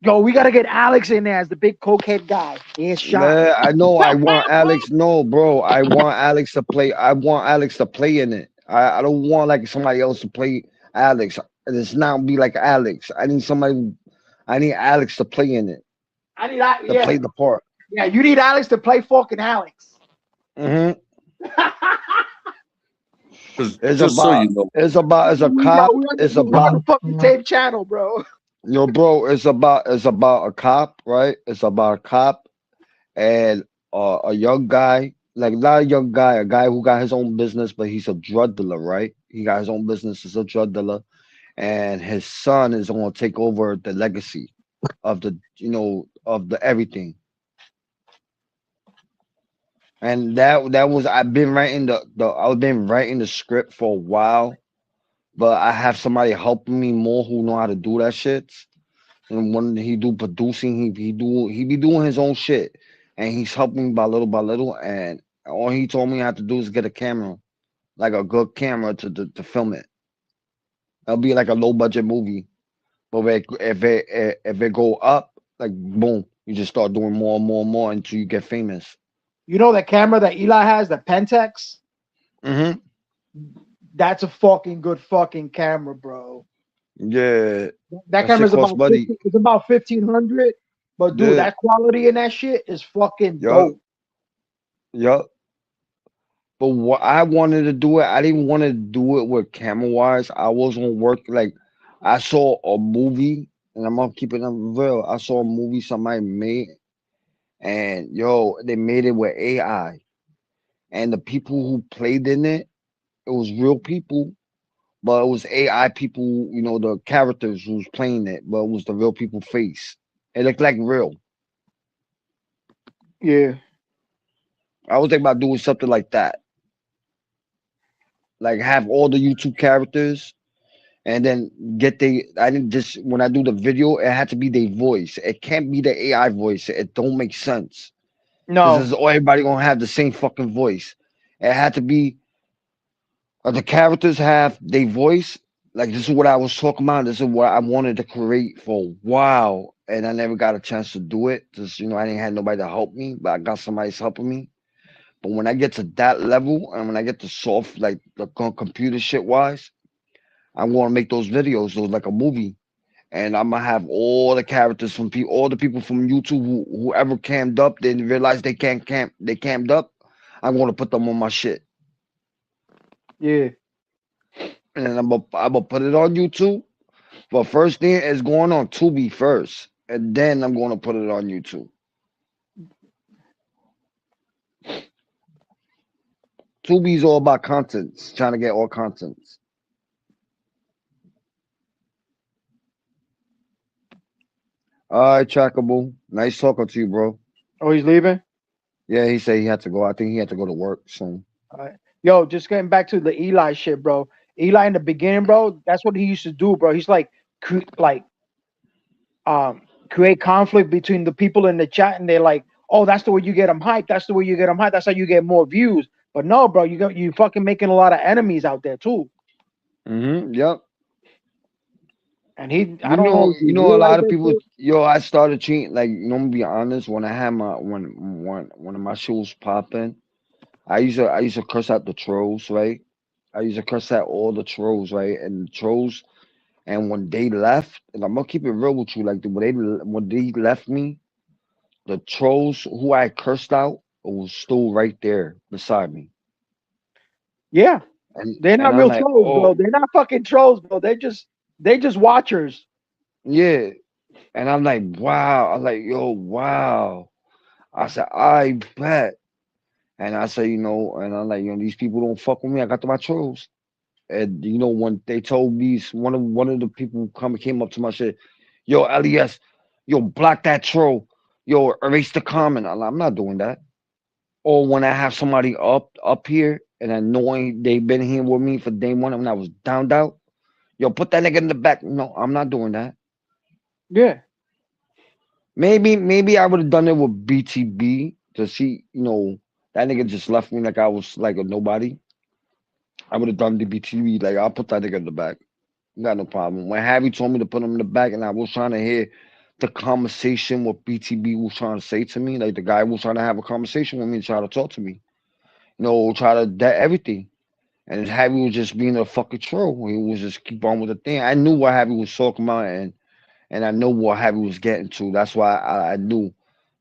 Yo, we gotta get Alex in there as the big cokehead guy. He's shot. Yeah, I know. I want Alex. No, bro. I want Alex to play. I want Alex to play in it. I don't want like somebody else to play Alex. It's not be like Alex. I need somebody. I need Alex to play in it. I need that. To Yeah. play the part. Yeah, you need Alex to play fucking Alex. Mm-hmm. It's Just about. so you know, It's about. It's a cop. It's on about. the fucking same channel, bro. Yo, bro. It's about a cop, right? It's about a cop and a young guy, like not a young guy, a guy who got his own business, but he's a drug dealer, right? He got his own business as a drug dealer, and his son is going to take over the legacy of the, of the everything. And that was I've been writing the script for a while, but I have somebody helping me more who know how to do that shit. And when he do producing, he be doing his own shit, and he's helping me by little. And all he told me I have to do is get a camera, like a good camera to film it. It'll be like a low budget movie, but if it go up, like boom, you just start doing more and more and more until you get famous. You know that camera that Eli has, the Pentax? Mm-hmm. That's a fucking good fucking camera, bro. Yeah. That camera's about it's about 1,500, but dude, that quality in that shit is fucking dope. Yup. But what I wanted to do I didn't want to do it with camera wise. I was gonna work like I saw a movie, and I'm gonna keep it real. I saw a movie somebody made, and they made it with AI, and the people who played in it was real people. But it was AI people, the characters who was playing it, but it was the real people face. It looked like real. Yeah. I was thinking about doing something like that. Like have all the YouTube characters and then I didn't just when I do the video, it had to be their voice. It can't be the AI voice. It don't make sense. Because No. everybody gonna have the same fucking voice. It had to be the characters have their voice. Like this is what I was talking about. This is what I wanted to create for a while, and I never got a chance to do it. Just I didn't have nobody to help me, but I got somebody's helping me. But when I get to that level, and when I get to soft like the computer shit wise, I'm gonna make those videos, those like a movie, and I'm gonna have all the characters from all the people from YouTube whoever camped up, they realize they can't camp, they camped up. I'm gonna put them on my shit. Yeah. And then I'm gonna put it on YouTube. But first thing is going on Tubi first, and then I'm gonna put it on YouTube. Tubi's all about contents, trying to get all contents. All right, Trackable. Nice talking to you, bro. Oh, he's leaving? Yeah, he said he had to go. I think he had to go to work soon. All right. Yo, just getting back to the Eli shit, bro. Eli in the beginning, bro, that's what he used to do, bro. He's like create conflict between the people in the chat, and they're like, oh, that's the way you get them hyped. That's the way you get them hyped. That's how you get more views. But no, bro, you fucking making a lot of enemies out there too. Yep. And he, I don't know. You know, a lot of people. Yo, I started cheating. Like, I'm gonna be honest. When I had one of my shows popping, I used to curse out the trolls, right? I used to curse out all the trolls, right? And the trolls, and when they left, and I'm gonna keep it real with you, like when they left me, the trolls who I cursed out was still right there beside me. Yeah, and they're not real trolls, bro. They're not fucking trolls, bro. They're just watchers. Yeah, and I'm like, wow. I'm like, yo, wow. I said, I bet. And I say, and I'm like, these people don't fuck with me. I got my trolls. And when they told me, one of the people came up to my shit, yo, LES, yo, block that troll, yo, erase the comment. I'm not doing that. Or when I have somebody up here and I know they've been here with me for day one when I was downed out, yo, put that nigga in the back. No, I'm not doing that. Yeah. Maybe I would have done it with BTB to see, that nigga just left me like I was like a nobody. I would have done the BTB, like I'll put that nigga in the back. Got no problem. When Harry told me to put him in the back and I was trying to hear the conversation what BTB was trying to say to me, like the guy was trying to have a conversation with me and try to talk to me. Try to everything. And Harry was just being a fucking troll. He was just keep on with the thing. I knew what Harry was talking about and I know what Harry was getting to. That's why I knew.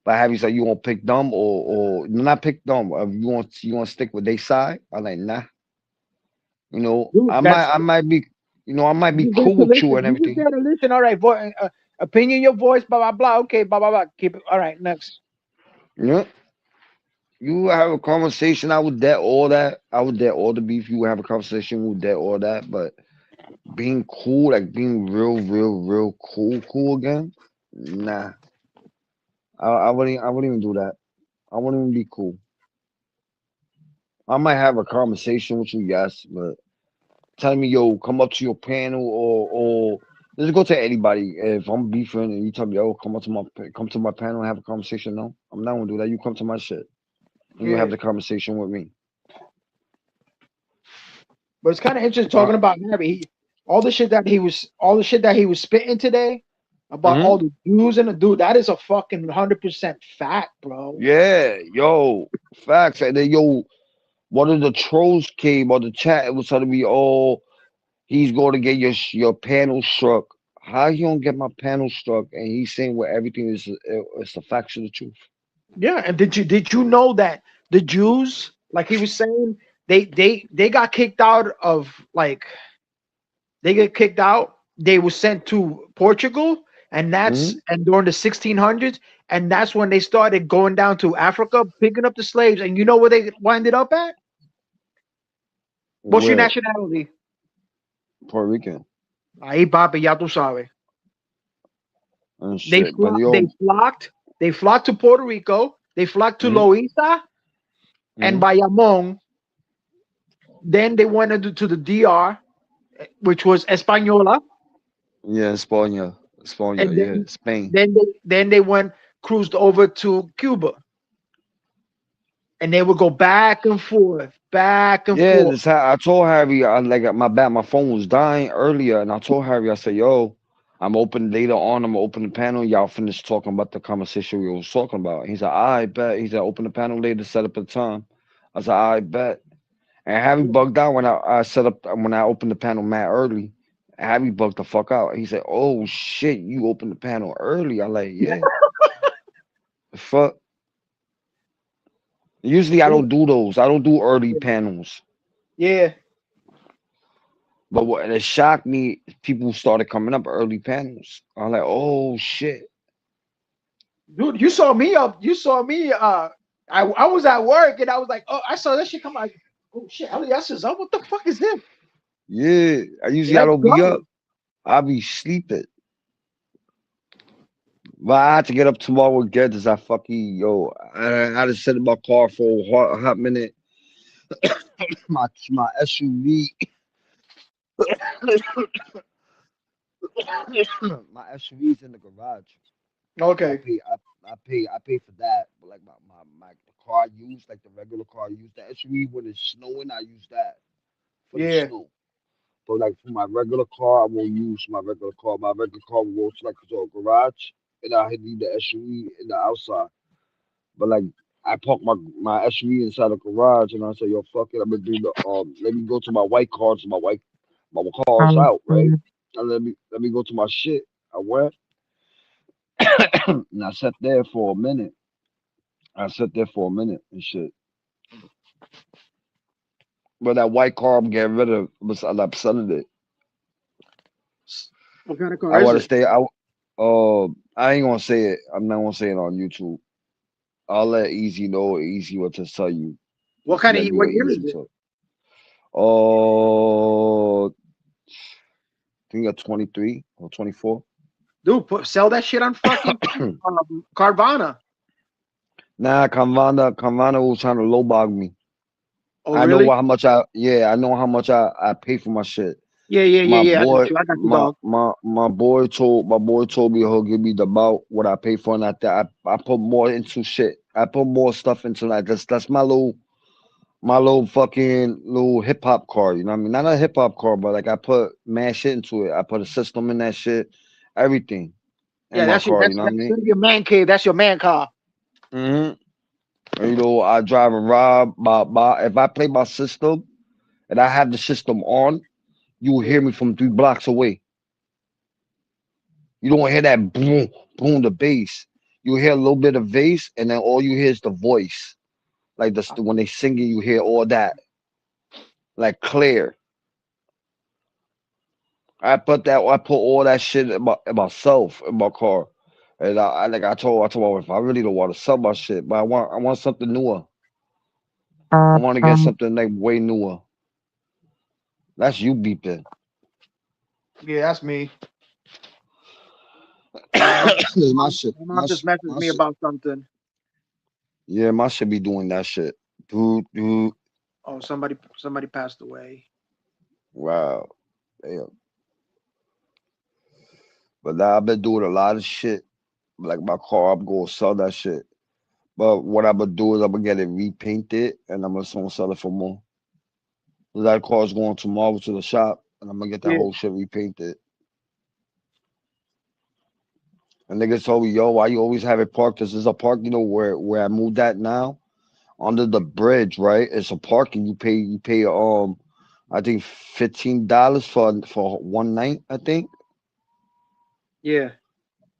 But Harry's like, you want to pick dumb or not pick dumb? You want to stick with their side? I'm like, nah. Dude, I might be cool with you and everything. You gotta listen. All right, opinion, your voice, blah blah blah. Okay, blah blah blah. Keep it. All right, next. Yeah. You have a conversation. I would dead all that. I would dead all the beef. You would have a conversation. We would dead all that. But being cool, like being real cool again, nah. I wouldn't even do that. I wouldn't even be cool. I might have a conversation with you, yes, but telling me, yo, come up to your panel or let's go to anybody. If I'm beefing and you tell me, yo, come to my panel and have a conversation, no, I'm not gonna do that. You come to my shit. And you have the conversation with me. But it's kind of interesting talking about Harry. All the shit that he was spitting today about all the Jews and the dude. That is a fucking 100% fact, bro. Yeah, yo, facts. And then one of the trolls came on the chat. It was telling me, oh, he's going to get your panel struck. How he gonna get my panel struck? And he's saying where everything is the facts of the truth. Yeah, and did you know that the Jews, like he was saying, they got kicked out of They were sent to Portugal, and and during the 1600s, and that's when they started going down to Africa, picking up the slaves. And you know where they winded up at? What's your nationality? Puerto Rican. Ahí, papi, ya tú sabes. They flocked to Puerto Rico. They flocked to Loíza, and Bayamon. Then they went to the DR, which was Española. Yeah, España, And yeah, Spain. then they went cruised over to Cuba. And they would go back and forth, back and Yeah, forth. I told Harry, my phone was dying earlier, and I told Harry, I said, "Yo, I'm open later on. I'm gonna open the panel. Y'all finish talking about the conversation we was talking about." He said, "I bet." He said, "Open the panel later, set up a time." I said, "I bet." And Harry bugged out when I set up when I opened the panel mad early. Harry bugged the fuck out. He said, "Oh shit, you opened the panel early." I like, yeah. The fuck. Usually I don't do those. I don't do early panels. Yeah. But what it shocked me, people started coming up early panels. I'm like, oh shit. Dude, you saw me up. You saw me. I was at work and I was like, oh, I saw that shit come out. Oh shit, Elias is up. What the fuck is this? Yeah. I don't be up. I be sleeping. But I had to get up tomorrow again because I had to sit in my car for a hot minute. my SUV. My SUV's in the garage. Okay. I pay for that. But like the car I use, like the regular car I use, the SUV when it's snowing, I use that for the snow. But like for my regular car, I won't use my regular car. My regular car will go to like to a garage, and I need the SUV in the outside. But like I park my SUV inside the garage, and I say, "Yo, fuck it, I'm gonna do the Let me go to my white cars, my car's out, right? And let me go to my shit." I went and I sat there for a minute. and shit. But that white car I'm getting rid of, I'm selling it. What kind of car I is want to it? stay. I ain't gonna say it. I'm not gonna say it on YouTube. I'll let Easy know. Easy what to tell you. What kind of what year is it? Oh, I think you're 23 or 24. Dude, sell that shit on fucking Carvana. Nah, Carvana was trying to lowball me. Oh, I really? know how much I pay for my shit. Yeah. My boy, I got you, dog. my boy told me he'll give me about what I pay for, and I put more into shit. I put more stuff into like that's my little fucking little hip hop car. You know what I mean? Not a hip hop car, but like I put mad shit into it. I put a system in that shit, everything. In my car, you know what I mean? Your man cave. That's your man car. You know, I drive around if I play my system and I have the system on, you will hear me from 3 blocks away. You don't hear that boom, boom, the bass. You hear a little bit of bass, and then all you hear is the voice. Like when they singing, you hear all that, like clear. I put all that shit in myself in my car, and I told my wife, I really don't want to sell my shit, but I want something newer. I want to get something like way newer. That's you beeping. Yeah, that's me. My shit. My mom just messaged me about something. Yeah, my shit be doing that shit. Dude. Oh, somebody passed away. Wow. Damn. But now I've been doing a lot of shit. Like my car, I'm gonna sell that shit. But what I'm gonna do is I'm gonna get it repainted and I'm gonna sell it for more. That car's going tomorrow to the shop and I'm gonna get that whole shit repainted. And niggas told me, yo, why you always have it parked? This is a park, you know, where I moved at now, under the bridge, right? It's a parking. You pay I think $15 for one night, I think. Yeah.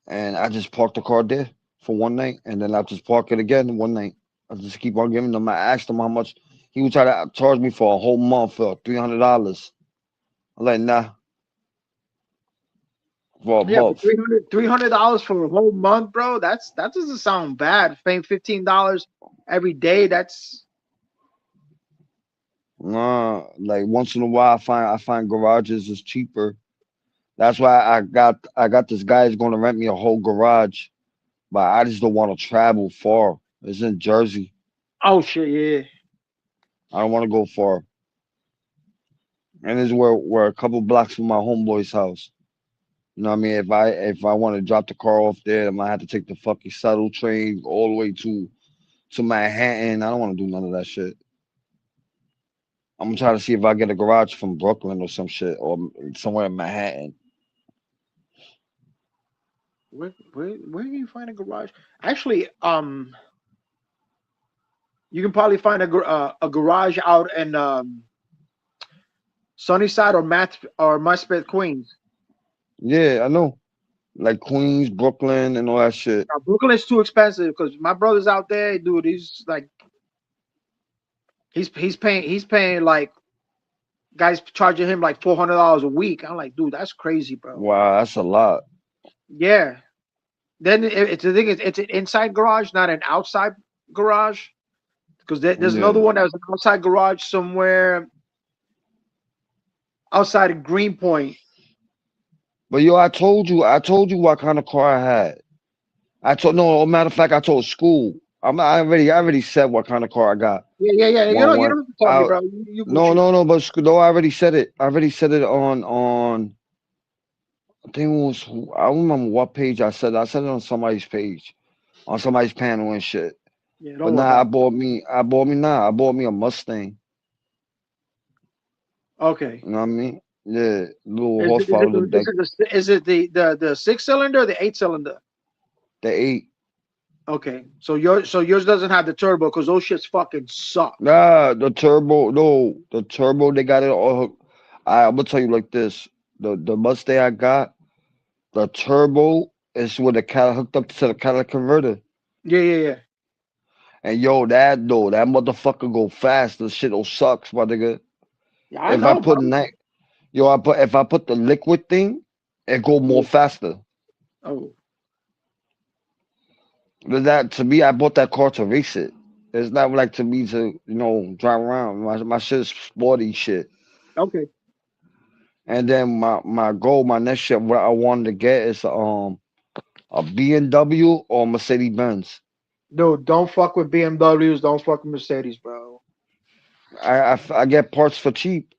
And I just parked the car there for one night, and then I just park it again one night. I just keep on giving them. I asked him how much he would try to charge me for a whole month for $300. I'm like, nah. For a month. $300 for a whole month, bro. That doesn't sound bad. Paying $15 every day. That's Nah. Like once in a while, I find garages is cheaper. That's why I got this guy who's going to rent me a whole garage, but I just don't want to travel far. It's in Jersey. Oh shit, yeah. I don't want to go far. And this is where a couple blocks from my homeboy's house. You know what I mean? If I want to drop the car off there, I might have to take the fucking shuttle train all the way to Manhattan. I don't want to do none of that shit. I'm gonna try to see if I get a garage from Brooklyn or some shit or somewhere in Manhattan. Where can you find a garage? Actually, you can probably find a garage out in Sunnyside or Maspeth, Queens. Yeah, I know. Like Queens, Brooklyn, and all that shit. Now, Brooklyn is too expensive because my brother's out there, dude. He's like, he's paying like, guys charging him like $400 a week. I'm like, dude, that's crazy, bro. Wow, that's a lot. Yeah. Then it's the thing is, it's an inside garage, not an outside garage. Because there's another one that was an outside garage somewhere outside of Greenpoint. But yo, I told you what kind of car I had. Matter of fact, I told school. I already said what kind of car I got. Yeah. You don't have to tell me, bro. No, but no, I already said it. I already said it on. I think it was. I don't remember what page I said. I said it on somebody's page, on somebody's panel and shit. Yeah, but now I bought me a Mustang. Okay. You know what I mean? Yeah, little horsepower. Is it the 6-cylinder or the 8-cylinder? The 8. Okay, so yours doesn't have the turbo because those shits fucking suck. Nah, the turbo. No, the turbo. They got it all. I'm gonna tell you like this: the Mustang I got, the turbo is with the hooked up to the catalytic converter. Yeah. And yo, that motherfucker go fast. The shit sucks, my nigga. Yeah, if I put the liquid thing, it go more faster. Oh. But that to me, I bought that car to race it. It's not like to me to drive around. My shit is sporty shit. Okay. And then my goal, my next shit, what I wanted to get is a BMW or Mercedes Benz. Dude, don't fuck with BMWs. Don't fuck with Mercedes, bro. I get parts for cheap.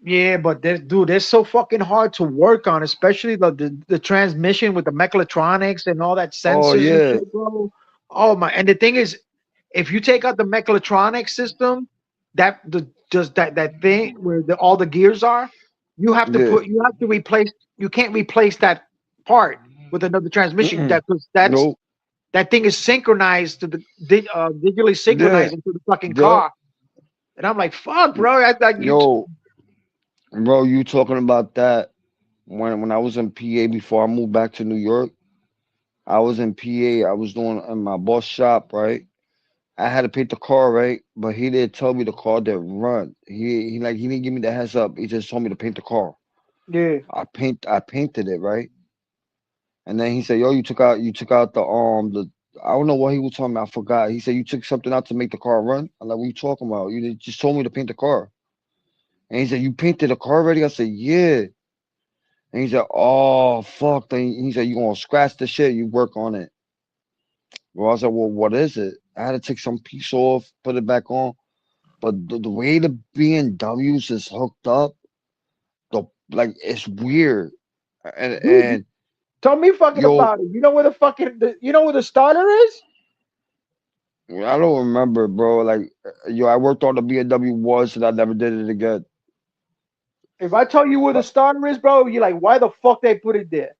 Yeah, but they're so fucking hard to work on, especially the transmission with the mechatronics and all that sensors. Oh yeah, and shit, bro. Oh my! And the thing is, if you take out the mechatronic system, that thing where all the gears are, you have to replace. You can't replace that part with another transmission. That thing is synchronized to the digitally synchronized into the fucking car. And I'm like, fuck, bro. Bro, you talking about that? When I was in PA before I moved back to New York, I was in PA. I was doing in my boss shop, right? I had to paint the car, right? But he didn't tell me the car didn't run. He didn't give me the heads up. He just told me to paint the car. Yeah. I painted it, right? And then he said, "Yo, you took out the I don't know what he was talking about. I forgot. He said you took something out to make the car run." I'm like, "What are you talking about? You just told me to paint the car." And he said, "You painted the car already?" I said, "Yeah." And he said, "Oh fuck." Then he said, "You gonna scratch the shit? You work on it." Well, I said, "Well, what is it?" I had to take some piece off, put it back on. But the way the BMWs is hooked up, it's weird. And tell me fucking about it. You know where the starter is? I don't remember, bro. Like, I worked on the BMW once and I never did it again. If I tell you where the starter is, bro, you're like, why the fuck they put it there?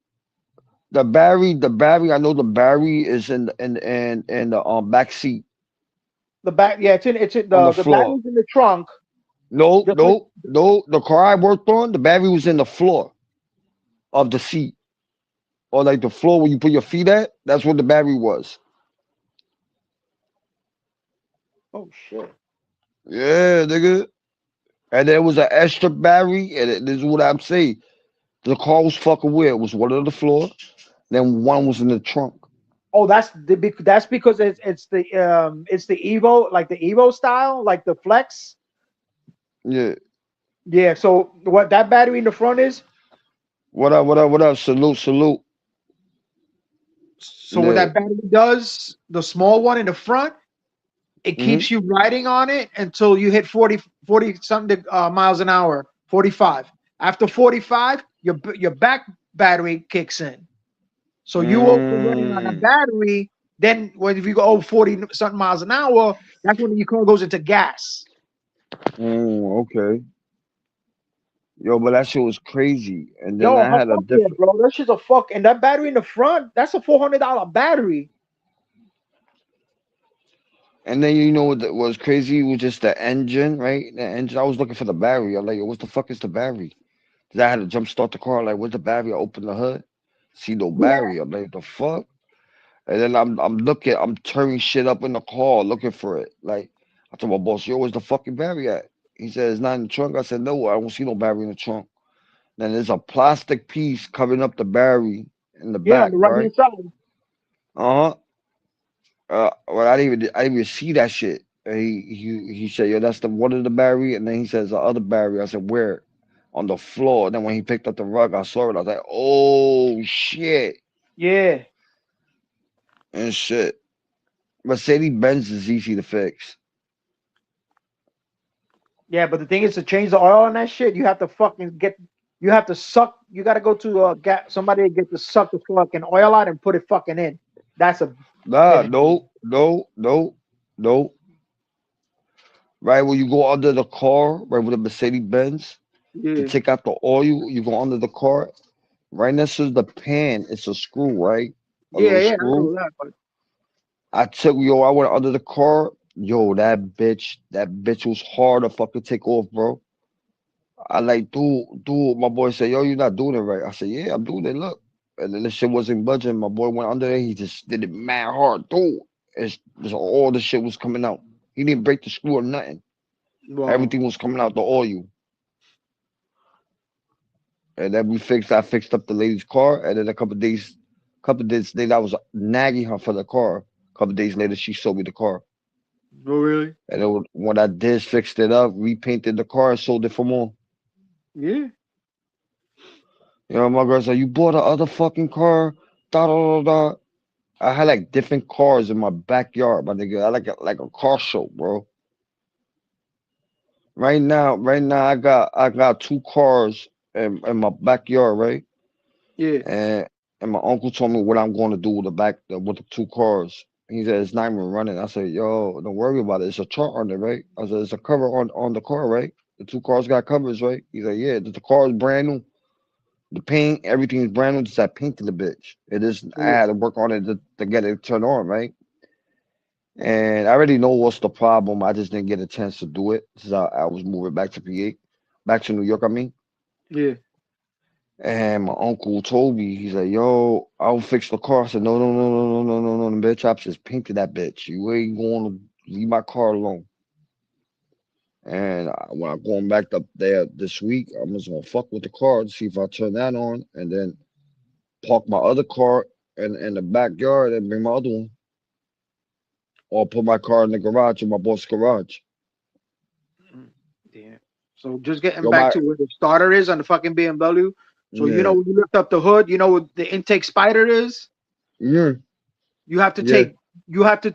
The battery. I know the battery is in the back seat. The back, yeah, it's in the battery's in the trunk. No. The car I worked on, the battery was in the floor of the seat, or like the floor where you put your feet at. That's where the battery was. Oh shit. Yeah, nigga. And there was an extra battery, and this is what I'm saying. The car was fucking weird. It was one on the floor, then one was in the trunk. Oh, that's because it's the Evo, like the Evo style, like the Flex. Yeah. Yeah. So what that battery in the front is? What up? Salute. So what that battery does, the small one in the front, it keeps you riding on it until you hit 40 something miles an hour, 45. After 45, your back battery kicks in. So you will be running on a battery. Then when if you go 40 something miles an hour, that's when your car goes into gas. Okay. Yo, but that shit was crazy. And then Yo, I had a fuck yeah, different. bro. That shit's a fuck. And that battery in the front, that's a $400 battery. And then you know what was crazy? It was just the engine, right? The engine. I was looking for the battery. I'm like, yo, what the fuck is the battery? Cause I had to jump start the car. Like, where's the battery? I open the hood, see no battery. I'm like, the fuck? And then I'm turning shit up in the car looking for it. Like, I told my boss, yo, where's the fucking battery at? He said, it's not in the trunk. I said, no, I don't see no battery in the trunk. Then there's a plastic piece covering up the battery in the Yeah, on back, the right right? hand side. Uh-huh. Well, I didn't even see that shit. And he said, yo, that's the one of the battery. And then he says the other battery. I said, where? On the floor. And then when he picked up the rug, I saw it. I was like, oh shit. Yeah. And shit. Mercedes Benz is easy to fix. Yeah, but the thing is to change the oil on that shit, you have to fucking you have to suck. You got to go to somebody to get to suck the fucking oil out and put it fucking in. That's a Nah, no. Right when you go under the car, right with the Mercedes Benz, to yeah. take out the oil, you go under the car. Right next to the pan, it's a screw, right? A Yeah, little yeah, I screw. know that, but I went under the car. Yo, that bitch was hard to fucking take off, bro. I like, dude, my boy said, yo, you're not doing it right. I said, yeah, I'm doing it, look. And then the shit wasn't budging. My boy went under there, he just did it mad hard, dude. All the shit was coming out. He didn't break the screw or nothing. wow. Everything was coming out the oil. And then I fixed up the lady's car, and then a couple days later, I was nagging her for the car. A couple days later, she sold me the car. Oh really? And then when I did, fixed it up, repainted the car, and sold it for more. Yeah. You know, my girl said, you bought a other fucking car, da da da da. I had like different cars in my backyard, my nigga. I like a car show, bro. Right now, I got two cars in my backyard, right? Yeah. And my uncle told me what I'm going to do with with the two cars. He said it's not even running. I said, yo, don't worry about it. It's a chart on it, right? I said it's a cover on the car, right? The two cars got covers, right? He said, yeah, the car is brand new. The paint, everything is brand new. Just I painted the bitch. It is. I Yeah. had to work on it to get it turned on, right? And I already know what's the problem. I just didn't get a chance to do it since I was moving back to PA, back to New York. I mean. Yeah. And my uncle told me, he's like, yo, I'll fix the car. I said, no. The bitch, I just painted that bitch. You ain't going to leave my car alone. And when I'm going back up there this week, I'm just going to fuck with the car to see if I turn that on and then park my other car in the backyard and bring my other one. Or put my car in the garage, in my boss's garage. Yeah. So just getting Yo, back to where the starter is on the fucking BMW. So you know yeah, when you lift up the hood, you know what the intake spider is? yeah, You have to yeah.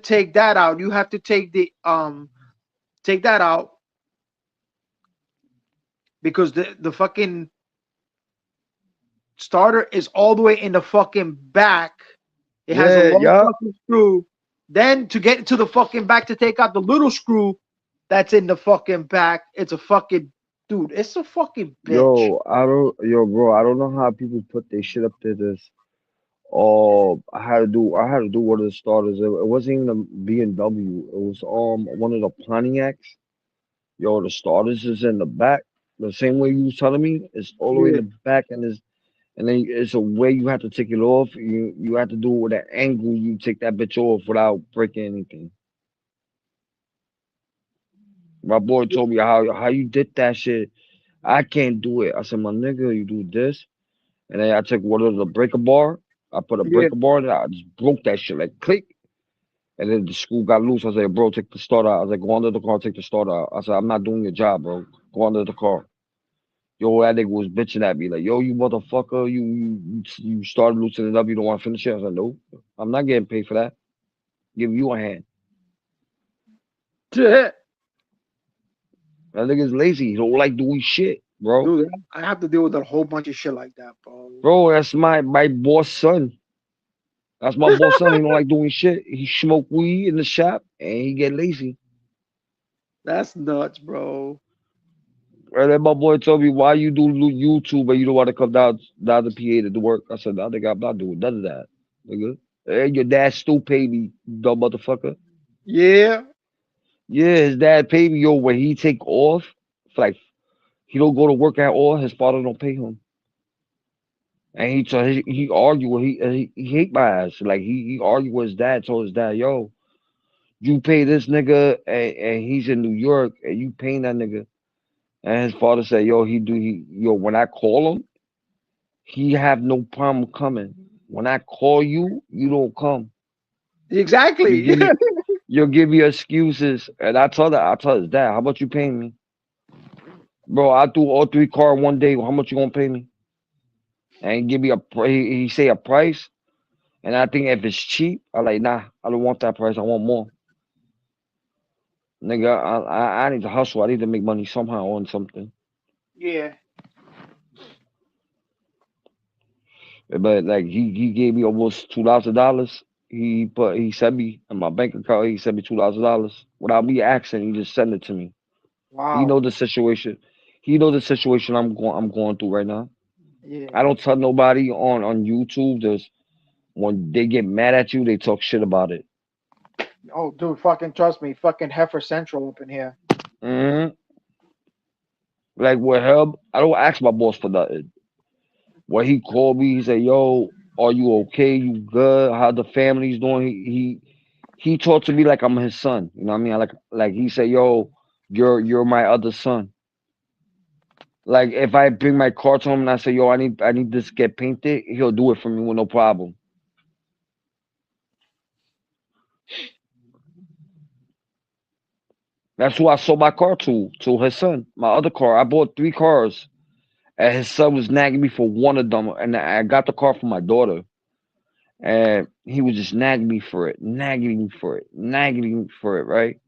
take that out. You have to take that out because the fucking starter is all the way in the fucking back. It has a long Yeah. fucking screw. Then to get to the fucking back to take out the little screw that's in the fucking back, it's a fucking dude. It's a fucking bitch. Bro, I don't know how people put their shit up to this. Oh, I had to do one of the starters. It wasn't even a BMW. It was one of the Pontiacs. Yo, the starters is in the back. The same way you was telling me, it's all the way in Yeah. the back, and then it's a way you have to take it off. You have to do it with an angle. You take that bitch off without breaking anything. My boy told me how you did that shit. I can't do it. I said, my nigga, you do this. And then I took one of the breaker bar. I put a Yeah. breaker bar in it. I just broke that shit like click. And then the screw got loose. I said, bro, take the starter out. I was like, go under the car, take the starter out. I said, I'm not doing your job, bro. Go under the car. Yo, that nigga was bitching at me like, yo, you motherfucker, you started loosening it up. You don't want to finish it. I said, no, I'm not getting paid for that. Give you a hand. Dude, That nigga's lazy. He don't like doing shit, bro. I have to deal with a whole bunch of shit like that, bro. Bro, that's my boss son. That's my boss son. He don't like doing shit. He smoke weed in the shop and he get lazy. That's nuts, bro. Right, then my boy told me, why you do YouTube and you don't want to come down to PA to do work? I said, nah, nigga, I'm not doing none of that, nigga. And your dad still pay me, dumb motherfucker. Yeah. Yeah, his dad paid me, yo, when he take off, like, he don't go to work at all, his father don't pay him. And he argue, he hate my ass. Like, he argue with his dad, told his dad, yo, you pay this nigga, and he's in New York, and you paying that nigga. And his father said, yo, when I call him, he have no problem coming. When I call you, you don't come. Exactly. You'll give me excuses. And I tell his dad, how much you paying me? Bro, I do all 3 cars one day. How much you gonna pay me? And give me he say a price. And I think if it's cheap, I like, nah, I don't want that price. I want more. Nigga, I need to hustle. I need to make money somehow on something. Yeah. But like he gave me almost $2,000. He sent me in my bank account. He sent me $2,000 without me asking. He just sent it to me. Wow. He know the situation. He know the situation I'm going through right now. Yeah. I don't tell nobody on YouTube. There's when they get mad at you, they talk shit about it. Oh, dude, fucking trust me, fucking Heifer Central up in here. Like with him, I don't ask my boss for nothing. When he called me, he said, "Yo, are you okay? You good? How the family's doing?" He talked to me like I'm his son. You know what I mean? Like he said, "Yo, you're my other son." Like if I bring my car to him and I say, "Yo, I need this to get painted," he'll do it for me with no problem. That's who I sold my car to his son. My other car. I bought 3 cars. And his son was nagging me for one of them. And I got the car for my daughter. And he was just nagging me for it, right?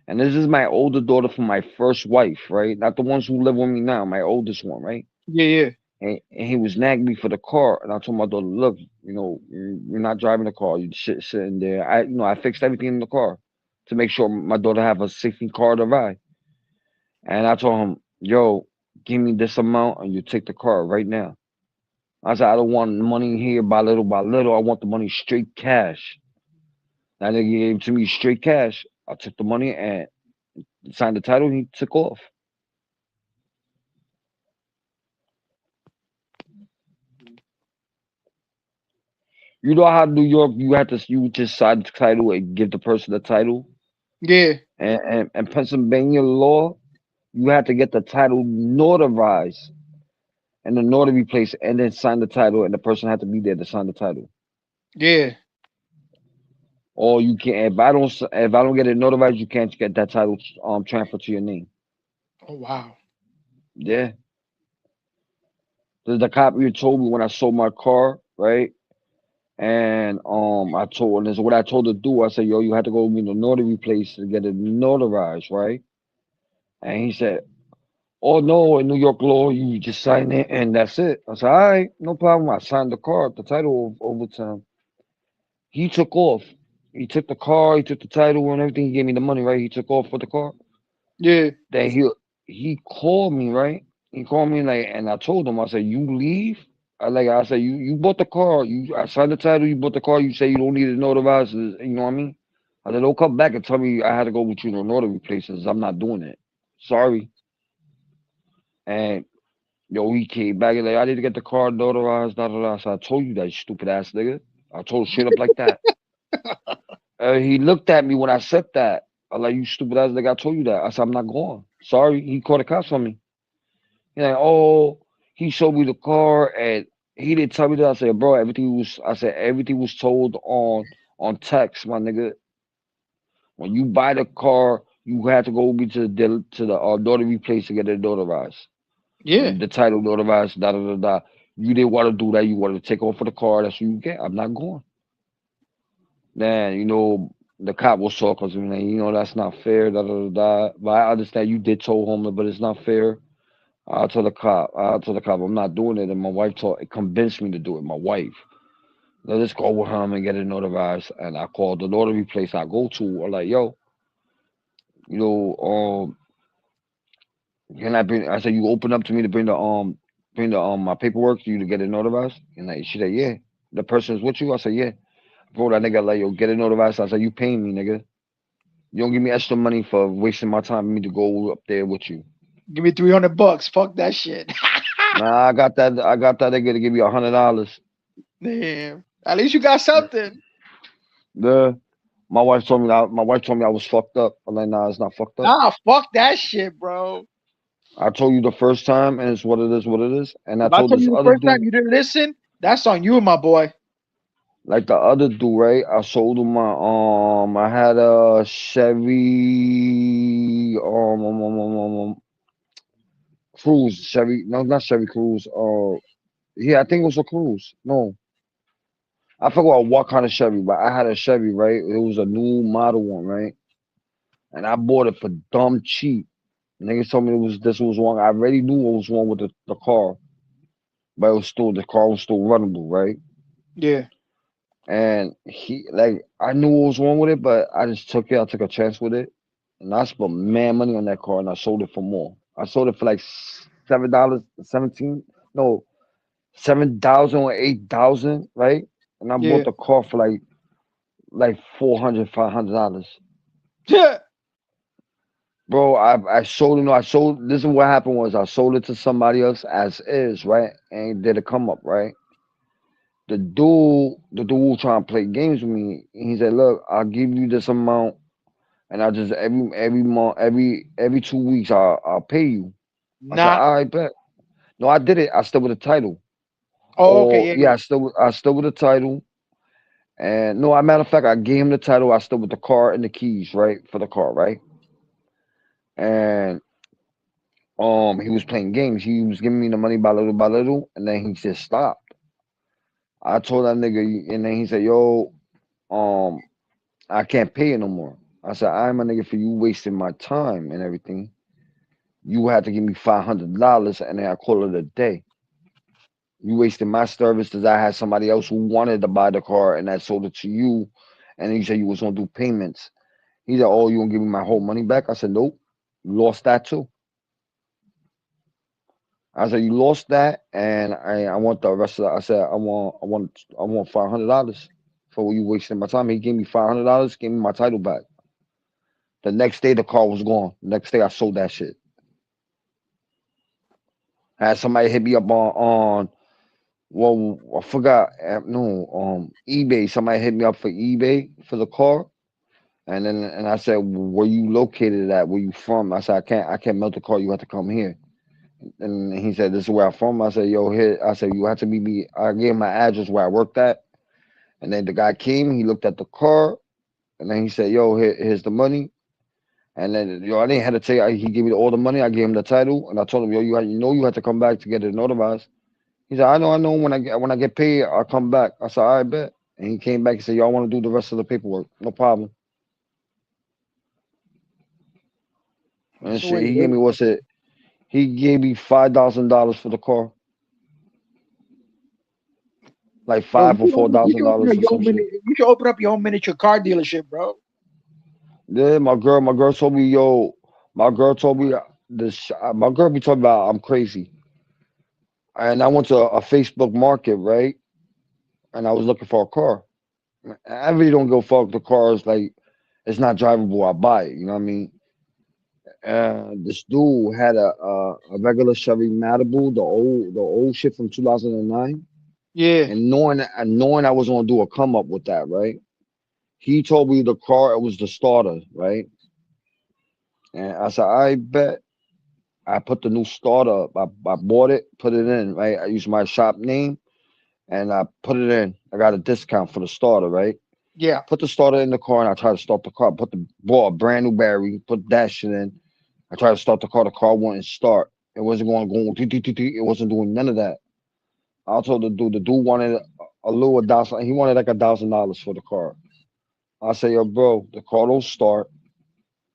And this is my older daughter from my first wife, right? Not the ones who live with me now, my oldest one, right? Yeah. And he was nagging me for the car. And I told my daughter, look, you're not driving the car. You sitting there. I fixed everything in the car to make sure my daughter have a safety car to ride. And I told him, yo, give me this amount and you take the car right now. I said, I don't want money here by little by little. I want the money straight cash. That nigga gave it to me straight cash. I took the money and signed the title and he took off. You know how New York, you just sign the title and give the person the title? Yeah. And Pennsylvania law, you have to get the title notarized and the notary place and then sign the title and the person had to be there to sign the title. Yeah. Or you can't, if I don't get it notarized, you can't get that title transferred to your name. Oh wow. Yeah. The cop you told me when I sold my car, right? And I told this is what I told her to do. I said, yo, you have to go to the notary place to get it notarized, right? And he said, oh no, in New York law, you just sign it and that's it. I said, all right, no problem. I signed the title over to him. He took off. He took the car, he took the title and everything. He gave me the money, right? He took off with the car. Yeah. Then he called me, right? He called me and I told him, I said, you leave? I said, you bought the car. I signed the title, you bought the car, you say you don't need it notarized, you know what I mean? I said, don't come back and tell me I had to go with you to notary places. I'm not doing it. Sorry. And yo, he came back and I need to get the car notarized, So I told you that, you stupid ass nigga. I told him straight up like that. He looked at me when I said that. I like, you stupid ass nigga, I told you that. I said, I'm not going. Sorry. He called the cops on me. He's like, oh, he showed me the car and he didn't tell me that. I said, bro, everything was told on text, my nigga. When you buy the car, you had to go to the notary place to get it notarized. Yeah. The title notarized, You didn't want to do that. You wanted to take off for the car. That's what you get. I'm not going. Then, the cop was so because you know that's not fair. Da, da, da, da. But I understand you did tow home, but it's not fair. I told the cop. I'm not doing it, and my wife convinced me to do it. My wife. Let's go with him and get it notarized. And I called the notary place I go to. I'm like, yo, you know, can I bring? I said, you open up to me to bring the my paperwork to you to get it notarized. And like, she said, yeah. The person's with you. I said, yeah. Bro, that nigga like, yo, get it notarized. I said, you paying me, nigga. You don't give me extra money for wasting my time for me to go up there with you. Give me $300. Fuck that shit. Nah, I got that nigga to give you $100. Damn. At least you got something. My wife told me I was fucked up. I'm like, nah, it's not fucked up. Nah, fuck that shit, bro. I told you the first time, and it's what it is, And I told you this the other first dude, time you didn't listen, that's on you, my boy. like the other dude, right? I sold him I had a Chevy Cruze, Chevy, no, not Chevy Cruze. Yeah, I think it was a Cruze. No, I forgot what kind of Chevy, but I had a Chevy, right? It was a new model one, right? And I bought it for dumb cheap. Niggas told me this was wrong. I already knew what was wrong with the car, but the car was still runnable, right? Yeah. And I knew what was wrong with it, but I just took it. I took a chance with it, and I spent mad money on that car, and I sold it for more. I sold it for like $7, 7,000 or 8,000, right? And I bought the car for like $400, $500. Yeah. Bro, I sold it. No, this is what happened was I sold it to somebody else as is, right? And did a come up, right? The dude trying to play games with me. He said, "Look, I'll give you this amount, and I just every month, every 2 weeks, I'll pay you." I said, "All right, bet." No, I did it. I still with the title. Oh, okay, yeah. I still with the title. And no, as a matter of fact, I gave him the title. I still with the car and the keys, right, for the car, right? And he was playing games. He was giving me the money by little, and then he just stopped. I told that nigga, and then he said, "Yo, I can't pay you no more." I said, "I'm a nigga for you wasting my time and everything. You had to give me $500, and then I call it a day. You wasted my services. I had somebody else who wanted to buy the car, and I sold it to you, and he said you was gonna do payments." He said, "Oh, you gonna give me my whole money back?" I said, "Nope, you lost that too." I said, "You lost that, and I want the rest of that." I said, I want $500 for you wasting my time." He gave me $500, gave me my title back. The next day, the car was gone. The next day, I sold that shit. I had somebody hit me up on well, I forgot. No, eBay. Somebody hit me up for eBay for the car, and I said, "Where you located at? Where you from?" I said, I can't melt the car. You have to come here." And he said, "This is where I'm from." I said, "Yo, here." I said, "You have to meet me." I gave him my address where I worked at, and then the guy came. He looked at the car, and then he said, "Yo, here's the money." And then I didn't hesitate. He gave me all the money. I gave him the title, and I told him, "Yo, you have to come back to get it notarized." He said, "I know. When I get paid, I'll come back." I said, "All right, bet." And he came back and said, "Y'all want to do the rest of the paperwork? No problem." And shit, he gave me He gave me $5,000 for the car, like $5,000 or $4,000 or some shit. You should open up your own miniature car dealership, bro. Yeah, my girl told me, yo, my girl told me this. My girl be talking about I'm crazy, and I went to a Facebook market, right? And I was looking for a car. I really don't go fuck the cars, like it's not drivable. I buy it. You know what I mean? This dude had a regular Chevy Malibu, the old shit from 2009. Yeah. And knowing I was gonna do a come up with that, right? He told me the car, it was the starter, right? And I said, I bet. I put the new starter up. I bought it, put it in, right? I used my shop name and I put it in. I got a discount for the starter, right? Yeah. Put the starter in the car and I tried to start the car. Bought a brand new battery, put that shit in. I tried to start the car wouldn't start. It wasn't going, it wasn't doing none of that. I told the dude wanted a little $1,000. He wanted like $1,000 for the car. I said, yo, bro, the car don't start.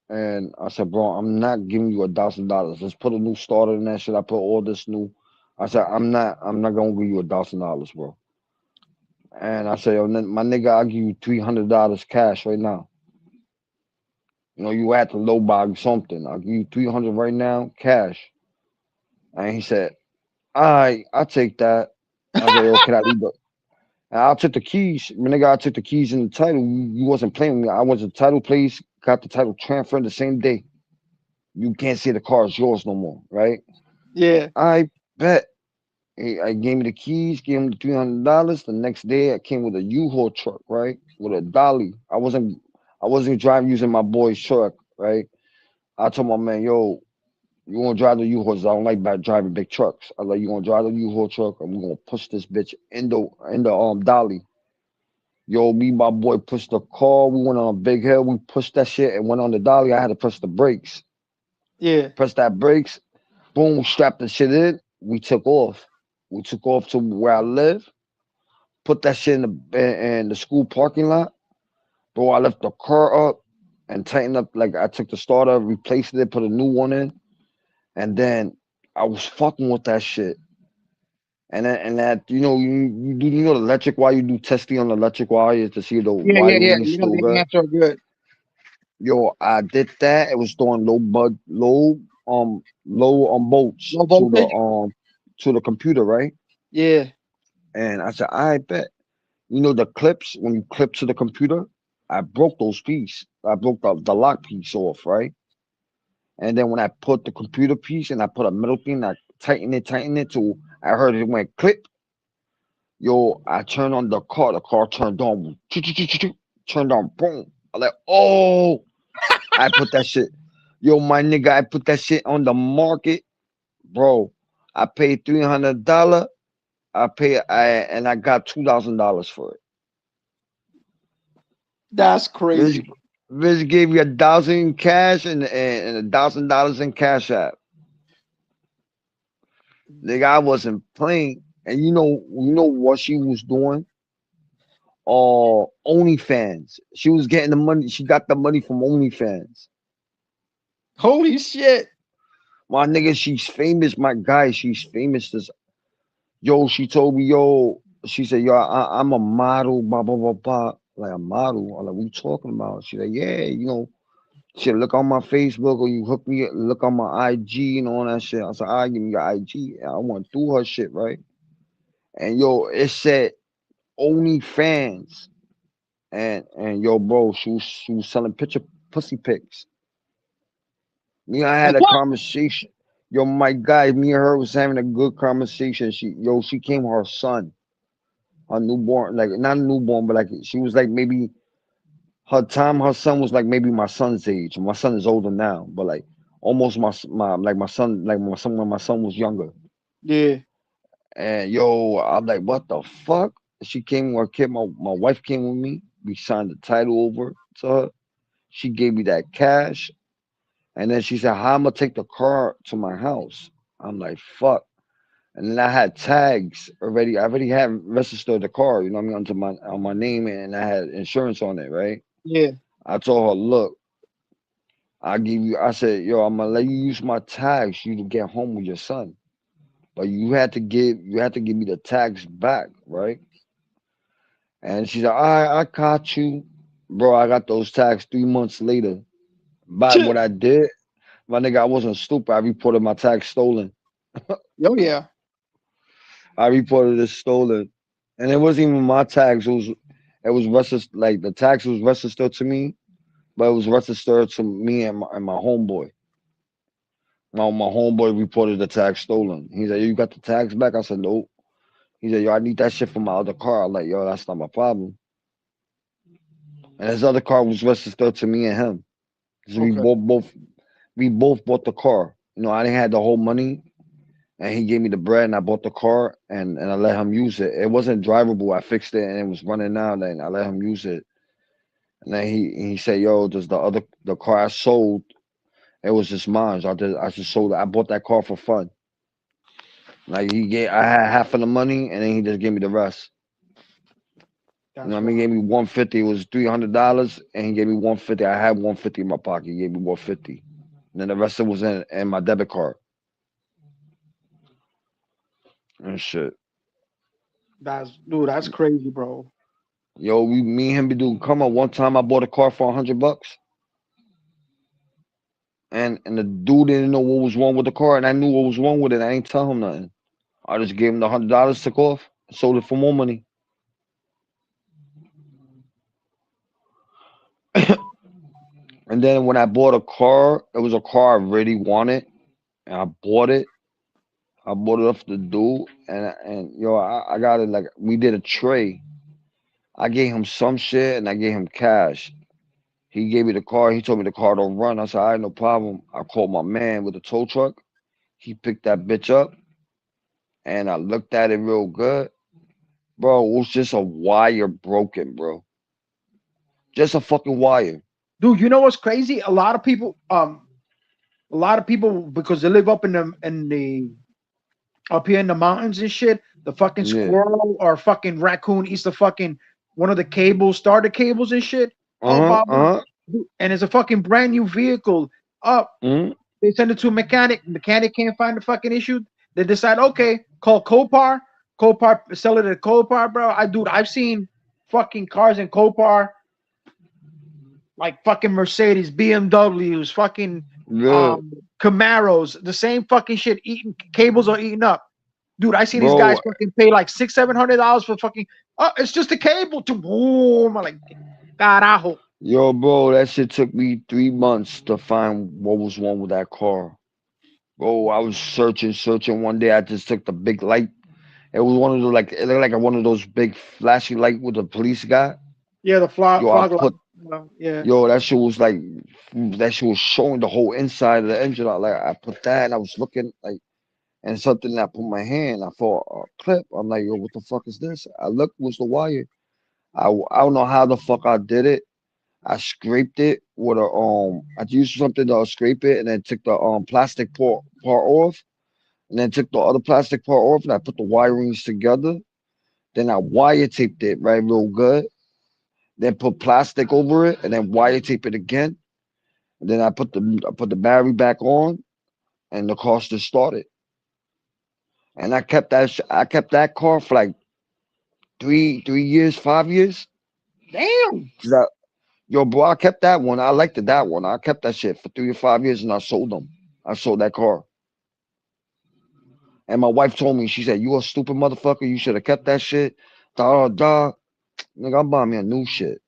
And I said, bro, I'm not giving you $1,000. Let's put a new starter in that shit. I put all this new. I said, I'm not gonna give you $1,000, bro. And I said, yo, my nigga, I'll give you $300 cash right now. You know, you had to low buy something. I'll give you 300 right now, cash. And he said, all right, I'll take that. I said, yo, can I leave the and I took the keys. My nigga, I took the keys and the title. You wasn't playing with me. I went to the title place, got the title transferred the same day. You can't say the car is yours no more, right? Yeah. I bet. I gave me the keys, gave him the $300. The next day, I came with a U-Haul truck, right, with a dolly. I wasn't driving using my boy's truck, right. I told my man, yo, you gonna drive the U-Hauls? I don't like driving big trucks. I like you gonna drive the U-Haul truck, and we're gonna push this bitch in the dolly. Yo, me, my boy, pushed the car. We went on a big hill. We pushed that shit and went on the dolly. I had to press the brakes. Yeah. Press that brakes. Boom, strapped the shit in. We took off. We took off to where I live. Put that shit in the school parking lot. Bro, I left the car up and tightened up. Like I took the starter, replaced it, put a new one in, and then I was fucking with that shit. And that you know the electric wire, you do testing on the electric wire to see the Yeah, yeah, yeah. wiring is You know still the good. amps are good. Yo, I did that. It was doing low volts Low voltage. to the computer, right? Yeah. And I said, I bet. You know the clips when you clip to the computer, I broke those pieces. I broke the lock piece off, right? And then when I put the computer piece and I put a metal thing, I tighten it till I heard it went click. Yo, I turned on the car turned on, turned on, boom. I like, oh, I put that shit. Yo, my nigga, I put that shit on the market, bro. I paid $300. And I got $2,000 for it. That's This crazy. this gave you 1,000 in cash and $1,000 in cash app. Nigga, I wasn't playing. And you know what she was doing? OnlyFans. She was getting the money. She got the money from OnlyFans. Holy shit. My nigga, she's famous. My guy, she's famous. Yo, she told me, yo, she said, yo, I'm a model, blah, blah, blah, blah. Like a model. I'm like, what you talking about? She like, yeah, she look on my Facebook or you hook me, look on my IG and all that shit. I said, give me your IG. I went through her shit, right? And yo, it said OnlyFans. And yo, bro, she was selling picture pussy pics. Me, I had a conversation. Yo, my guy, me and her was having a good conversation. She came with her son, her newborn, like not a newborn, but like she was like maybe her son was like maybe my son's age. My son is older now, but like almost my son when my son was younger. Yeah. And yo, I'm like, what the fuck? She came with her kid. My wife came with me. We signed the title over to her. She gave me that cash. And then she said, how I'm gonna take the car to my house? I'm like, fuck. And then I had tags already. I already had registered the car, you know what I mean, on my name, and I had insurance on it, right? Yeah. I told her, look, I said, yo, I'm gonna let you use my tags for you to get home with your son. But you had to give me the tags back, right? And she's like, all right, I caught you. Bro, I got those tags 3 months later. But what I did, my nigga, I wasn't stupid. I reported my tags stolen. Oh yeah. I reported it stolen. And it wasn't even my tags. It was registered, like the tax was registered to me, but it was registered to me and my homeboy. My homeboy reported the tags stolen. He said, you got the tags back? I said, nope. He said, yo, I need that shit for my other car. I'm like, yo, that's not my problem. And his other car was registered to me and him. So we both bought the car. You know, I didn't have the whole money, and he gave me the bread, and I bought the car, and I let him use it. It wasn't drivable. I fixed it, and it was running out, and I let him use it. And then he said, yo, does the car I sold? It was just mine. So I just sold it. I bought that car for fun. Like I had half of the money, and then he just gave me the rest. You know what I mean? He gave me 150. It was $300, and he gave me 150. I had 150 in my pocket. He gave me 150, and then the rest of it was in my debit card and shit. That's crazy, bro. Yo, me and him be doing. Come on, one time I bought a car for $100, and the dude didn't know what was wrong with the car, and I knew what was wrong with it. I ain't tell him nothing. I just gave him the $100, took off, sold it for more money. And then when I bought a car, it was a car I really wanted, and I bought it. I bought it off the dude, and yo, I got it like we did a trade. I gave him some shit, and I gave him cash. He gave me the car. He told me the car don't run. I said, all right, no problem. I called my man with the tow truck. He picked that bitch up, and I looked at it real good. Bro, it was just a wire broken, bro. Just a fucking wire. Dude, you know what's crazy? A lot of people, because they live up in the up here in the mountains and shit, the fucking squirrel or fucking raccoon eats the fucking one of the cables, starter cables and shit. And it's a fucking brand new vehicle. They send it to a mechanic. Mechanic can't find the fucking issue. They decide, okay, call Copar. Copar, sell it at Copar, bro. I've seen fucking cars in Copar, like fucking Mercedes, BMWs, fucking Camaros, the same fucking shit. Cables are eaten up, dude. I see these guys fucking pay like $600-700 for fucking. Oh, it's just a cable to boom. I'm like, carajo. Yo, bro, that shit took me 3 months to find what was wrong with that car. Bro, I was searching. One day I just took the big light. It was one of those it looked like one of those big flashy light with the police guy. Yeah, the fog light. Yeah. Yo, that shit was showing the whole inside of the engine. I put that and I was looking and something I put my hand, I saw a clip. I'm like, yo, what the fuck is this? I looked, was the wire. I don't know how the fuck I did it. I scraped it with I used something to scrape it and then took the plastic part off. And then took the other plastic part off and I put the wirings together. Then I wire taped it right real good. Then put plastic over it and then wire tape it again. And then I put the battery back on and the car just started. And I kept that car for like 3 years, 5 years. Damn. Yo, bro, I kept that one. I liked that one. I kept that shit for 3 or 5 years and I sold them. I sold that car. And my wife told me, she said, you a stupid motherfucker. You should have kept that shit. Nigga, I'm buying me a new shit.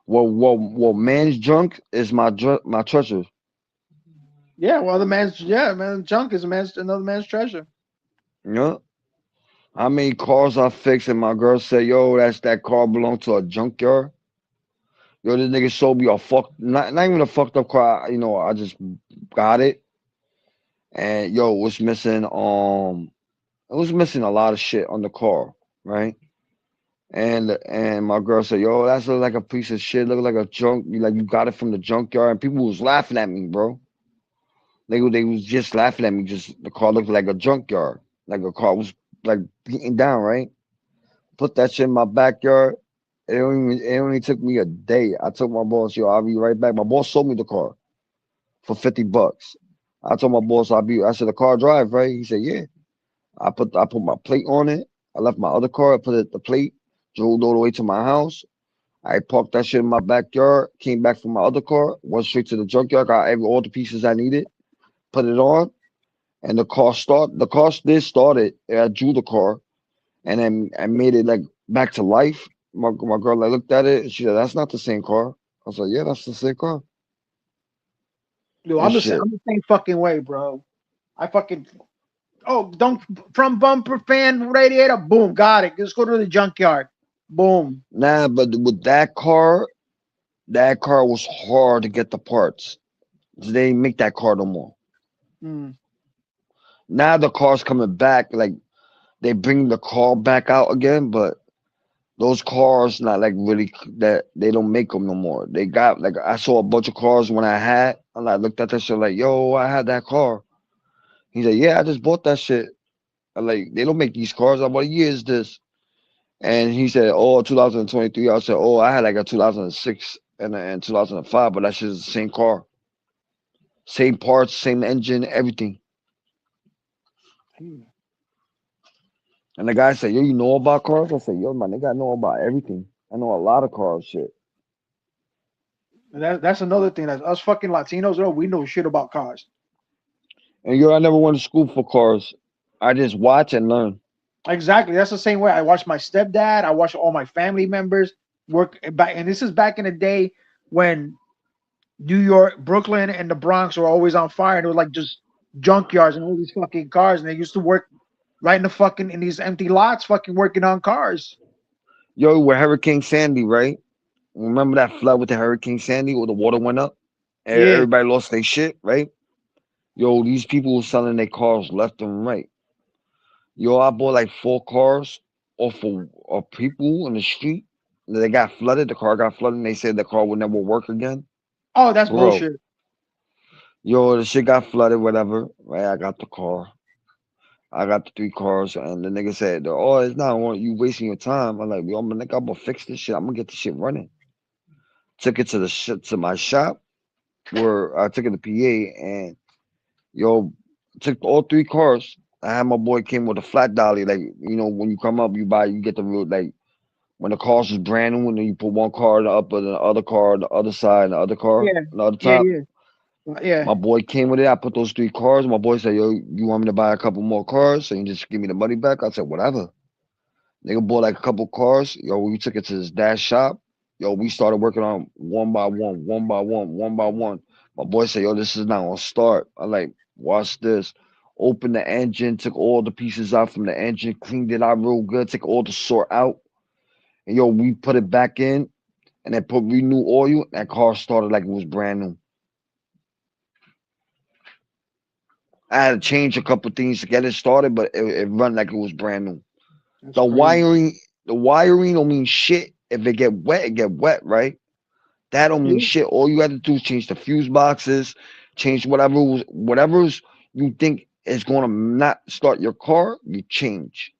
Well, man's junk is my treasure. Yeah, well, junk is another man's treasure. Yeah. How many cars I fixed and my girl said, yo, that car belonged to a junkyard. Yo, this nigga sold me not even a fucked up car. You know, I just got it. And yo, it was missing a lot of shit on the car, right? And my girl said, yo, that's like a piece of shit, look like a junk. You got it from the junkyard, and people was laughing at me, bro. They was just laughing at me. Just the car looked like a junkyard, like a car was like beaten down, right? Put that shit in my backyard. It only took me a day. I told my boss, yo, I'll be right back. My boss sold me the car for $50. I told my boss I said, the car drive, right? He said, yeah. I put my plate on it. I left my other car, I put the plate, drove all the way to my house. I parked that shit in my backyard, came back from my other car, went straight to the junkyard, got all the pieces I needed, put it on, and the car started. The car did started. I drew the car, and then I made it like back to life. My girl looked at it, and she said, that's not the same car. I was like, yeah, that's the same car. Dude, I'm the same fucking way, bro. From bumper, fan, radiator, boom, got it. Just go to the junkyard, boom. Nah, but with that car was hard to get the parts. They didn't make that car no more. Now the car's coming back, like they bring the car back out again, but those cars not like really that they don't make them no more. They got like I saw a bunch of cars when I looked at that shit like, yo, I had that car. He said, yeah, I just bought that shit. I'm like, they don't make these cars. I'm like, what year is this? And he said, "Oh, 2023." I said, "Oh, I had like a 2006 and 2005, but that's just the same car, same parts, same engine, everything." And the guy said, "Yo, you know about cars?" I said, "Yo, my nigga, I know about everything. I know a lot of cars, shit." That's another thing. That's us fucking Latinos, bro. We know shit about cars. And yo, I never went to school for cars. I just watch and learn. Exactly. That's the same way. I watched my stepdad. I watched all my family members work back. And this is back in the day when New York, Brooklyn, and the Bronx were always on fire. And it was like just junkyards and all these fucking cars. And they used to work right in these empty lots, fucking working on cars. Yo, with Hurricane Sandy, right? Remember that flood with the Hurricane Sandy where the water went up? And Yeah. everybody lost their shit, right? Yo, these people were selling their cars left and right. Yo, I bought like 4 cars off of people in the street. They got flooded. The car got flooded. And they said the car would never work again. Oh, that's Bro, bullshit. yo, the shit got flooded, whatever. Right, I got the car. I got the 3 cars, and the nigga said, "Oh, it's not you wasting your time." I'm like, "Yo, I'm gonna fix this shit. I'm gonna get this shit running." Took it to my shop where I took it to PA, and yo, took all 3 cars. I had my boy came with a flat dolly, like when you come up, you get the real like when the cars was brand new, and then you put one car on the upper, the other car on the other side, and the other car Yeah. on the other Yeah, top. yeah. My boy came with it. I put those 3 cars. My boy said, "Yo, you want me to buy a couple more cars? So you just give me the money back?" I said, "Whatever." Nigga bought like a couple cars. Yo, we took it to his dad's shop. Yo, we started working on one by one, one by one, one by one. My boy said, "Yo, this is not gonna start." I'm like, "Watch this." Opened the engine, took all the pieces out from the engine, cleaned it out real good, took all the sort out. And yo, we put it back in and then put renew oil. That car started like it was brand new. I had to change a couple things to get it started, but it run like it was brand new. That's The crazy. wiring don't mean shit. If it get wet, right? That don't mean Yeah. shit. All you have to do is change the fuse boxes, change whatever's you think is gonna not start your car, you change.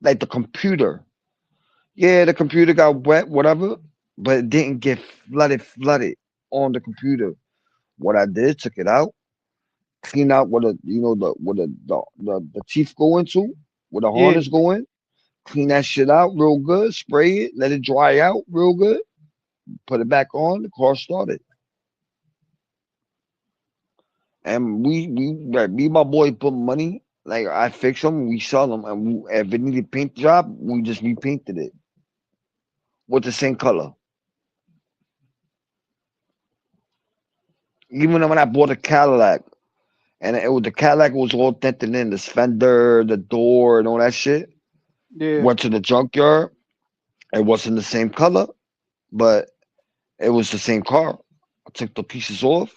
Like the computer. Yeah, the computer got wet, whatever, but it didn't get flooded on the computer. What I did, took it out, clean out where the teeth go into, where the Yeah. harness go in, clean that shit out real good, spray it, let it dry out real good, put it back on, the car started. And like, me and my boy put money, like I fix them, we sell them, and if it needed paint job, we just repainted it with the same color. Even when I bought a Cadillac, and the Cadillac was all dented in, the fender, the door, and all that shit. Yeah. Went to the junkyard. It wasn't the same color, but it was the same car. I took the pieces off.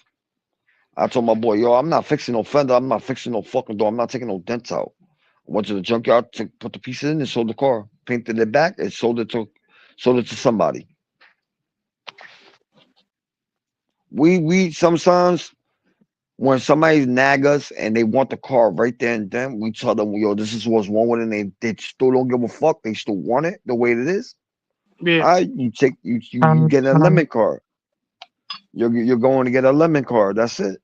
I told my boy, "Yo, I'm not fixing no fender. I'm not fixing no fucking door. I'm not taking no dents out." I went to the junkyard, put the pieces in, and sold the car. Painted it back, and sold it to somebody. We sometimes when somebody nag us and they want the car right there and then, we tell them, "Yo, this is what's wrong with it," and they still don't give a fuck. They still want it the way it is. Yeah. You get a lemon car. You're going to get a lemon car. That's it.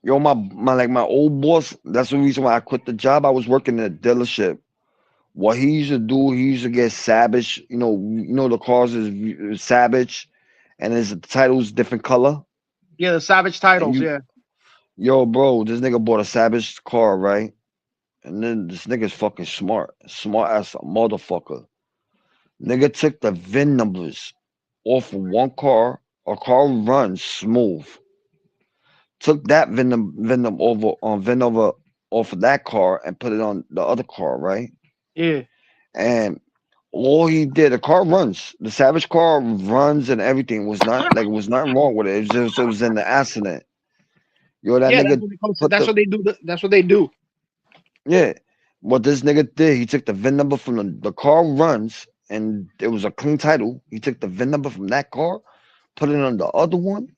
Yo, my old boss. That's the reason why I quit the job. I was working in a dealership. What he used to do, he used to get Savage. The cars is Savage, and his title's different color. Yeah, the Savage titles, yeah. Yo, bro, this nigga bought a Savage car, right? And then this nigga's fucking smart as a motherfucker. Nigga took the VIN numbers off of one car. A car runs smooth. Took that VIN number off of that car and put it on the other car, right? Yeah. And all he did, the car runs. The Savage car runs and everything. Was nothing wrong with it. It was in the accident. Yo, that nigga. That's what they do. That's what they do. Yeah. What this nigga did, he took the VIN number from the car runs, and it was a clean title. He took the VIN number from that car, put it on the other one,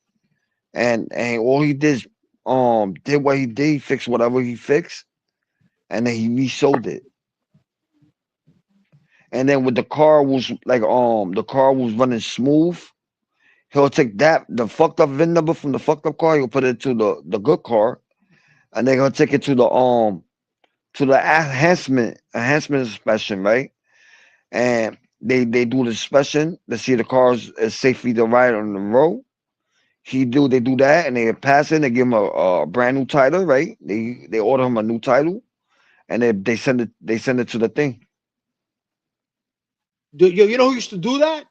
and all he did what he did. He fixed whatever he fixed, and then he resold it. And then when the car was like the car was running smooth, he'll take the fucked up VIN number from the fucked up car, he'll put it to the good car, and then he'll take it to the enhancement inspection, right? And they do the inspection to see the car is safely to ride on the road. They do that, and they pass it. They give him a brand new title, right? They order him a new title, and they send it to the thing. You know who used to do that?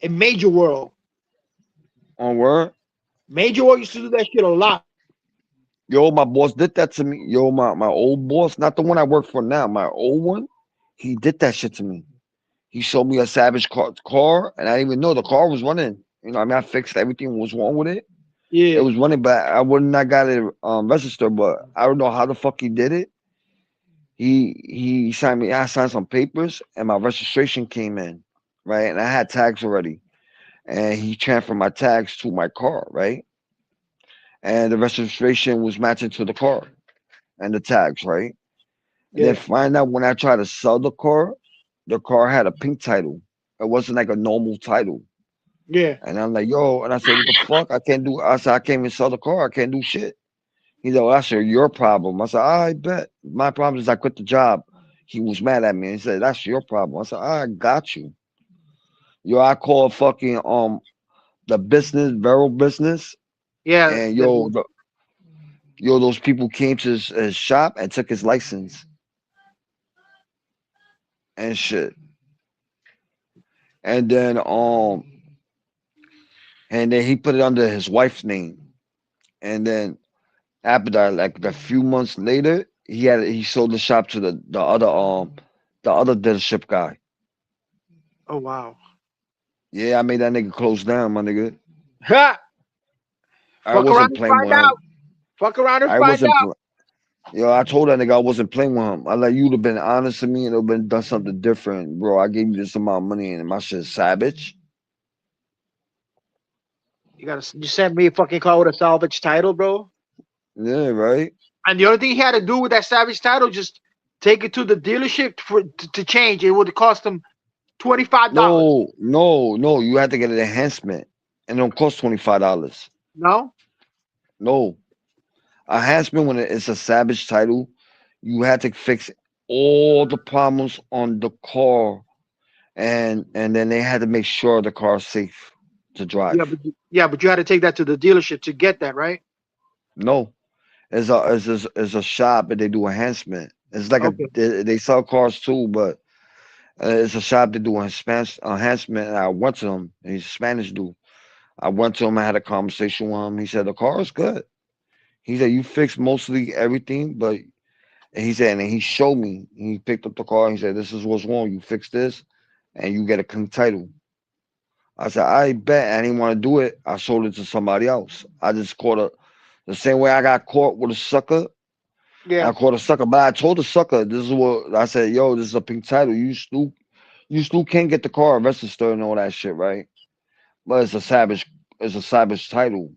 In Major World. On word? Major World used to do that shit a lot. Yo, my boss did that to me. Yo, my old boss, not the one I work for now, my old one, he did that shit to me. He showed me a Savage car, and I didn't even know the car was running. You know, I mean, I fixed everything was wrong with it. Yeah, it was running, but I would not got it registered. But I don't know how the fuck he did it. He signed me. I signed some papers, and my registration came in, right? And I had tags already, and he transferred my tags to my car, right? And the registration was matching to the car and the tags, right? And then find out when I tried to sell the car had a pink title. It wasn't like a normal title. Yeah. And I'm like, yo, and I said, what the fuck? I said, I can't even sell the car. I can't do shit. He's like, well, that's your problem. I said, I bet. My problem is I quit the job. He was mad at me. He said, that's your problem. I said, I got you. Yo, I called fucking the business, Vero business. Yeah. And those people came to his shop and took his license. And shit. And then he put it under his wife's name. And then after that, like a few months later, he sold the shop to the other dealership guy. Oh wow. Yeah, I made that nigga close down, my nigga. Ha! I wasn't playing with him. Fuck around and find out. Yo, I told that nigga I wasn't playing with him. I like you'd have been honest to me and it would have been done something different, bro. I gave you this amount of money and my shit's savage. You sent me a fucking car with a salvage title, bro. Yeah, right. And the only thing he had to do with that savage title, just take it to the dealership to change. It would cost him $25. No. You had to get an enhancement, and it don't cost $25. No. Enhancement when it's a savage title, you had to fix all the problems on the car, and then they had to make sure the car's safe to drive. But you had to take that to the dealership to get that, right? No, it's a shop and they do enhancement. It's like they sell cars too, but it's a shop that do enhancement. And I went to him. He's a Spanish dude. I went to him. I had a conversation with him. He said the car is good. He said you fixed mostly everything, but he said, and he showed me. He picked up the car. And he said, "This is what's wrong. You fix this, and you get a clean title." I said, "I bet." I didn't want to do it. I sold it to somebody else. I just caught the same way I got caught with a sucker. Yeah. I caught a sucker, but I told the sucker, "This is what I said. Yo, this is a pink title. You still can't get the car registered and all that shit, right? But it's a savage title.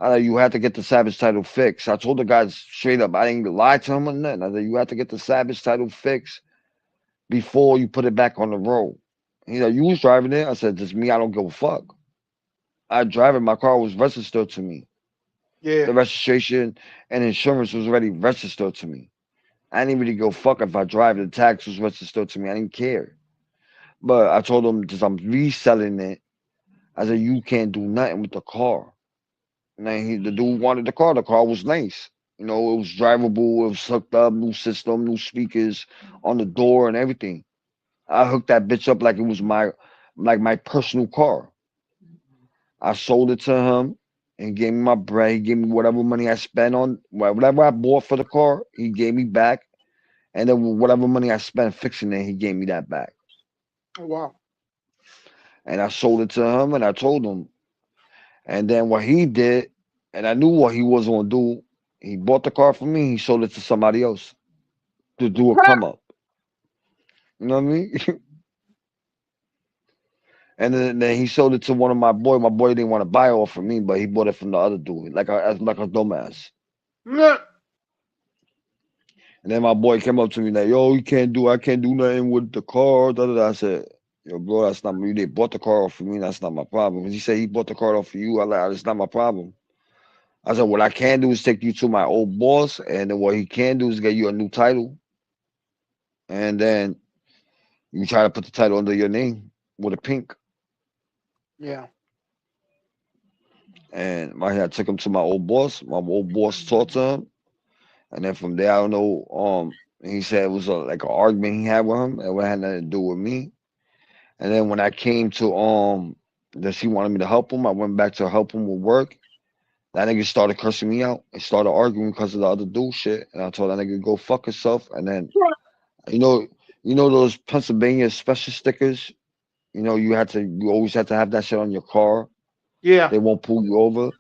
You have to get the savage title fixed." I told the guys straight up. I didn't lie to him or nothing. I said, you have to get the savage title fixed before you put it back on the road. He's like, you was driving it? I said, just me. I don't give a fuck. I drive it. My car was registered to me. Yeah. The registration and insurance was already registered to me. I didn't really go fuck if I drive. The tax was registered to me. I didn't care. But I told him, because I'm reselling it, I said, you can't do nothing with the car. And then the dude wanted the car. The car was nice. You know, it was drivable. It was hooked up, new system, new speakers on the door and everything. I hooked that bitch up like it was my personal car. I sold it to him and gave me my bread. He gave me whatever money I spent on whatever I bought for the car. He gave me back, and then whatever money I spent fixing it, he gave me that back. Oh wow! And I sold it to him, and I told him. And then what he did, and I knew what he was gonna do. He bought the car for me. He sold it to somebody else to do a come up. You know what I mean? And then he sold it to one of my boy. My boy didn't want to buy it off of me, but he bought it from the other dude, like a dumbass. Yeah. And then my boy came up to me like, yo, I can't do nothing with the car. Da, da, da. I said, yo, bro, that's not me. They bought the car off for me. That's not my problem. He said he bought the car off for you. I like, it's not my problem. I said, what I can do is take you to my old boss, and then what he can do is get you a new title, and then you try to put the title under your name with a pink. Yeah. And I took him to my old boss. My old boss talked to him, and then from there, I don't know. He said it was like an argument he had with him, and it had nothing to do with me. And then when I came to that she wanted me to help him, I went back to help him with work. That nigga started cursing me out and started arguing because of the other dude shit. And I told that nigga go fuck himself. And then you know those Pennsylvania special stickers. You know you always had to have that shit on your car. Yeah. They won't pull you over.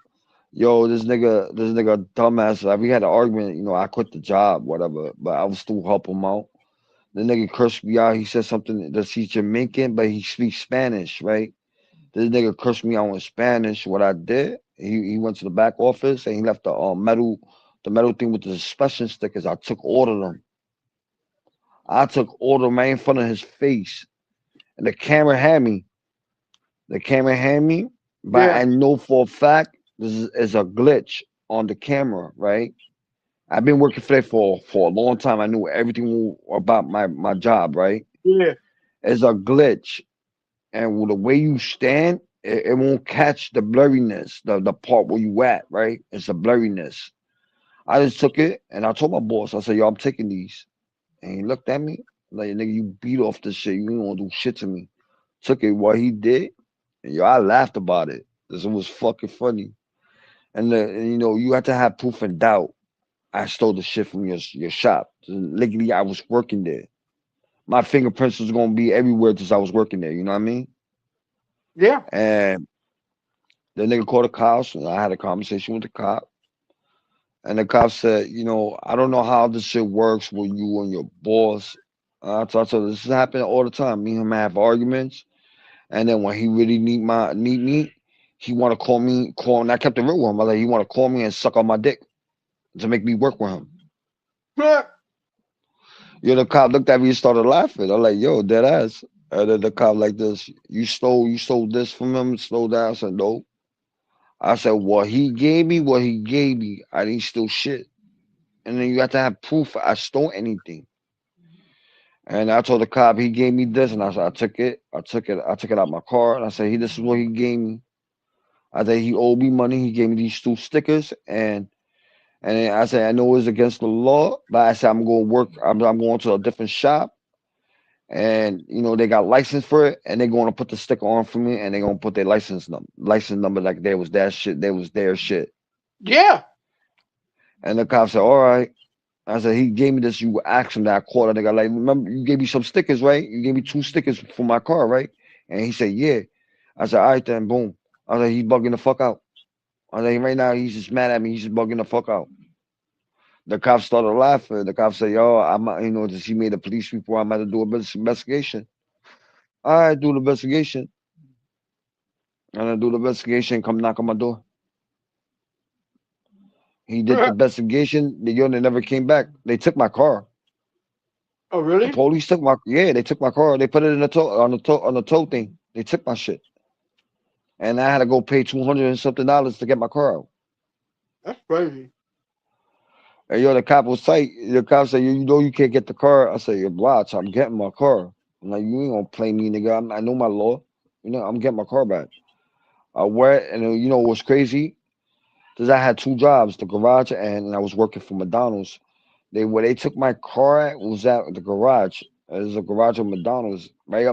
Yo, this nigga dumbass. Like, we had an argument. You know, I quit the job, whatever, but I was still helping him out. The nigga cursed me out. He said something that he's Jamaican, but he speaks Spanish, right? This nigga cursed me out in Spanish. What I did, he went to the back office and he left the metal thing with the suspension stickers. I took all of them. I took all of them right in front of his face, and the camera had me. The camera had me, but Yeah. I know for a fact this is a glitch on the camera, right? I've been working for that for a long time. I knew everything about my job, right? Yeah. It's a glitch, and with the way you stand, it won't catch the blurriness, the part where you at, right? It's a blurriness. I just took it and I told my boss, I said, yo, I'm taking these. And he looked at me like, nigga, you beat off this shit. You ain't gonna do shit to me. Took it, what he did, and yo, I laughed about it. This was fucking funny. And you know, you have to have proof and doubt. I stole the shit from your shop. Legally, I was working there. My fingerprints was gonna be everywhere since I was working there. You know what I mean? Yeah. And the nigga called the cops, and I had a conversation with the cop. And the cop said, you know, I don't know how this shit works with you and your boss. I told her this is happening all the time. Me and him have arguments, and then when he really need me, he want to call, and I kept it real with him. I like, he want to call me and suck on my dick to make me work with him. Yo, the cop looked at me and started laughing. I'm like, yo, dead ass. And then the cop like this, you stole this from him, stole that. I said, no. I said, what he gave me. I didn't steal shit. And then you have to have proof I stole anything. And I told the cop he gave me this, and I said, I took it out my car, and I said, this is what he gave me. I said he owed me money. He gave me these 2 stickers, and then I said, I know it's against the law, but I said I'm going to work. I'm going to a different shop, and you know they got license for it, and they're going to put the sticker on for me, and they're going to put their license number like there was that shit, there was their shit. Yeah. And the cop said, all right. I said, he gave me this. You asked him that I called. And they got like, remember, you gave me some stickers, right? You gave me 2 stickers for my car, right? And he said, yeah. I said, all right, then, boom. I said, he's bugging the fuck out. I said, right now, he's just mad at me. He's just bugging the fuck out. The cop started laughing. The cop said, yo, does he made a police report? I'm about to do a investigation. All right, do the investigation. And I do the investigation, come knock on my door. He did the investigation. They never came back. They took my car. Oh, really? The police took they took my car. They put it in the on the tow thing. They took my shit. And I had to go pay $200 and something to get my car out. That's crazy. And yo, the cop was tight. The cop said, you know you can't get the car. I said, you're blocked. I'm getting my car. I'm like, you ain't gonna play me, nigga. I know my law. You know, I'm getting my car back. I went, and you know what's crazy? Because I had 2 jobs, the garage and I was working for McDonald's. Where they took my car at was at the garage. There's a garage of McDonald's right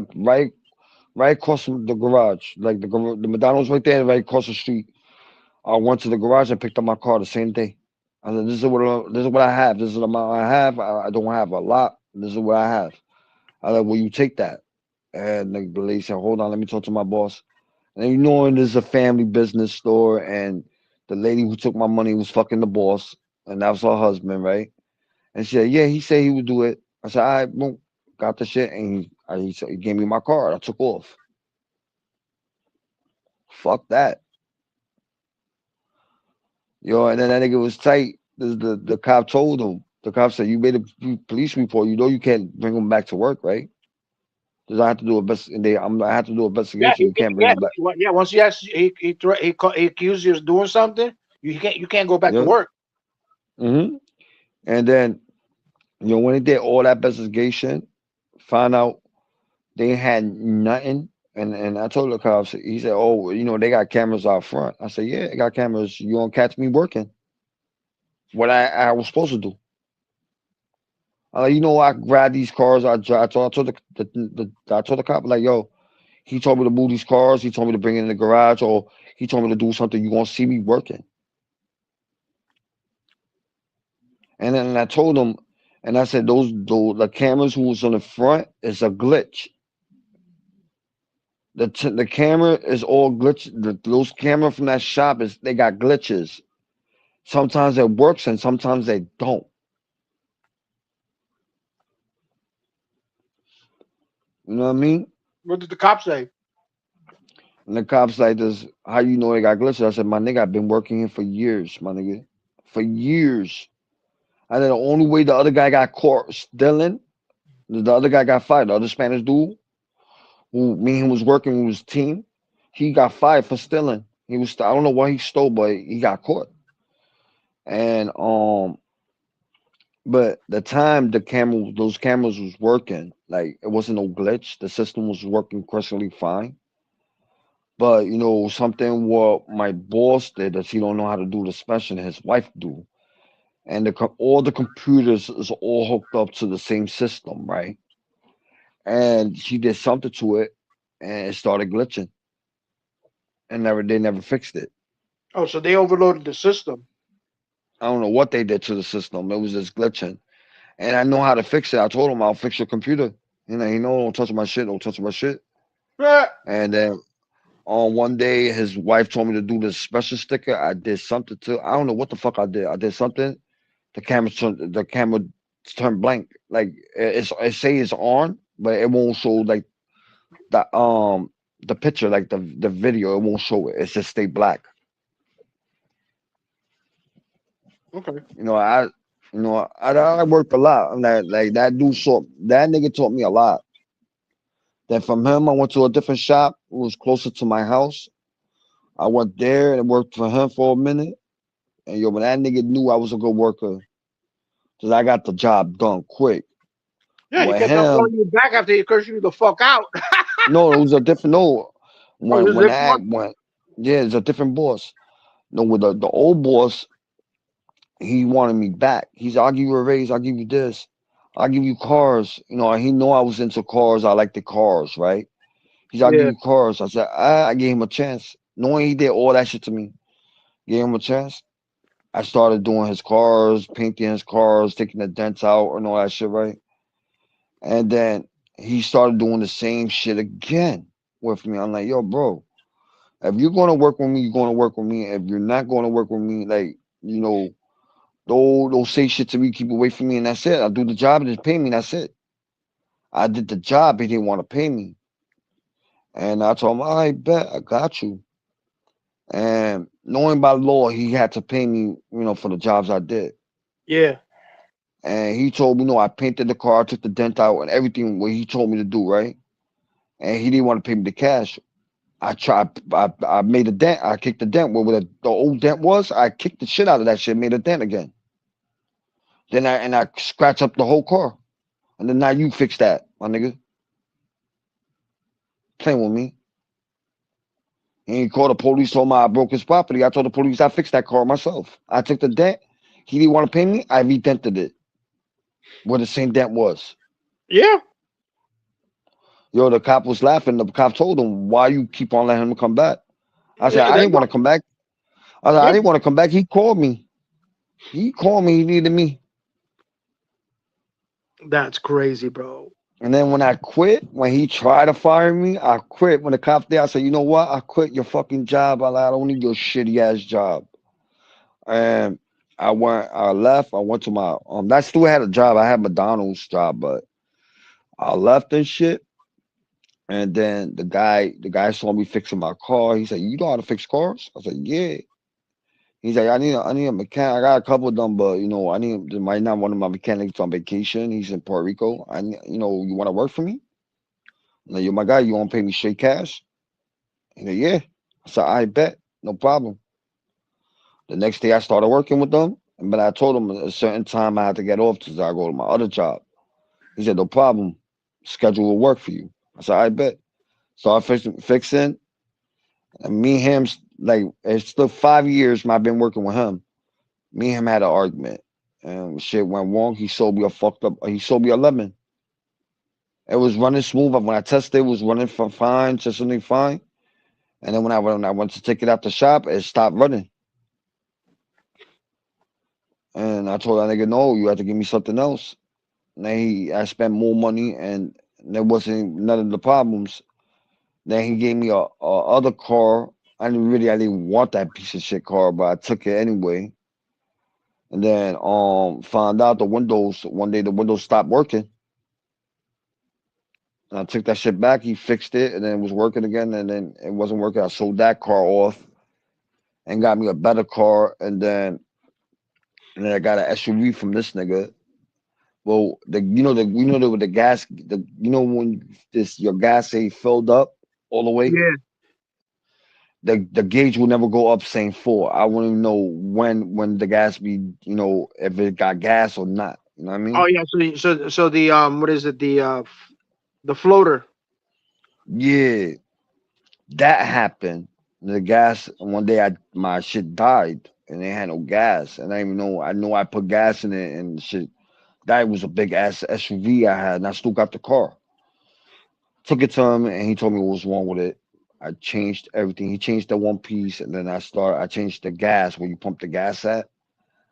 across from the garage. Like the McDonald's right there, right across the street. I went to the garage and picked up my car the same day. I said, this is what I have. This is the amount I have. I don't have a lot. This is what I have. I said, well, you take that. And the lady said, hold on, let me talk to my boss. And you know, this is a family business store, and the lady who took my money was fucking the boss, and that was her husband, right? And she said, yeah, he said he would do it. I said, all right, boom, got the shit, and he gave me my card. I took off. Fuck that. Yo, and then that nigga was tight. The cop told him, The cop said, "You made a police report. You know you can't bring him back to work, right? Because I have to do I have to do investigation. You can't bring him back." Yeah. Once he accuses you of doing something, you can't go back to Yeah. work. And then when they did all that investigation, found out they had nothing. And I told the cops, he said, "Oh, they got cameras out front." I said, "Yeah, they got cameras. You won't catch me working what I was supposed to do." I grabbed these cars. I told the cop, like, "Yo, he told me to move these cars. He told me to bring it in the garage, or he told me to do something. You gonna see me working." And then I told him, and I said, the cameras who was on the front is a glitch. The camera is all glitch. Those camera from that shop they got glitches. Sometimes it works and sometimes they don't. You know what I mean? What did the cop say? And the cops like this, "How you know they got glitches?" I said, "My nigga, I've been working here for years, my nigga. For years." I said, "The only way the other guy got caught stealing, the other guy got fired. The other Spanish dude, who me and him was working with his team, he got fired for stealing. I don't know what he stole, but he got caught. And but the time those cameras was working, like it wasn't no glitch. The system was working crystal fine. But something what my boss did that he don't know how to do the special, his wife do. And all the computers is all hooked up to the same system, right? And she did something to it, and it started glitching, and they never fixed it. Oh, so they overloaded the system. I don't know what they did to the system. It was just glitching, and I know how to fix it. I told him I'll fix your computer. Don't touch my shit. Don't touch my shit. Yeah. And then on one day, his wife told me to do this special sticker. I did something to. I don't know what the fuck I did. I did something. The camera turned blank. Like it say it's on, but it won't show like the picture, like the video. It won't show it. It's just stay black. Okay. I worked a lot. I'm like that dude. That nigga taught me a lot. Then from him, I went to a different shop. It was closer to my house. I went there and worked for him for a minute. And when that nigga knew I was a good worker, because I got the job done quick. Yeah, he kept on calling you back after he cursed you the fuck out. No, it was a different. No, it's a different boss. No, with the old boss, he wanted me back. He's, "I'll give you a raise. I'll give you this. I'll give you cars." He know I was into cars. I like the cars, right? "I'll give you cars." I said, I gave him a chance. Knowing he did all that shit to me, gave him a chance. I started doing his cars, painting his cars, taking the dents out and all that shit, right? And then he started doing the same shit again with me. I'm like, "Yo, bro, if you're going to work with me, you're going to work with me. If you're not going to work with me, like, don't say shit to me, keep away from me, and that's it. I'll do the job and just pay me, and that's it." I did the job, he didn't want to pay me. And I told him, "I bet, I got you." And knowing by law, he had to pay me, for the jobs I did. Yeah. And he told me, "No, I painted the car, took the dent out, and everything what he told me to do, right?" And he didn't want to pay me the cash. I made a dent. I kicked the dent where the old dent was. I kicked the shit out of that shit, made a dent again. Then I scratched up the whole car. And then now you fix that, my nigga. Playing with me. He called the police, told me I broke his property. I told the police I fixed that car myself. I took the dent. He didn't want to pay me. I redented it where the same dent was. Yeah. Yo, the cop was laughing. The cop told him, "Why you keep on letting him come back?" I said, "I didn't want to come back." I didn't want to come back. He called me. He needed me. That's crazy, bro. And then when I quit, when he tried to fire me, I quit. When the cop there, I said, "You know what? I quit your fucking job. I don't need your shitty ass job." And I left. I went to my I still had a job. I had McDonald's job, but I left and shit. And then the guy saw me fixing my car. He said, "You know how to fix cars?" I said, "Yeah." He's like, I need a mechanic. I got a couple of them, but you know, I need right now. One of my mechanics on vacation. He's in Puerto Rico. You know, you want to work for me? I'm like, you're my guy. You want to pay me straight cash? He's like, yeah. I said, I bet, no problem. The next day, I started working with them, but I told him a certain time I had to get off because I go to my other job. He said, no problem. Schedule will work for you. I said, I bet. So I fixing, and me and him, like, it's still 5 years I've been working with him. Me and him had an argument, and shit went wrong. He sold me a fucked up. He sold me a lemon. It was running smooth. When I tested, it was running fine, just something fine. And then when I went to take it out the shop, it stopped running. And I told that nigga, no, you have to give me something else. And then I spent more money, and there wasn't none of the problems. Then he gave me a other car. I didn't want that piece of shit car, but I took it anyway. And then found out one day the windows stopped working. And I took that shit back. He fixed it, and then it was working again. And then it wasn't working. I sold that car off and got me a better car. And then I got an SUV from this nigga. Well, with the gas, when your gas ain't filled up all the way. Yeah. The gauge will never go up saying 4. I wouldn't know when the gas be, if it got gas or not. You know what I mean? Oh yeah. So the what is it? The floater. Yeah, that happened. The gas one day my shit died and they had no gas, and I didn't even know. I know I put gas in it and shit. That was a big ass SUV I had, and I still got the car. Took it to him, and he told me what was wrong with it. I changed everything. He changed the one piece, and then I changed the gas where you pump the gas at.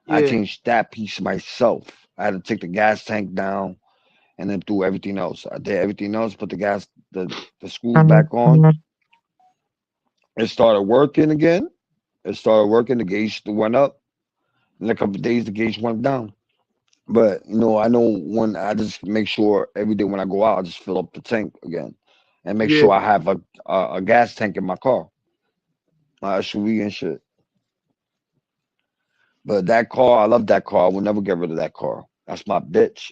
Yeah. I changed that piece myself. I had to take the gas tank down and then do everything else. I did everything else, put the screws back on. It started working again. The gauge went up. In a couple of days, the gauge went down. But I know when I just make sure every day when I go out, I just fill up the tank again, and make sure I have a gas tank in my car, my SUV and shit. But that car, I love that car. I will never get rid of that car. That's my bitch.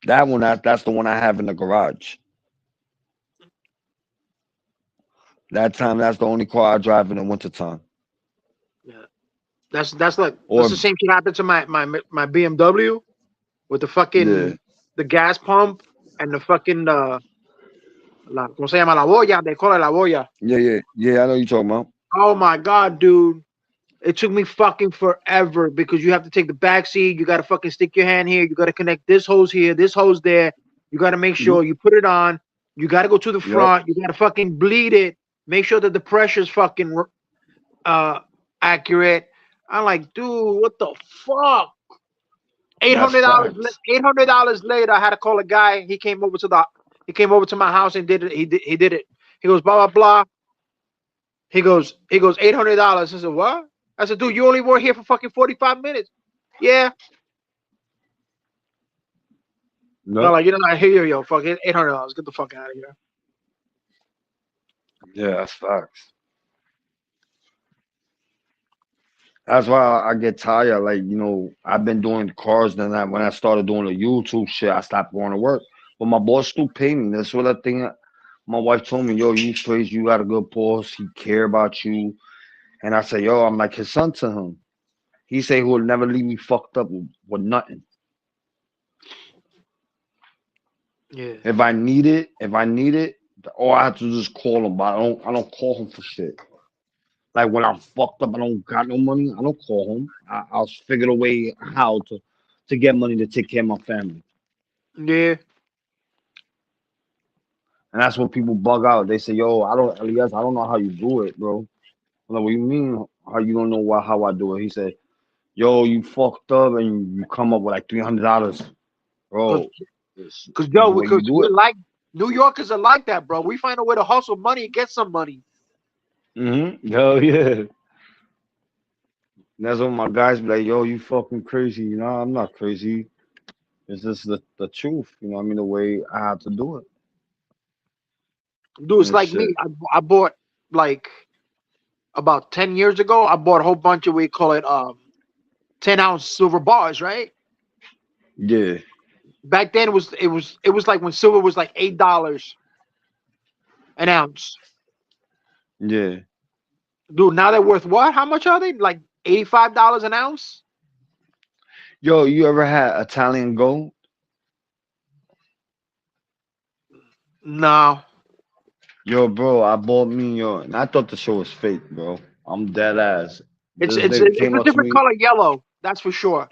That one, that's the one I have in the garage. That's the only car I drive in the wintertime. Yeah. That's the same shit happened to my BMW with the fucking the gas pump and the fucking ¿cómo se llama? La boya. They call it la boya. Yeah. I know you're talking about. Oh my god, dude. It took me fucking forever because you have to take the back seat. You got to fucking stick your hand here. You got to connect this hose here, this hose there. You got to make sure you put it on. You got to go to the front. You got to fucking bleed it. Make sure that the pressure's fucking accurate. I'm like, dude, what the fuck? $800 later, I had to call a guy. He came over to my house and did it. He did it. He goes, blah blah blah. He goes, $800. I said, what? I said, dude, you only were here for fucking 45 minutes. Yeah. No. Like, I hear you, yo. Fuck it, $800. Get the fuck out of here. Yeah, that's facts. That's why I get tired. Like, I've been doing cars. Then when I started doing the YouTube shit, I stopped going to work. But my boss still pay me. That's what I think. My wife told me, yo, you crazy. You got a good boss. He care about you. And I said, yo, I'm like his son to him. He say he will never leave me fucked up with nothing. Yeah. If I need it, or I have to just call him. But I don't call him for shit. Like when I'm fucked up, I don't got no money. I don't call him. I'll figure a way how to get money to take care of my family. Yeah. And that's when people bug out. They say, yo, Elias, I don't know how you do it, bro. I'm like, what you mean? How you don't know how I do it? He said, yo, you fucked up and you come up with like $300, bro. Because we're like New Yorkers are like that, bro. We find a way to hustle money and get some money. Yo, yeah. That's when my guys be like, yo, you fucking crazy. I'm not crazy. It's just the truth. I mean, the way I have to do it. Dude, it's like shit. Me. I bought like about 10 years ago, I bought a whole bunch of, we call it 10-ounce silver bars, right? Yeah. Back then it was like when silver was like $8 an ounce. Yeah. Dude, now they're worth what? How much are they? Like $85 an ounce? Yo, you ever had Italian gold? No. Yo, bro, I bought me and I thought the show was fake, bro. I'm dead ass. It's This it's nigga it's came a up to different me. color yellow, that's for sure.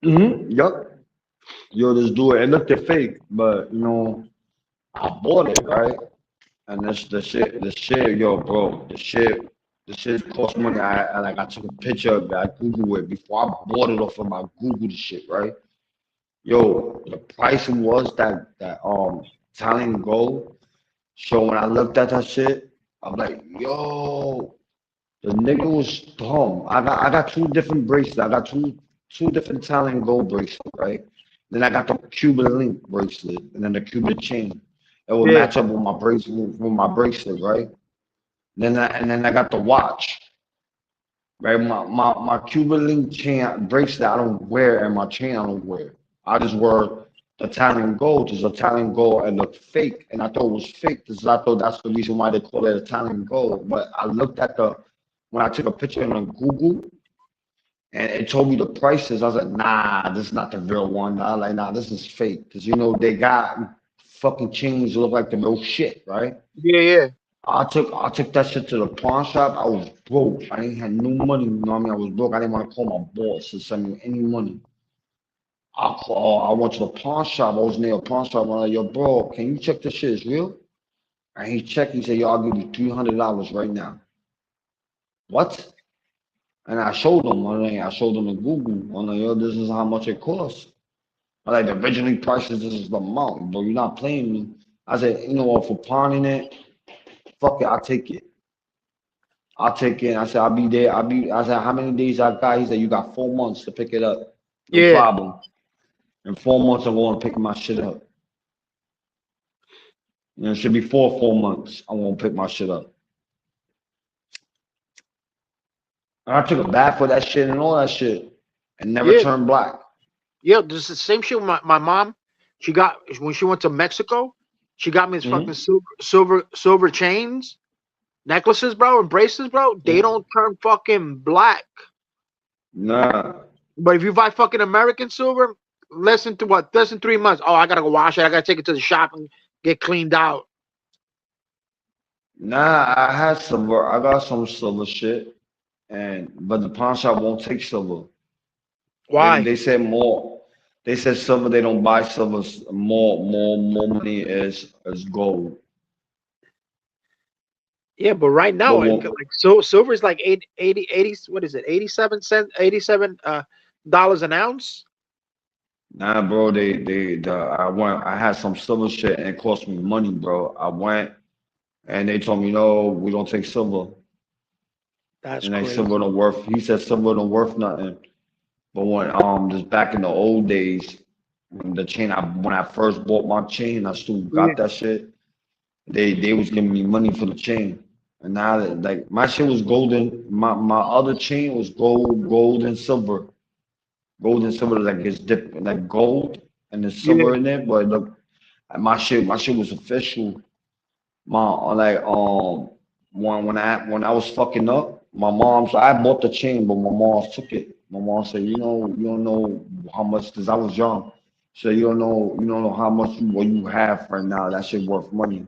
Yup. Yo, this dude, it looked fake, but I bought it, right? And this the shit, yo, bro, the shit cost money. I took a picture of it, I Googled it before I bought it off of my Google the shit, right? Yo, the price was that Italian gold. So when I looked at that shit, I'm like, yo, the nigga was dumb. I got two different bracelets. I got two different Italian gold bracelets, right? Then I got the Cuban link bracelet, and then the Cuban chain. It would Yeah. match up with my bracelet, right? And then I got the watch, right? My Cuban link chain bracelet I don't wear, and my chain I don't wear. I just wear the Italian gold. It's Italian gold and looked fake, and I thought it was fake because I thought that's the reason why they call it Italian gold. But I looked at when I took a picture on Google, and it told me the prices. I was like, nah, this is not the real one. I was like, nah, this is fake because they got fucking chains that look like the real shit, right? Yeah. I took that shit to the pawn shop. I was broke. I ain't had no money. You know what I mean? I was broke. I didn't want to call my boss to send me any money. I went to the pawn shop. I was near a pawn shop. I'm like, yo, bro, can you check this shit is real? And he checked. He said, yo, I'll give you $300 right now. What? And I showed him. I showed him the Google. I'm like, yo, this is how much it costs. I like the originally prices. This is the amount, bro. You're not playing me. I said, you know what? For pawning it, fuck it. I'll take it. I'll take it. I said, I'll be there. I said, how many days I got? He said, you got 4 months to pick it up. No Yeah. problem. In 4 months, I'm going to pick my shit up. It should be 4 months. I'm going to pick my shit up. And I took a bath for that shit and all that shit and never Yeah. turned black. Yeah, this is the same shit with my mom. She got when she went to Mexico, she got me this fucking silver chains, necklaces, bro, and bracelets, bro. They don't turn fucking black. Nah. But if you buy fucking American silver, less than 3 months. Oh, I gotta go wash it. I gotta take it to the shop and get cleaned out. Nah, I had silver. I got some silver shit, but the pawn shop won't take silver. Why? They said more. They said silver. They don't buy silver. More money is gold. Yeah, but right now, But like silver is like 80, what is it? 87 cents, $87 an ounce. nah, bro. I had some silver shit and it cost me money, bro. I went and they told me no, we don't take silver. That's And like crazy. silver don't worth. He said silver don't worth nothing. But just back in the old days, when I first bought my chain, I still got that shit. They was giving me money for the chain, and now that like my shit was golden, my other chain was gold and silver. Gold and silver like it's dipped like gold and there's silver in it, but look, my shit was official. My like when I was fucking up, so I bought the chain, but my mom took it. My mom said, you don't know how much because I was young. So you don't know how much what you have right now. That shit worth money.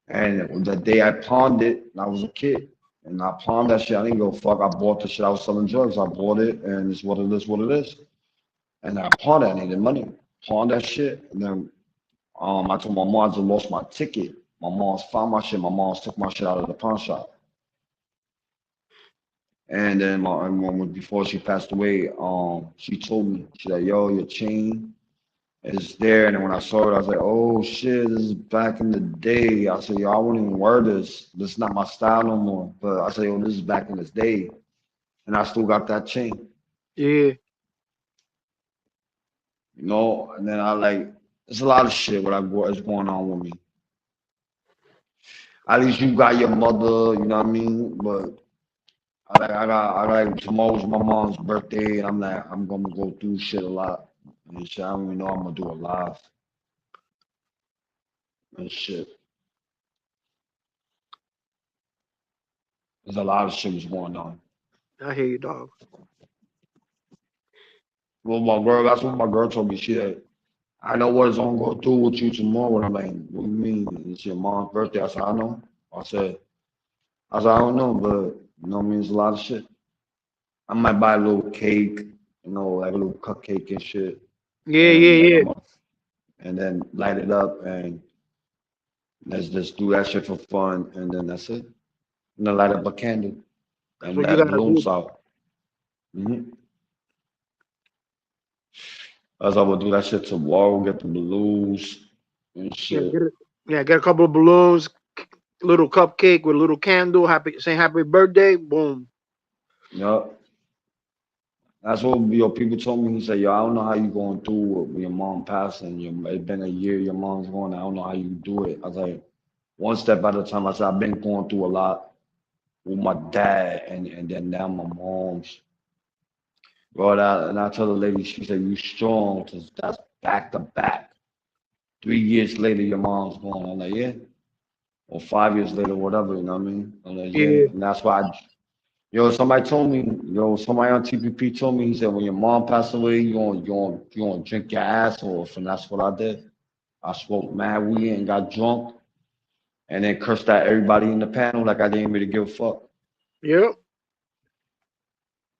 And the day I pawned it, I was a kid. And I pawned that shit. I didn't go fuck. I bought the shit. I was selling drugs. I bought it, and it's what it is, what it is. And I pawned it. I needed money. Pawned that shit. And then I told my mom I just lost my ticket. My mom's found my shit. My mom's took my shit out of the pawn shop. And then my mom, before she passed away, she told me, she's like, yo, your chain is there. And then when I saw it, I was like, oh shit, this is back in the day. I said, yo, I wouldn't even wear this. This is not my style no more. But I said, yo, this is back in this day. And I still got that chain. Yeah. And then there's a lot of shit what is going on with me. At least you got your mother, you know what I mean? But I like tomorrow's my mom's birthday, and I'm like, I'm gonna go through shit a lot. And shit, I don't even know I'm gonna do a live and shit. There's a lot of shit was going on. I hear you, dog. Well, that's what my girl told me. She said, I know what is gonna go through with you tomorrow. I'm like, what do you mean? It's your mom's birthday. I said, I know. I said, I don't know, but you know, it means a lot of shit. I might buy a little cake, you know, like a little cupcake and shit. Yeah, And yeah, yeah. and then light it up and let's just do that shit for fun, and then that's it. And then light up a candle That's and what you let gotta balloons do. out. As I would do that shit tomorrow, get the balloons and Yeah, shit. get it. Yeah, get a couple of balloons, little cupcake with a little candle. Say happy birthday. Boom. Yup. That's what people told me. He said, "Yo, I don't know how you going through with your mom passing. It's been a year. Your mom's going. I don't know how you do it." I was like, one step at a time. I said, "I've been going through a lot with my dad, and then now my mom's." Bro, and I told the lady, she said, "You strong? 'Cause that's back to back. 3 years later, your mom's gone." I'm like, "Yeah," or 5 years later, whatever. You know what I mean? I'm like, "Yeah," Yeah, and that's why. Somebody told me, somebody on TPP told me, he said, when your mom passed away, you gonna drink your ass off, and that's what I did. I smoked mad weed and got drunk, and then cursed at everybody in the panel like I didn't really give a fuck. yeah.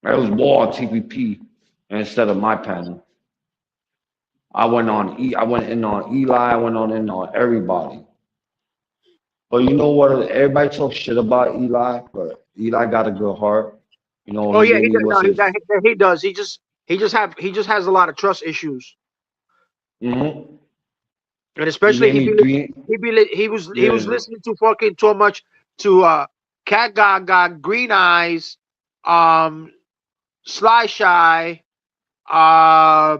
It was more on TPP instead of my panel. I went in on Eli, I went in on everybody. But you know what? Everybody talks shit about Eli, but Eli got a good heart. You know, Oh he yeah, gave he me does. what's No, his. he does. He just has a lot of trust issues, Hmm. and He especially gave me three. he Yeah. was listening to fucking too much to Cat Gaga, Green Eyes, um, Sly Shy, uh,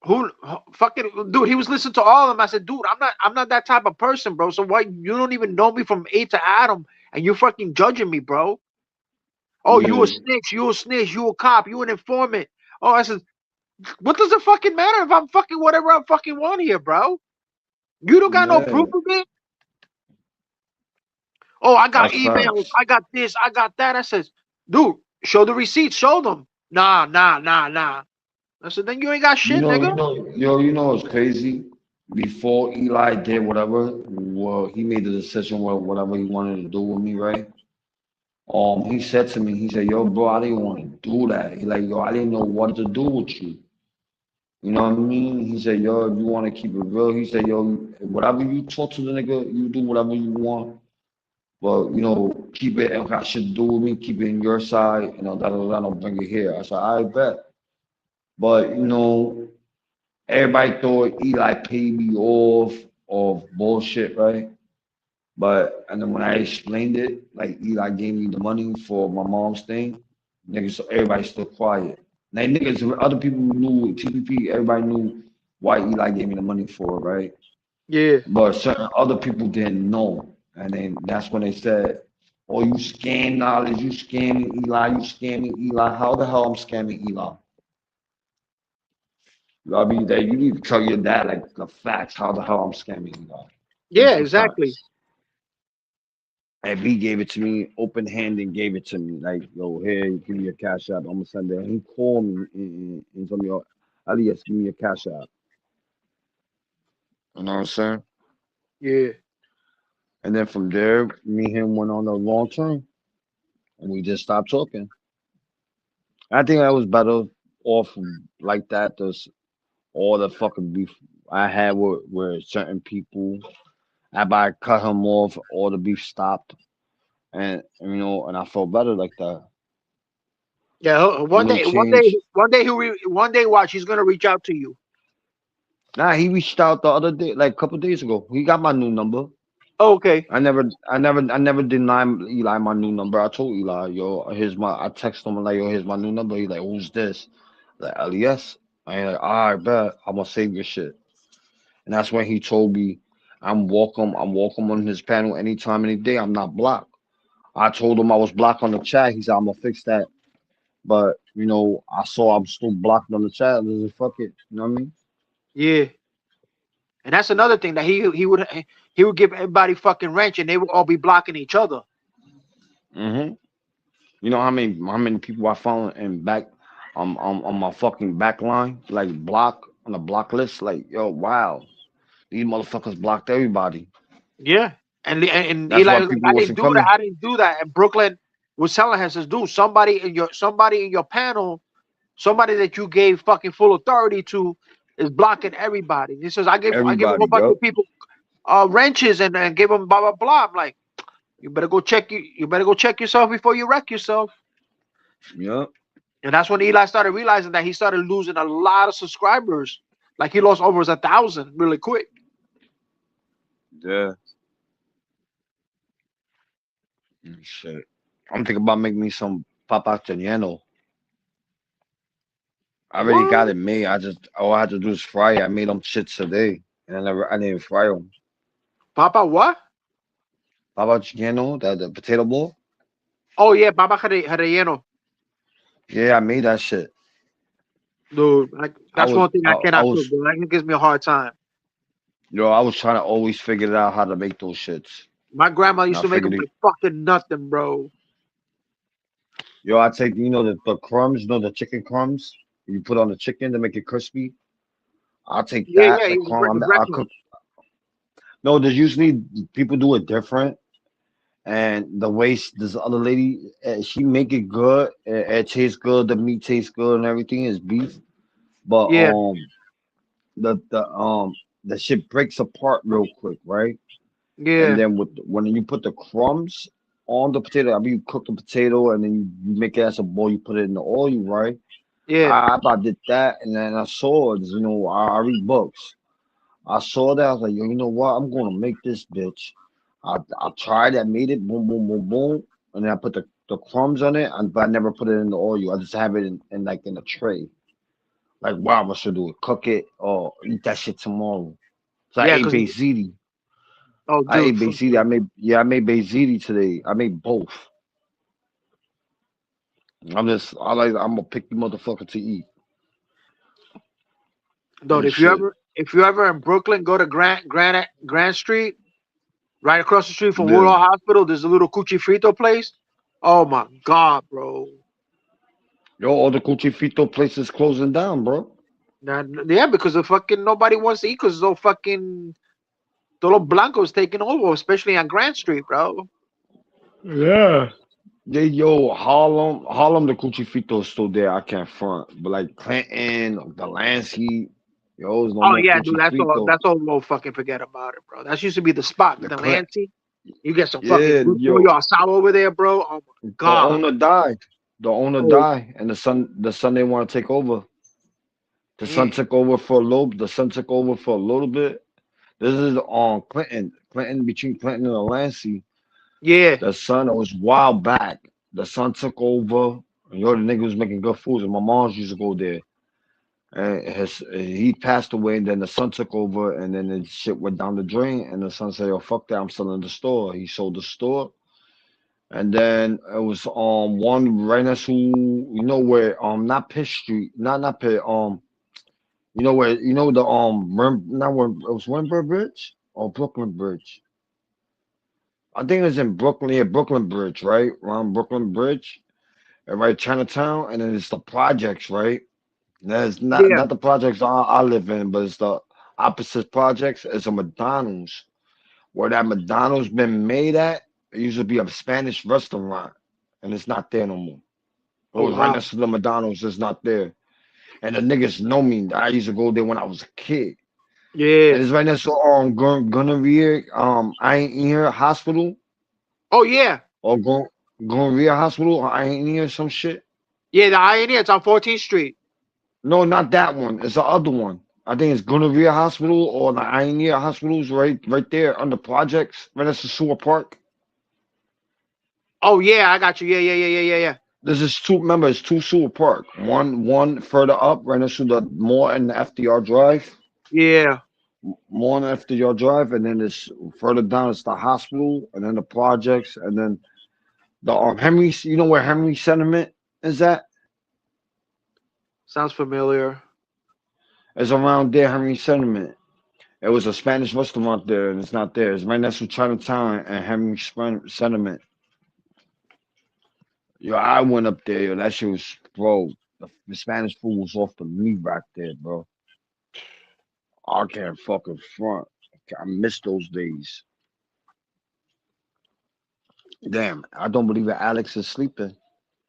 who fucking dude. He was listening to all of them. I said, dude, I'm not that type of person, bro. So why you don't even know me from A to Adam, and you fucking judging me, bro? Oh, you a Yeah. snitch, you a snitch, you a cop, you an informant. Oh, I said, what does it fucking matter if I'm fucking whatever I fucking want here, bro? You don't got no proof Yeah. of it. Oh, I got That's emails, facts. I got this, I got that. I says, dude, show the receipts, show them. Nah. I said, then you ain't got shit, nigga. You know what's crazy? Before Eli did whatever, well, he made the decision with whatever he wanted to do with me, right? He said to me, he said, "Yo, bro, I didn't want to do that." He like, "Yo, I didn't know what to do with you." You know what I mean? He said, "Yo, if you want to keep it real," he said, "Yo, whatever you talk to the nigga, you do whatever you want. But keep it and got shit to do with me, keep it in your side, don't bring it here." I said, "I bet." But everybody thought Eli paid me off of bullshit, right? But and then when I explained it, like Eli gave me the money for my mom's thing, niggas, so everybody still quiet. Like niggas, other people knew TPP, everybody knew why Eli gave me the money for it, right? Yeah. But certain other people didn't know. And then that's when they said, "Oh, you scam knowledge, you scamming Eli, you scamming Eli." How the hell I'm scamming Eli? I mean, that you need to tell your dad like the facts. How the hell I'm scamming Eli? Yeah, What's the exactly. facts? And he gave it to me, open hand, and gave it to me. Like, "Yo, here, give me your cash app. I'm gonna send it." And he called me and told me, "Yo, Elias, give me your cash app." You know what I'm saying? Yeah. And then from there, me and him went on a long term, and we just stopped talking. I think I was better off like that. There's all the fucking beef I had with certain people. After I cut him off, all the beef stopped, and I felt better like that. Yeah. Change. One day, watch. He's gonna reach out to you. Nah, he reached out the other day, like a couple days ago. He got my new number. Okay. I never denied Eli my new number. I told Eli, "Yo, here's my." I text him like, "Yo, here's my new number." He's like, "Who's this?" Like, "Elias." I ain't like, "All right, bet. I'm gonna save your shit." And that's when he told me. I'm welcome on his panel anytime, any day. I'm not blocked. I told him I was blocked on the chat. He said I'm gonna fix that. But I saw I'm still blocked on the chat. Fuck it. You know what I mean? Yeah. And that's another thing that he would give everybody fucking wrench and they would all be blocking each other. Mm-hmm. You know how many people I found in back on my fucking back line, like block on the block list? Like, yo, wow. These motherfuckers blocked everybody. Yeah. And That's Eli why was like, people wasn't coming. I didn't do that. And Brooklyn was telling him, says, dude, somebody in your panel, somebody that you gave fucking full authority to is blocking everybody. He says, I gave a whole Everybody, bunch yup. of people wrenches and gave them blah blah blah. I'm like, you better go check yourself before you wreck yourself. Yep. And that's when Eli started realizing that he started losing a lot of subscribers. Like he lost over 1,000 really quick. Yeah. Shit. I'm thinking about making me some papa chorizo. I already got it made. All I had to do is fry it. I made them shits today, and I didn't fry them. Papa what? Papa chorizo, the potato bowl. Oh yeah, Papa relleno. Yeah, I made that shit. Dude, that's one thing I cannot was, cook, bro. That gives me a hard time. I was trying to always figure out how to make those shits. My grandma used to make them like fucking nothing, bro. Yo, I take the crumbs, the chicken crumbs you put on the chicken to make it crispy. I'll take that. Yeah, The crumb, I'll cook. No, there's usually people do it different, and the way this other lady, she make it good. It tastes good. The meat tastes good, and everything is beef. But the shit breaks apart real quick, right? Yeah. And then when you put the crumbs on the potato, I mean, you cook the potato and then you make it as a bowl. You put it in the oil, right? Yeah. I did that, and then I saw it. I read books. I saw that. I was like, yo, you know what? I'm gonna make this bitch. I tried. I made it. Boom, boom, boom, boom, and then I put the crumbs on it, but I never put it in the oil. I just have it in a tray. Like, wow, I should do it. Cook it or eat that shit tomorrow. So I ate Bezidi. Oh, dude. I ate Bezidi. I made Bezidi today. I made both. I'm a picky motherfucker to eat. Dude, if you're ever in Brooklyn, go to Grand Street, right across the street from Woodhull Hospital. There's a little Cuchi Frito place. Oh my god, bro. Yo, all the Cuchi Frito places closing down, bro. Yeah, because the fucking nobody wants to eat because those fucking Tolo Blanco's taking over, especially on Grand Street, bro. Yeah. Yo, Harlem, the Cuchi Frito is still there. I can't front, but like Clinton, Delancey, yo, oh yeah, dude, that's all. We'll fucking forget about it, bro. That used to be the spot. Delancey, you get some fucking good sal over there, bro. Oh my god. The owner died. Died, and the son they want to take over. The son took over for a little. The son took over for a little bit. This is on Clinton between Clinton and Delancey. Yeah. The son, it was a while back. The son took over. And the nigga was making good food, and my mom used to go there. And he passed away, and then the son took over, and then the shit went down the drain. And the son said, "Yo, fuck that! I'm selling the store." He sold the store, and then it was one right next to where not Pitt Street, not Pitt where the not where it was Wimber Bridge or Brooklyn Bridge. I think it's in Brooklyn, yeah, Brooklyn Bridge, right? Around Brooklyn Bridge, and right Chinatown, and then it's the projects, right? That's not the projects I live in, but it's the opposite projects. It's a McDonald's. Where that McDonald's been made at, it used to be a Spanish restaurant, and it's not there no more. It was right next to the McDonald's, it's not there. And the niggas know me. I used to go there when I was a kid. Yeah. And it's right next to Gonorrhea, I ain't here hospital. Oh yeah. Or Gonorrhea Hospital, I ain't here some shit. Yeah, the Ioneer, it's on 14th Street. No, not that one. It's the other one. I think it's Gonorrhea Hospital or the Ioneer Hospital's right there under projects, right next to Sewer Park. Oh yeah, I got you. Yeah. This is it's two Sewer Park. One further up, right next to the mall and the FDR Drive. Yeah. morning after your drive, and then it's further down. It's the hospital, and then the projects, and then the Henry. You know where Henry Sentiment is at? Sounds familiar. It's around there, Henry Sentiment. It was a Spanish restaurant there, and it's not there. It's right next to Chinatown and Henry Sentiment. Yo, I went up there. Yo, that shit was, bro. The Spanish food was off the meat right there, bro. I can't fucking front. I miss those days. Damn, I don't believe that Alex is sleeping.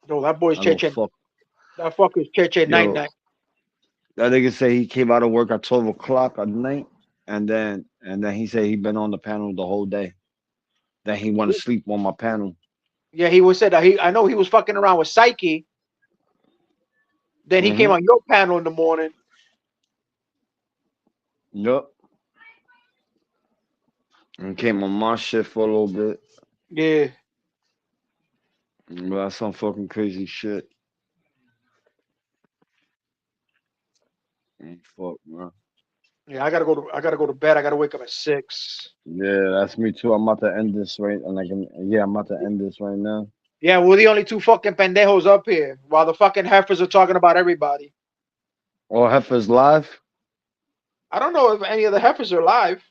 No, that boy's I don't Cheche. fuck. That fucker's Cheche Yo, night night. that nigga say he came out of work at 12 o'clock at night, and then he said he been on the panel the whole day. Then he want to sleep on my panel. Yeah, he was said that I know he was fucking around with Psyche. Then he came on your panel in the morning. Yup. And came on my shit for a little bit. Yeah. But that's some fucking crazy shit. Fuck, man. Yeah, I gotta go to bed. I gotta wake up at 6. Yeah, that's me too. I'm about to end this right, and I'm about to end this right now. Yeah, we're the only two fucking pendejos up here, while the fucking heifers are talking about everybody. Oh, Heifer's live? I don't know if any of the heifers are live.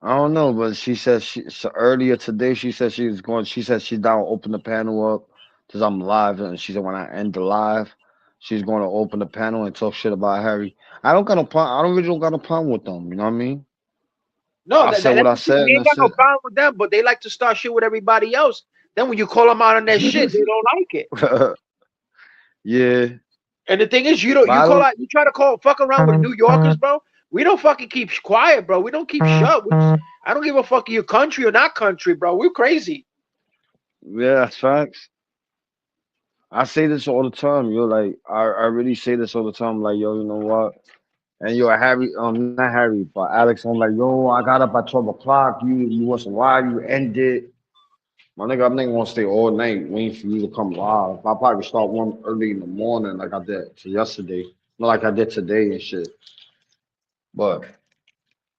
I don't know, but she said so earlier today. She said she's down to open the panel up because I'm live, and she said when I end the live, she's going to open the panel and talk shit about Harry. I don't really got a problem with them. You know what I mean? No, I said what I said. We ain't got no problem with them, but they like to start shit with everybody else. Then when you call them out on that shit, they don't like it. Yeah. And the thing is, you try to fuck around with New Yorkers, bro. We don't fucking keep quiet, bro. We don't keep shut. I don't give a fuck if you're country or not country, bro. We're crazy. Yeah, that's facts. I say this all the time, yo. Like I really say this all the time. Like, yo, you know what? And yo, Harry, not Harry, but Alex, I'm like, yo, I got up at 12 o'clock. You want some live? You ended. My nigga, I'm not gonna stay all night waiting for you to come live. I'll probably start one early in the morning, like I did yesterday, not like I did today and shit. But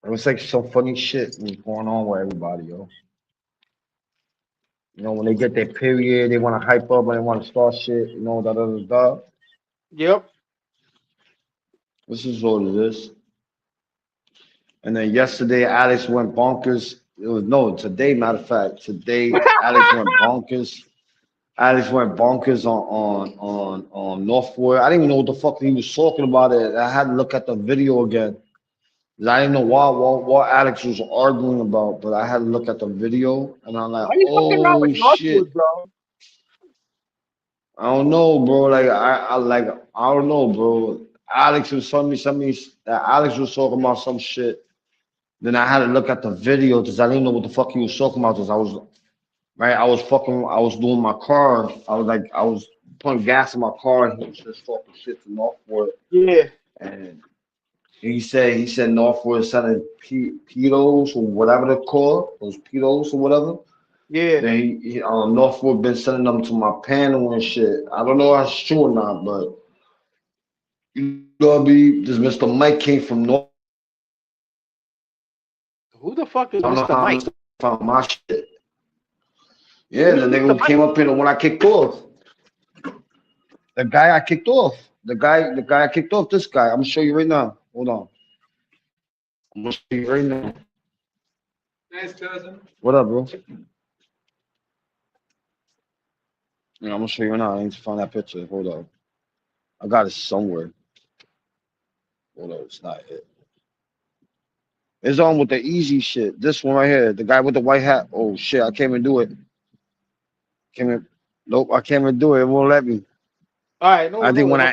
it was like some funny shit was going on with everybody, yo. You know, when they get their period, they want to hype up and they want to start shit, you know, da. Yep. This is what it is. And then yesterday, Alex went bonkers. Today, matter of fact, Alex went bonkers. Alex went bonkers on Northwood. I didn't even know what the fuck he was talking about. I had to look at the video again. I didn't know what Alex was arguing about, but I had to look at the video, and I'm like, oh shit, bro? I don't know, bro. Like I don't know, bro. Alex was telling me something that Alex was talking about some shit. Then I had to look at the video because I didn't know what the fuck he was talking about. Because I was doing my car. I was putting gas in my car, and he was just talking shit to Northwood. Yeah. And he said Northwood is selling pedos or whatever they're called, those pedos or whatever. Yeah. Then Northwood been sending them to my panel and shit. I don't know if that's true or not, but you know, this Mr. Mike came from North. Who the fuck is Mr. Mike? Found my shit. Yeah, the nigga who came up in when I kicked off. The guy I kicked off. The guy I kicked off. This guy. I'm gonna show you right now. Hold on. I'm gonna show you right now. Nice cousin. What up, bro? Yeah, I'm gonna show you right now. I need to find that picture. Hold on. I got it somewhere. Hold on, it's not it. It's on with the easy shit. This one right here, the guy with the white hat. Oh shit, I can't even do it. Nope, I can't even do it. It won't let me. All right, I think when I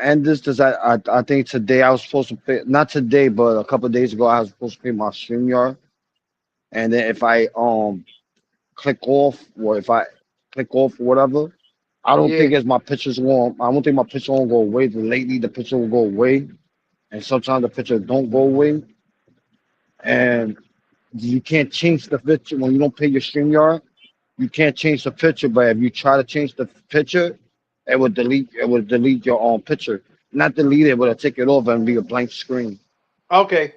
end this, because I think today I was supposed to pay, not today, but a couple of days ago I was supposed to pay my StreamYard. And then if I click off or whatever, I don't think it's my pictures going. I don't think my picture won't go away. Lately the picture will go away. And sometimes the picture don't go away. And you can't change the picture when you don't pay your StreamYard. You can't change the picture, but if you try to change the picture, it would delete your own picture. not delete it, but I take it off and be a blank screen. Okay.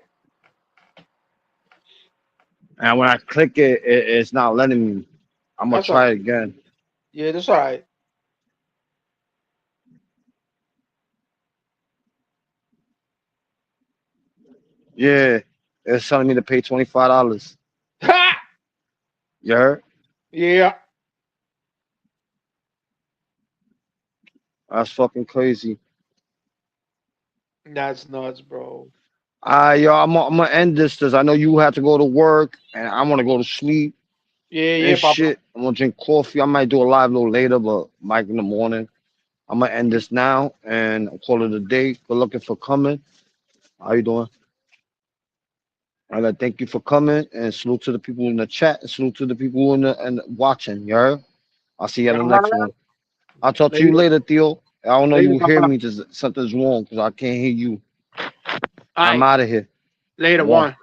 And when I click it, it's not letting me. I'm gonna That's try all. it again. Yeah, that's all right. Yeah, it's telling me to pay $25. Ha! You heard? Yeah. That's fucking crazy. That's nuts, bro. Yo, I'm gonna end this because I know you have to go to work and I want to go to sleep Yeah, yeah, and Papa. shit. I'm gonna drink coffee. I might do a live a little later, but Mike in the morning. I'm gonna end this now and call it a day. Good looking for coming. How you doing? All right, thank you for coming and salute to the people in the chat and salute to the people in the and watching. You heard? I'll see you at the next one. I'll talk to you later, Theo. I don't know Later, you hear Papa. me. Just something's wrong because I can't hear you. All I'm right. out of here. Later, One. one.